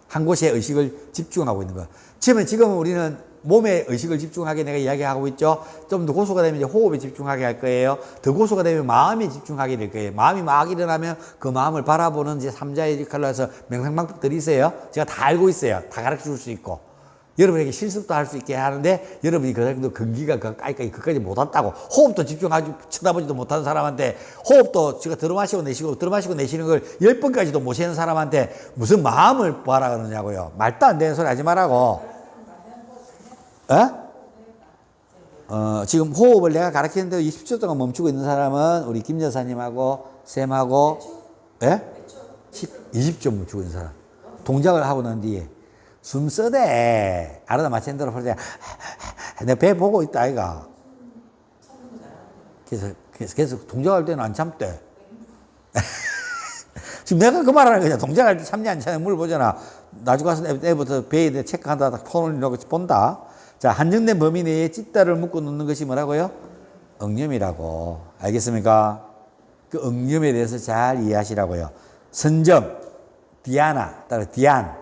한 곳에 의식을 집중하고 있는 거야. 지금 우리는 몸에 의식을 집중하게 내가 이야기하고 있죠. 좀 더 고소가 되면 이제 호흡에 집중하게 할 거예요. 더 고소가 되면 마음에 집중하게 될 거예요. 마음이 막 일어나면 그 마음을 바라보는 이제 삼자의 역할로 해서 명상방법들이 있어요. 제가 다 알고 있어요. 다 가르쳐 줄 수 있고. 여러분에게 실습도 할 수 있게 하는데 여러분이 그 정도 근기가 그까지 못 왔다고 호흡도 집중하지 쳐다보지도 못하는 사람한테 호흡도 제가 들어마시고 내쉬는 걸 10번까지도 못 쉬는 사람한테 무슨 마음을 봐라 그러냐고요. 말도 안 되는 소리 하지 말라고. 지금 호흡을 내가 가르치는 대로 20초 동안 멈추고 있는 사람은 우리 김 여사님하고 쌤하고 20초 멈추고 있는 사람. 동작을 하고 난 뒤에 숨 쓰대. 알아다 마치는 대로 할 때, 내 배 보고 있다, 아이가. 그래서 동작할 때는 안 참대. 지금 내가 그 말하는 거냐. 동작할 때 참냐, 안 참냐 물어보잖아. 나중에 가서 내부터 배에 체크한다, 폰을 넣고 본다. 자, 한정된 범위 내에 찢다를 묶어 놓는 것이 뭐라고요? 응념이라고. 알겠습니까? 그 응념에 대해서 잘 이해하시라고요. 선점, 디아나, 따라 디안.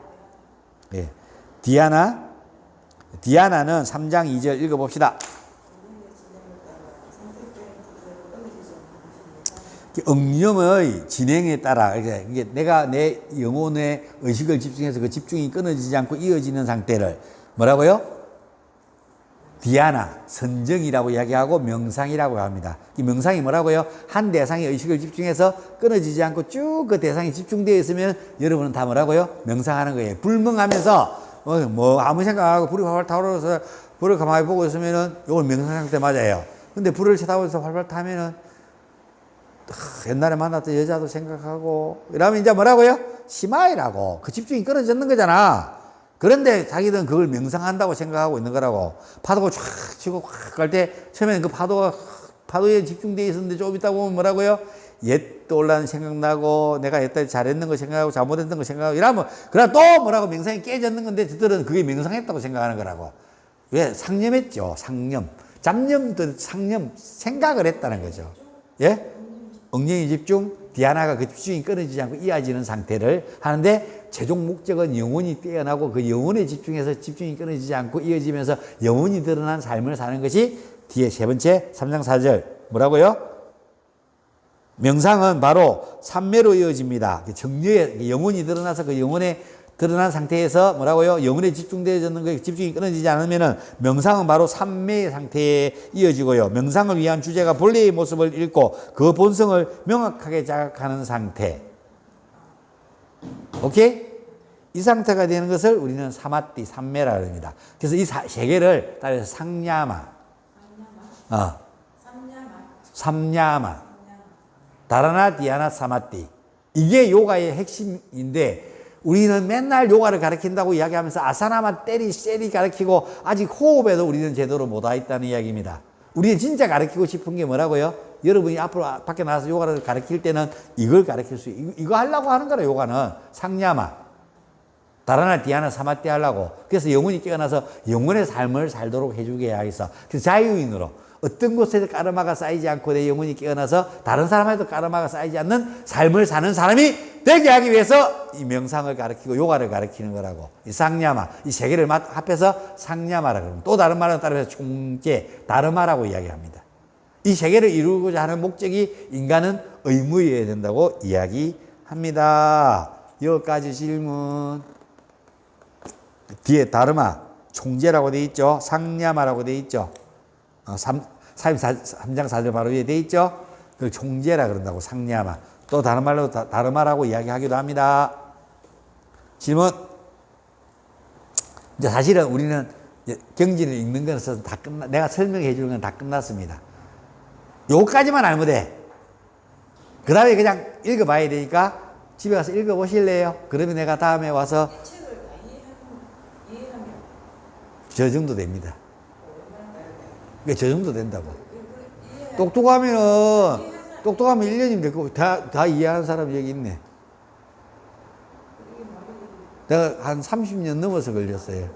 예. 디아나는 3장 2절 읽어봅시다. 응념의 진행에 따라, 이게 내가 내 영혼의 의식을 집중해서 그 집중이 끊어지지 않고 이어지는 상태를 뭐라고요? 디아나, 선정이라고 이야기하고 명상이라고 합니다. 이 명상이 뭐라고요? 한 대상의 의식을 집중해서 끊어지지 않고 쭉 그 대상이 집중되어 있으면 여러분은 다 뭐라고요? 명상하는 거예요. 불멍하면서 뭐 아무 생각 안 하고 불이 활활 타오르서 불을 가만히 보고 있으면은 이건 명상 상태 맞아요. 근데 불을 쳐다보면서 활활 타면은 옛날에 만났던 여자도 생각하고 이러면 이제 뭐라고요? 심화이라고. 그 집중이 끊어졌는 거잖아. 그런데 자기들은 그걸 명상한다고 생각하고 있는 거라고. 파도가 쫙 치고 확 갈 때 처음에는 그 파도에 집중되어 있었는데 좀 있다 보면 뭐라고요? 옛 떠올라는 생각나고 내가 옛날에 잘했는 거 생각하고 잘못했던 거 생각하고 이러면 그러나 또 뭐라고 명상이 깨졌는 건데 저들은 그게 명상했다고 생각하는 거라고. 왜? 상념했죠. 상념. 잡념도 상념 생각을 했다는 거죠. 예? 응념이 집중, 디아나가 그 집중이 끊어지지 않고 이어지는 상태를 하는데 최종 목적은 영혼이 깨어나고 그 영혼에 집중해서 집중이 끊어지지 않고 이어지면서 영혼이 드러난 삶을 사는 것이 뒤에 세 번째 3장 4절 뭐라고요? 명상은 바로 삼매로 이어집니다. 정료에 영혼이 드러나서 그 영혼에 드러난 상태에서 뭐라고요? 영혼에 집중되어졌는 거 집중이 끊어지지 않으면은 명상은 바로 삼매의 상태에 이어지고요. 명상을 위한 주제가 본래의 모습을 읽고 그 본성을 명확하게 자각하는 상태. 오케이? 이 상태가 되는 것을 우리는 사마띠, 삼매라 합니다. 그래서 이 세 개를 따라서 상냐마. 삼냐마. 다라나, 디아나, 사마띠. 이게 요가의 핵심인데 우리는 맨날 요가를 가르친다고 이야기하면서 아사나만 세리 가르치고 아직 호흡에도 우리는 제대로 못 와 있다는 이야기입니다. 우리는 진짜 가르치고 싶은 게 뭐라고요? 여러분이 앞으로 밖에 나가서 요가를 가르칠 때는 이걸 가르칠 수 있어요. 이거 하려고 하는 거라 요가는. 상냐마. 다라나, 디아나, 사마띠 하려고. 그래서 영혼이 깨어나서 영혼의 삶을 살도록 해주게 하겠어. 그래서 자유인으로. 어떤 곳에도 까르마가 쌓이지 않고 내 영혼이 깨어나서 다른 사람한테도 까르마가 쌓이지 않는 삶을 사는 사람이 되게 하기 위해서 이 명상을 가르치고 요가를 가르치는 거라고. 이 상냐마, 이 세 개를 합해서 상냐마라 그럽니다. 또 다른 말은 따라서 총재, 다르마라고 이야기합니다. 이 세 개를 이루고자 하는 목적이 인간은 의무여야 된다고 이야기합니다. 여기까지 질문. 뒤에 다르마, 총재라고 되어 있죠. 상냐마라고 되어 있죠. 3장 4절 바로 위에 되어 있죠. 그 총재라 그런다고 상냐마. 또 다른 말로 다르마라고 이야기하기도 합니다. 질문. 이제 사실은 우리는 경지를 읽는 것은 다 내가 설명해 주는 건 다 끝났습니다. 요까지만 알면 돼. 그 다음에 그냥 읽어봐야 되니까 집에 가서 읽어보실래요? 그러면 내가 다음에 와서 저 정도 됩니다. 저 정도 된다고. 똑똑하면 1년이면 될 거고, 다 이해하는 사람이 여기 있네. 내가 한 30년 넘어서 걸렸어요.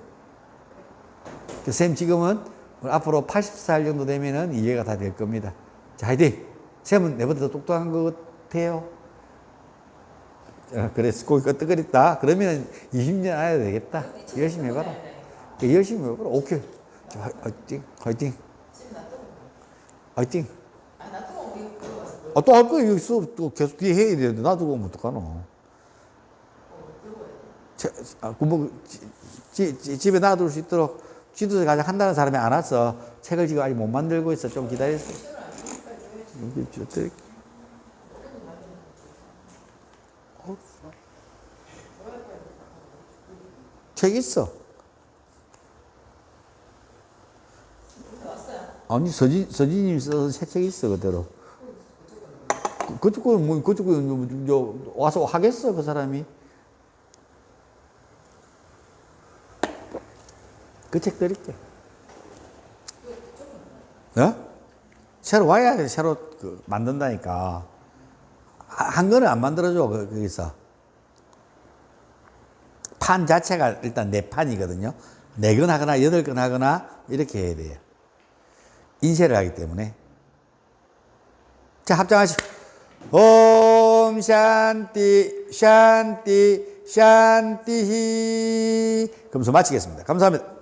쌤 지금은 앞으로 80살 정도 되면은 이해가 다 될 겁니다. 자, 화이팅! 쌤은 내보다 더 똑똑한 것 같아요. 그래, 스코이 끄떡거렸다. 그러면 20년 해야 되겠다. 열심히 해봐라. 열심히 해보라. 오케이. 화이팅, 화이팅, 화이팅. 또 할 거야. 여기 수업 또 계속 뒤에 해야 되는데, 놔두고 오면 어떡하노. 집에 놔둘 수 있도록 지도서 가장 한다는 사람이 안 왔어. 책을 지금 아직 못 만들고 있어. 좀 기다렸어. 여기 줘. 책 있어. 아니, 서진님이 써서 책 있어, 그대로. 그쪽 거, 와서 하겠어, 그 사람이. 그 책 드릴게. 어? 새로 와야 새로 만든다니까. 한 거는 안 만들어줘, 거기서. 판 자체가 일단 네 판이거든요. 4건 하거나 8건 하거나 이렇게 해야 돼요. 인쇄를 하기 때문에. 자, 합장하시고. 옴 샨티 샨티 샨티. 그러면서 마치겠습니다. 감사합니다.